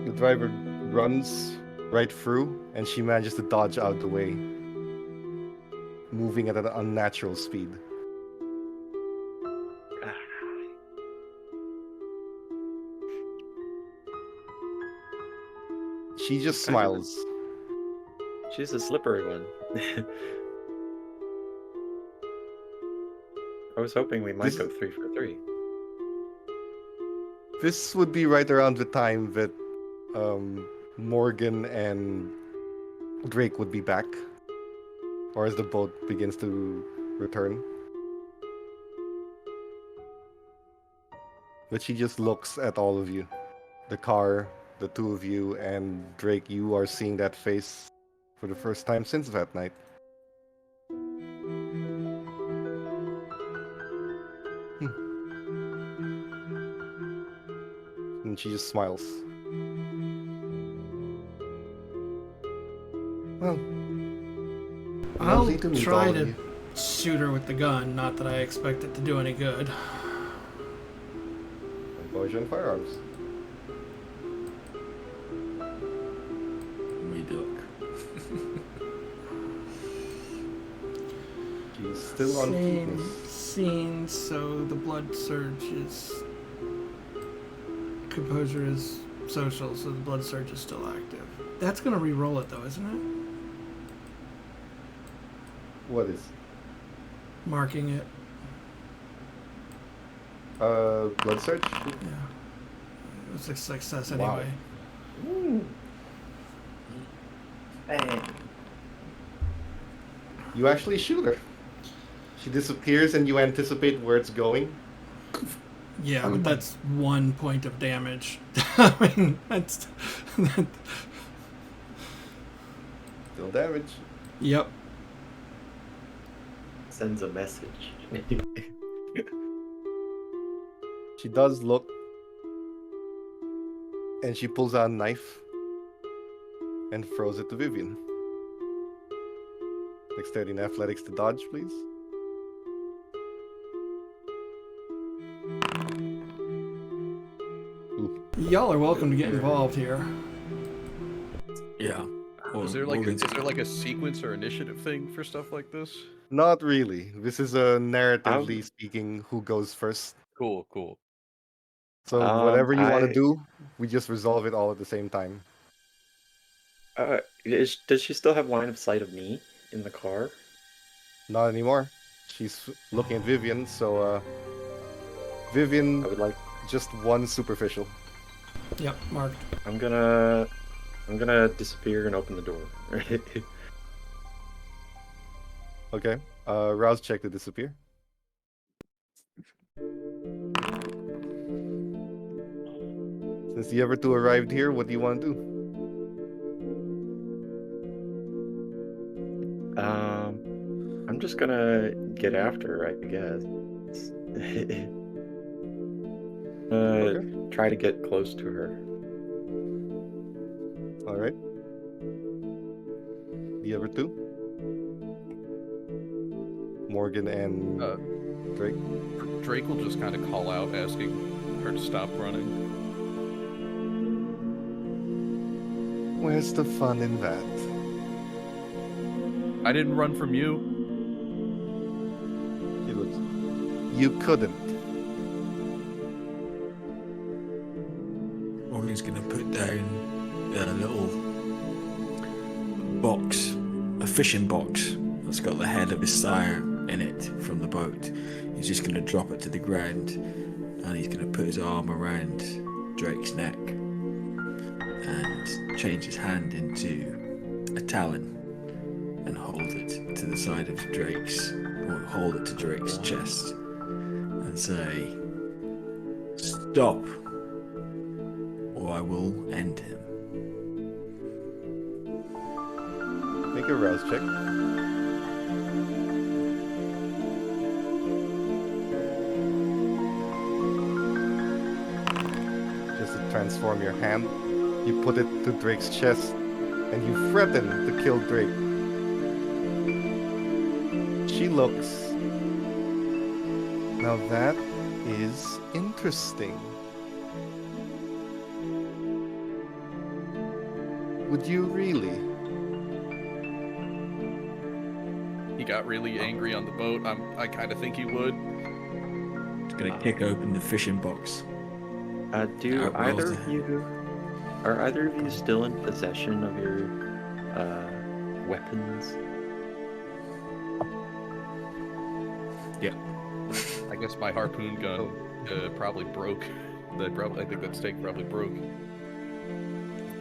The driver runs right through, and she manages to dodge out the way, moving at an unnatural speed. She just Kind of a- smiles. She's a slippery one. I was hoping we might This- go 3 for 3. This would be right around the time that Morgan and Drake would be back, or as the boat begins to return. But she just looks at all of you. The car, the two of you, and Drake, you are seeing that face for the first time since that night. And she just smiles. Well, I'll lovely to meet try all of to you. shoot her with the gun. Not that I expect it to do any good. Poison firearms. We duck. She's still on Same fitness. scene, so the blood surge is... Composure is social, so the blood surge is still active. That's gonna re-roll it though, isn't it? What is? Marking it. Blood surge? Yeah. It's a success Wow. anyway. You actually shoot her. She disappears and you anticipate where it's going. Yeah, but that's 1 point of damage. I mean, that's... Still damage. Yep. Sends a message. She does look. And she pulls out a knife. And throws it to Vivian. Dexterity and athletics to dodge, please. Y'all are welcome to get involved here. Yeah. Is there like a sequence or initiative thing for stuff like this? Not really. This is a narratively speaking who goes first. Cool. So whatever you want to I- do, we just resolve it all at the same time. Does she still have line of sight of me in the car? Not anymore. She's looking at Vivian, so Vivian, I would like. just one superficial. Yep, marked. I'm gonna disappear and open the door. Okay. Rouse check to disappear. Since the other two arrived here, what do you want to do? I'm just gonna get after her, I guess. Okay. Try to get close to her. All right. The other two? Morgan and Drake. Drake will just kind of call out, asking her to stop running. Where's the fun in that? I didn't run from you. He looks. You couldn't. Morgan's gonna put down a little box, a fishing box that's got the head of his sire in it from the boat. He's just gonna drop it to the ground, and he's gonna put his arm around Drake's neck and change his hand into a talon, and hold it to the side of Drake's, or hold it to Drake's chest, and say, "Stop, or I will end him." Make a rouse check. Just to transform your hand, you put it to Drake's chest, and you threaten to kill Drake. She looks. Now that is interesting. Would you really? He got really angry on the boat. I kind of think he would. Just gonna kick open the fishing box. Do Outlaws either ahead. of you are either of you still in possession of your weapons? Yep. I guess my harpoon gun probably broke. I think that stake probably broke.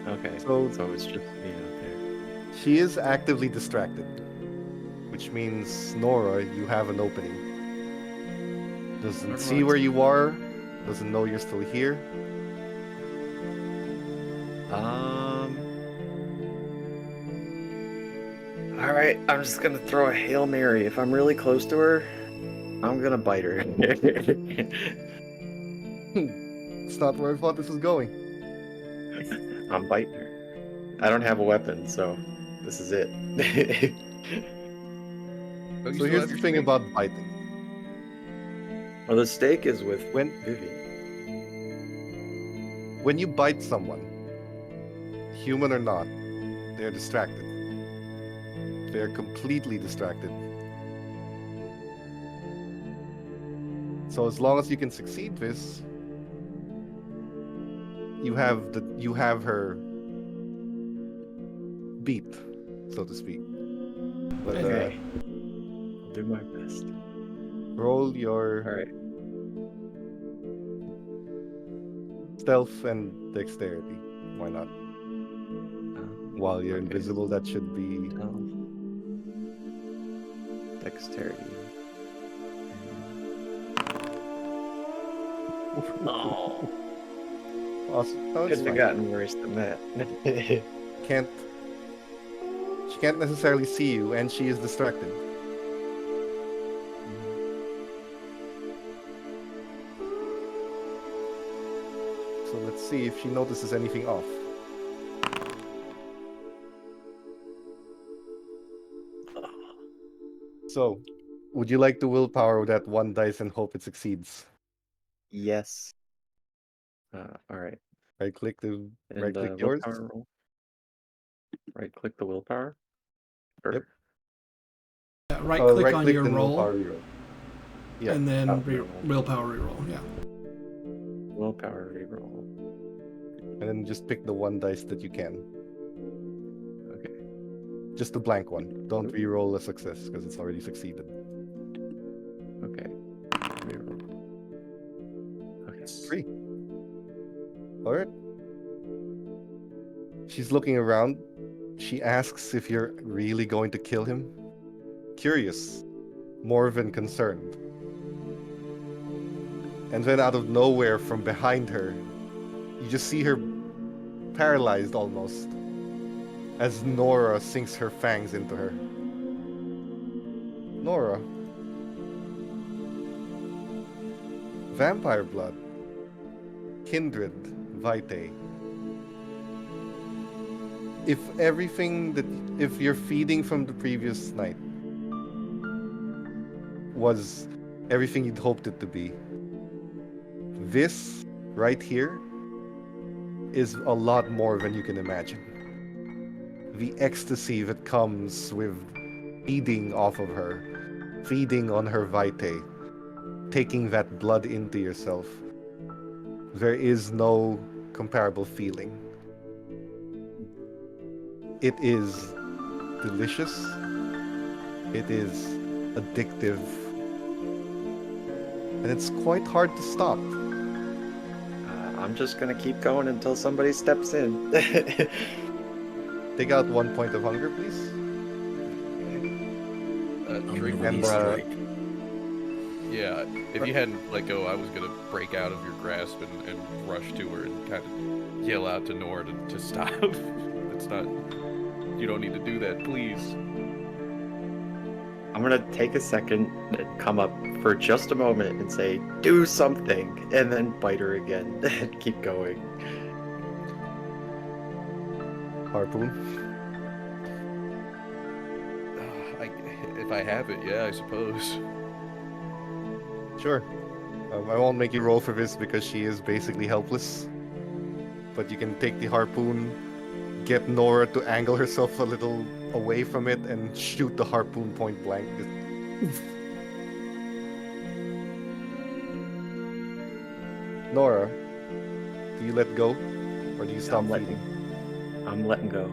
Okay, So- so it's just me out there. She is actively distracted, which means, Nora, you have an opening. Doesn't Never see mind. where you are, doesn't know you're still here. All right, I'm just gonna throw a Hail Mary. If I'm really close to her, I'm gonna bite her. It's not where I thought this was going. I'm biting her. I don't have a weapon, so this is it. Oh, you So still here's have the your thing stake? about biting. Well, the stake is with When Vivian. when you bite someone, human or not, they're distracted. They're completely distracted. So as long as you can succeed this, you have her beat, so to speak. But Okay. I'll do my best. roll your All right. stealth and dexterity. Why not? While you're Okay. invisible, that should be Dexterity. No. awesome. No, it's Couldn't have fine. gotten worse than that. Can't. She can't necessarily see you, and she is distracted. So let's see if she notices anything off. So, would you like to willpower that one dice and hope it succeeds? Yes. All right. Right click to And right click yours. willpower roll. Right click the willpower. Or, Yep. Yeah, right click right on click your then roll, willpower reroll. Yeah. and then reroll. willpower reroll. Yeah. Willpower reroll. And then just pick the one dice that you can. Okay. Just the blank one. Don't reroll a success because it's already succeeded. Okay. Reroll. Okay. 3. Alright. She's looking around. She asks if you're really going to kill him. Curious. More than concerned. And then out of nowhere from behind her, you just see her paralyzed almost as Nora sinks her fangs into her. Nora. Vampire blood. Kindred. Vitae. If you're feeding from the previous night was everything you'd hoped it to be, this right here is a lot more than you can imagine. The ecstasy that comes with feeding off of her, feeding on her vitae, taking that blood into yourself. There is no comparable feeling. It is delicious. It is addictive. And it's quite hard to stop. I'm just gonna keep going until somebody steps in. Take out 1 point of hunger, please. Drake I'm would and, release probably. Drake. Yeah, if you hadn't let go, I was gonna break out of your grasp and rush to her and kind of yell out to Nora to stop. It's not. You don't need to do that, please. I'm gonna take a second and come up for just a moment and say, "Do something," and then bite her again and keep going. harpoon. If I have it, yeah, I suppose. Sure. I won't make you roll for this because she is basically helpless. But you can take the harpoon, get Nora to angle herself a little away from it, and shoot the harpoon point blank. Nora, do you let go? Or do you stop I'm letting- feeding? I'm letting go.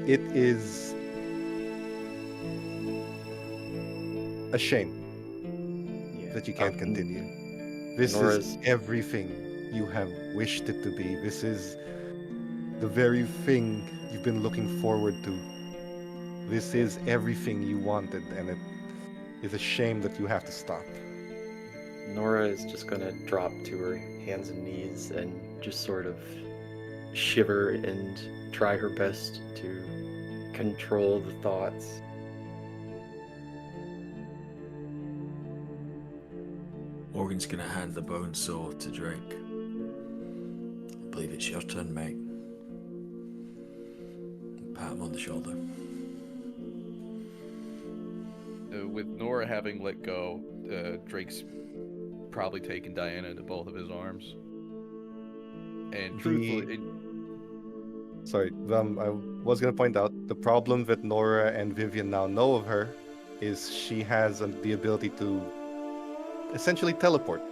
It is a shame Yeah. that you can't continue. This Nora's- is everything you have wished it to be. This is the very thing you've been looking forward to. This is everything you wanted, and it is a shame that you have to stop. Nora is just gonna drop to her hands and knees and just sort of shiver and try her best to control the thoughts. Morgan's gonna hand the bone sword to Drake. I believe it's your turn, mate. Pat him on the shoulder. With Nora having let go, Drake's probably taken Diana into both of his arms. And truthfully, Sorry, I was going to point out the problem that Nora and Vivian now know of her is she has the ability to essentially teleport.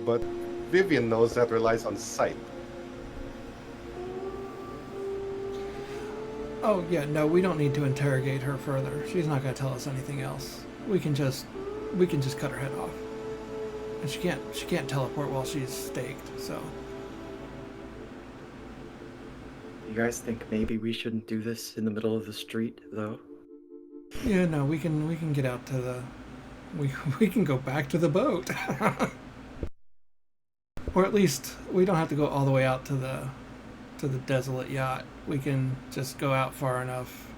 But Vivian knows that relies on sight. Oh yeah, no, we don't need to interrogate her further. She's not going to tell us anything else. We can just cut her head off. And she can't teleport while she's staked. So You guys think maybe we shouldn't do this in the middle of the street, though? yeah, no, we can get out to the we can go back to the boat. Or at least we don't have to go all the way out to the desolate yacht. We can just go out far enough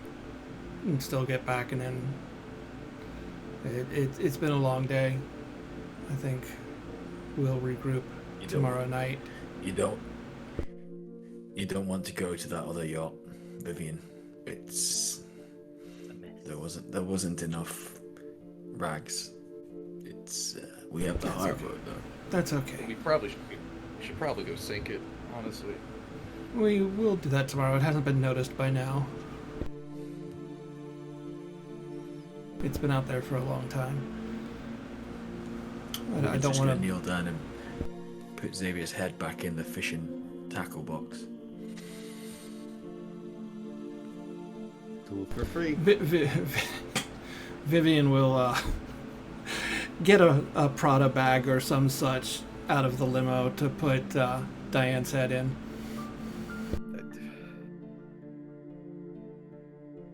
and still get back, and then it's been a long day. I think we'll regroup tomorrow night. You don't want to go to that other yacht, Vivian. It's there wasn't enough rags. It's we have the hire boat though. That's okay. we should probably go sink it, honestly. We will do that tomorrow. It hasn't been noticed by now. It's been out there for a long time. I don't want to kneel down and put Xavier's head back in the fishing tackle box. Tool for free. Vivian will get a Prada bag or some such out of the limo to put Diane's head in.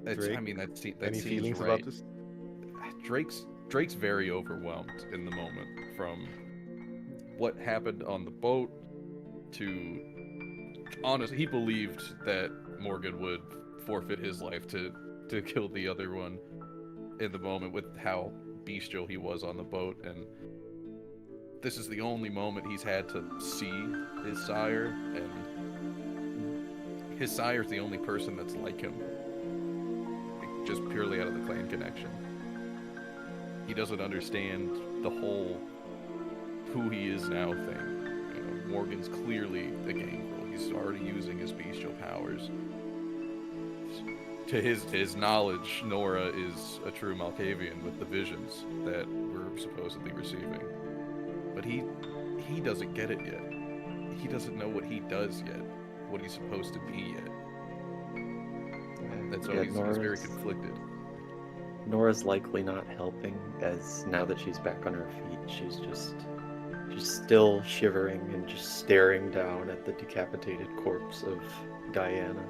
Drake, I mean, that Any seems feelings right. about this? Drake's very overwhelmed in the moment, from what happened on the boat to honestly, he believed that Morgan would forfeit his life to kill the other one in the moment with how bestial he was on the boat, and this is the only moment he's had to see his sire, and his sire's the only person that's like him, just purely out of the clan connection. He doesn't understand the whole who he is now thing. You know, Morgan's clearly a gangrel. He's already using his bestial powers. To his knowledge, Nora is a true Malkavian with the visions that we're supposedly receiving. But he doesn't get it yet. He doesn't know what he does yet, what he's supposed to be yet. And so he's very conflicted. Nora's likely not helping, as now that she's back on her feet, she's still shivering and just staring down at the decapitated corpse of Diana.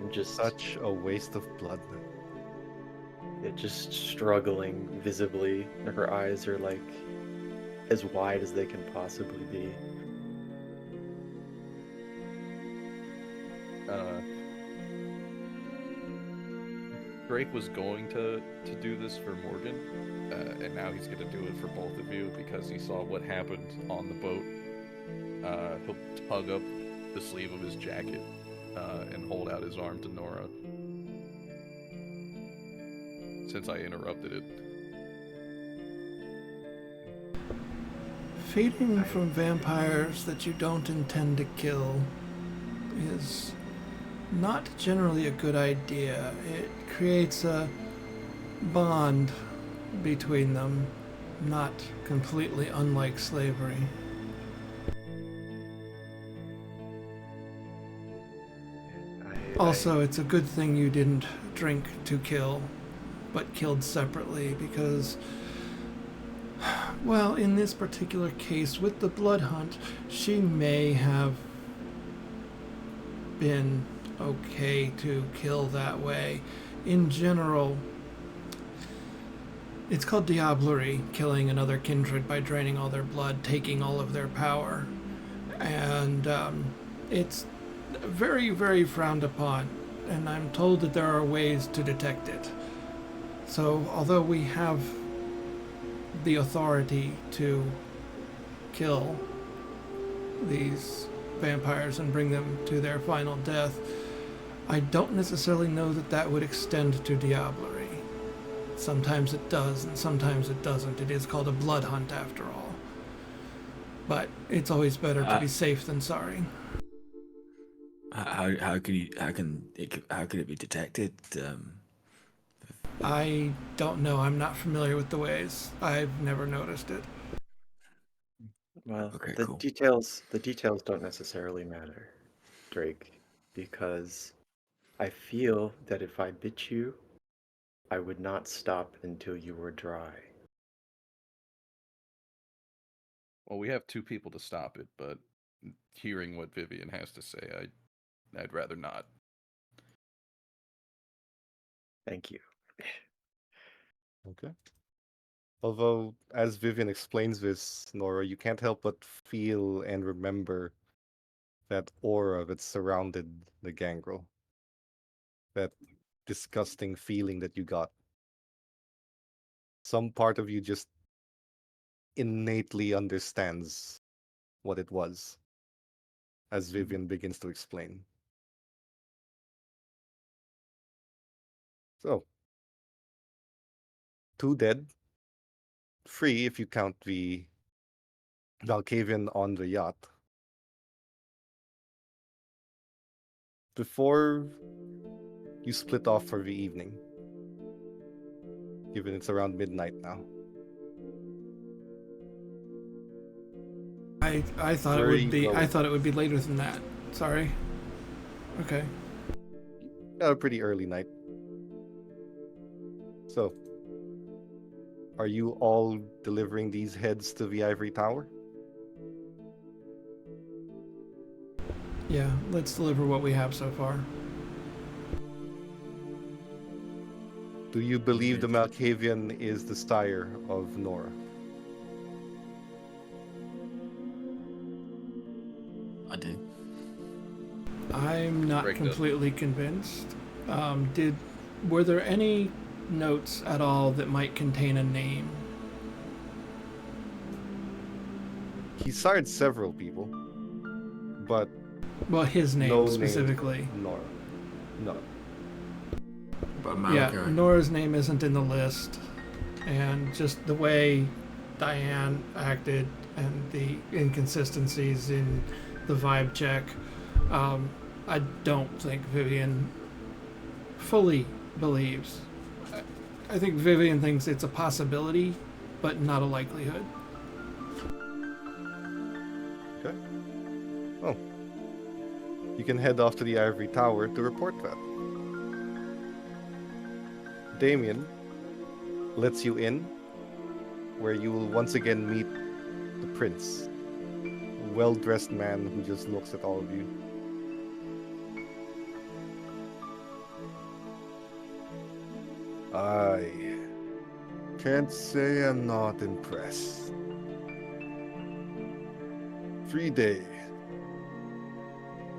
I'm just Such a waste of blood. just struggling visibly. Her eyes are like as wide as they can possibly be. Drake was going to do this for Morgan, and now he's going to do it for both of you because he saw what happened on the boat. He'll tug up the sleeve of his jacket and hold out his arm to Nora. Since I interrupted it. Feeding from vampires that you don't intend to kill is not generally a good idea. It creates a bond between them, not completely unlike slavery. Also, it's a good thing you didn't drink to kill, but killed separately because, well, in this particular case with the blood hunt, she may have been okay to kill that way. In general, it's called diablerie, killing another kindred by draining all their blood, taking all of their power. And it's very, very frowned upon, and I'm told that there are ways to detect it. So, although we have the authority to kill these vampires and bring them to their final death, I don't necessarily know that that would extend to diablerie. Sometimes it does, and sometimes it doesn't. It is called a blood hunt, after all. But it's always better to be safe than sorry. How can it be detected? I don't know. I'm not familiar with the ways. I've never noticed it. Well, Okay, the cool. details don't necessarily matter, Drake, because I feel that if I bit you, I would not stop until you were dry. Well, we have two people to stop it, but hearing what Vivian has to say, I'd rather not. Thank you. Okay. Although, as Vivian explains this, Nora, you can't help but feel and remember that aura that surrounded the gangrel. That disgusting feeling that you got. Some part of you just innately understands what it was, as Vivian begins to explain. So, 2 dead, 3 if you count the Valkavian on the yacht. Before you split off for the evening, given it's around midnight now. I thought Where it are would you be. going? I thought it would be later than that. Sorry. Okay. A pretty early night. So, are you all delivering these heads to the ivory tower? Yeah. Let's deliver what we have so far. Do you believe the Malkavian is the sire of Nora? I do. I'm not Break this. completely convinced. Were there any notes at all that might contain a name? He sired several people, but Well, his name no specifically. name for Nora. No. But Yeah, Malachi. Nora's name isn't in the list, and just the way Diane acted and the inconsistencies in the vibe check, I don't think Vivian fully believes. I think Vivian thinks it's a possibility, but not a likelihood. Okay. Oh. You can head off to the ivory tower to report that. Damien lets you in, where you will once again meet the prince. A well-dressed man who just looks at all of you. I can't say I'm not impressed. 3 days,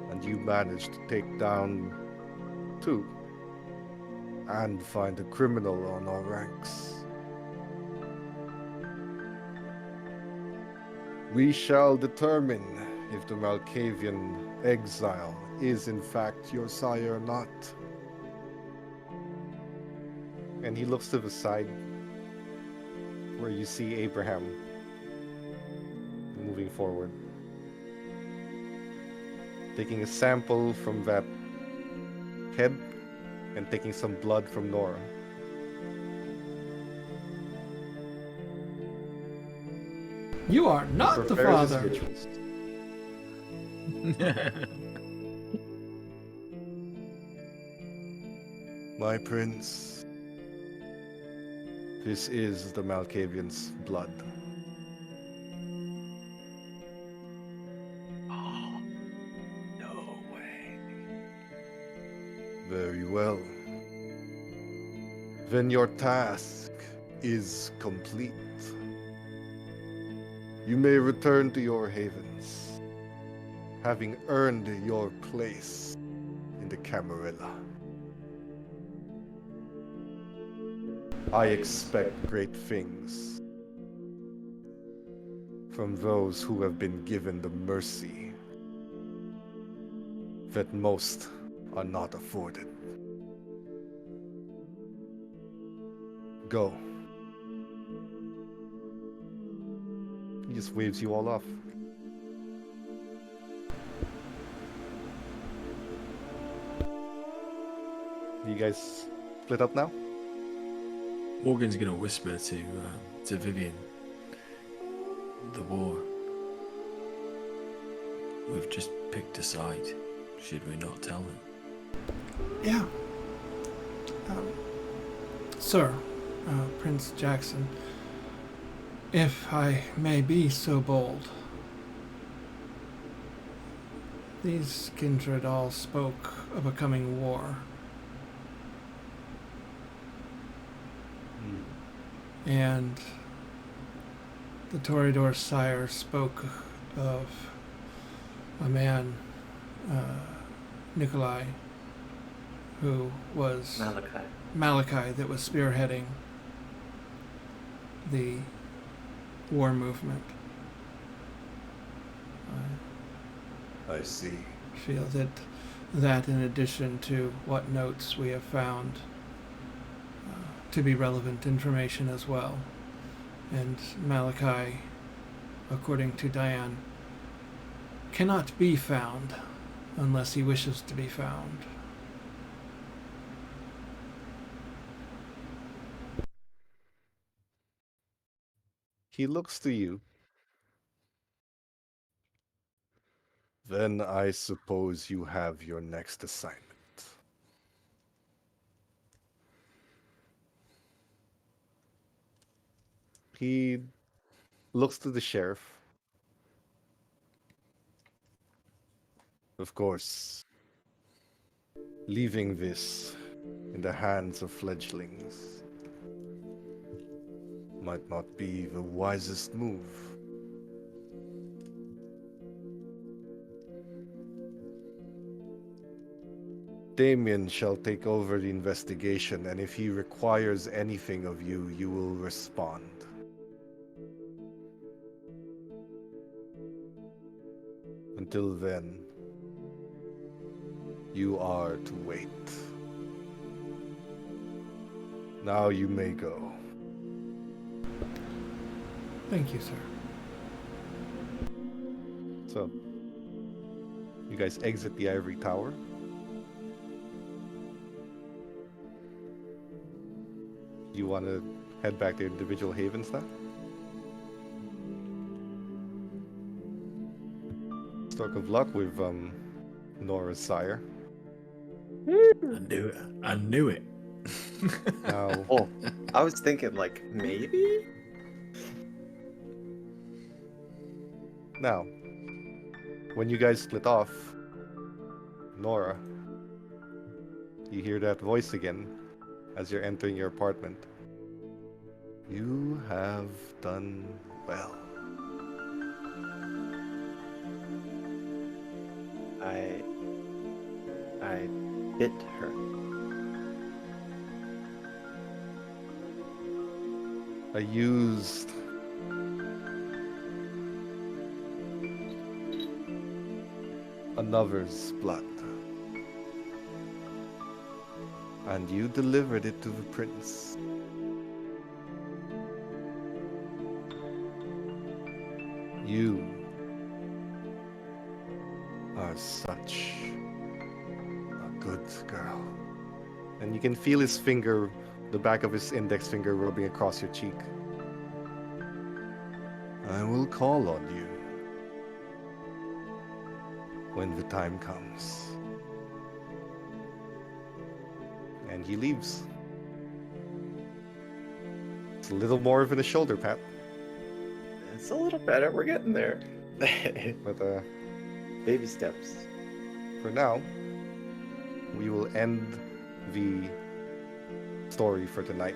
and you managed to take down 2 and find a criminal on our ranks. We shall determine if the Malkavian exile is in fact your sire or not. And he looks to the side where you see Abraham moving forward, taking a sample from that head and taking some blood from Nora. You are not the Prepares his father. rituals. My prince, this is the Malkavian's blood. Oh, no way. Very well. Then your task is complete. You may return to your havens, having earned your place in the Camarilla. I expect great things from those who have been given the mercy that most are not afforded. Go. He just waves you all off. You guys split up now? Morgan's gonna whisper to Vivian. The war. We've just picked a side. Should we not tell them? Yeah. Sir, Prince Jackson, if I may be so bold, these kindred all spoke of a coming war. And the Toreador sire spoke of a man, Nikolai, who was Malachi, that was spearheading the war movement. I see. I feel that in addition to what notes we have found to be relevant information as well. And Malachi, according to Diane, cannot be found unless he wishes to be found. He looks to you. Then I suppose you have your next assignment. He looks to the sheriff. Of course, leaving this in the hands of fledglings might not be the wisest move. Damien shall take over the investigation, and if he requires anything of you, you will respond. Until then, you are to wait. Now you may go. Thank you, sir. So, you guys exit the ivory tower. You want to head back to individual havens now? Stroke of luck with Nora's sire. I knew it. Now, Oh, I was thinking like maybe? now, when you guys split off, Nora, you hear that voice again, as you're entering your apartment. You have done well. I bit her. I used another's blood. And you delivered it to the prince. You are such a good girl. And you can feel his finger, the back of his index finger rubbing across your cheek. I will call on you when the time comes. And he leaves. It's a little more than a shoulder pat, It's a little better. We're getting there. but Baby steps. for now, we will end the story for tonight.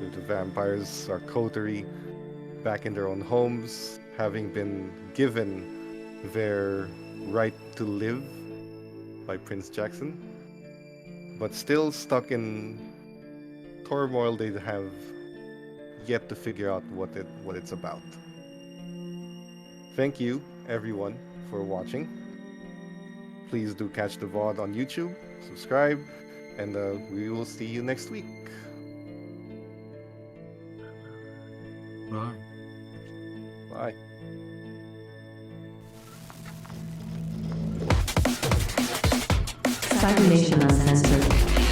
With the vampires, our coterie, back in their own homes, having been given their right to live by Prince Jackson, but still stuck in turmoil they have yet to figure out what it's about. Thank you, everyone, for watching. Please do catch the VOD on YouTube, subscribe, and we will see you next week. Bye. Bye. Cybernation Uncensored.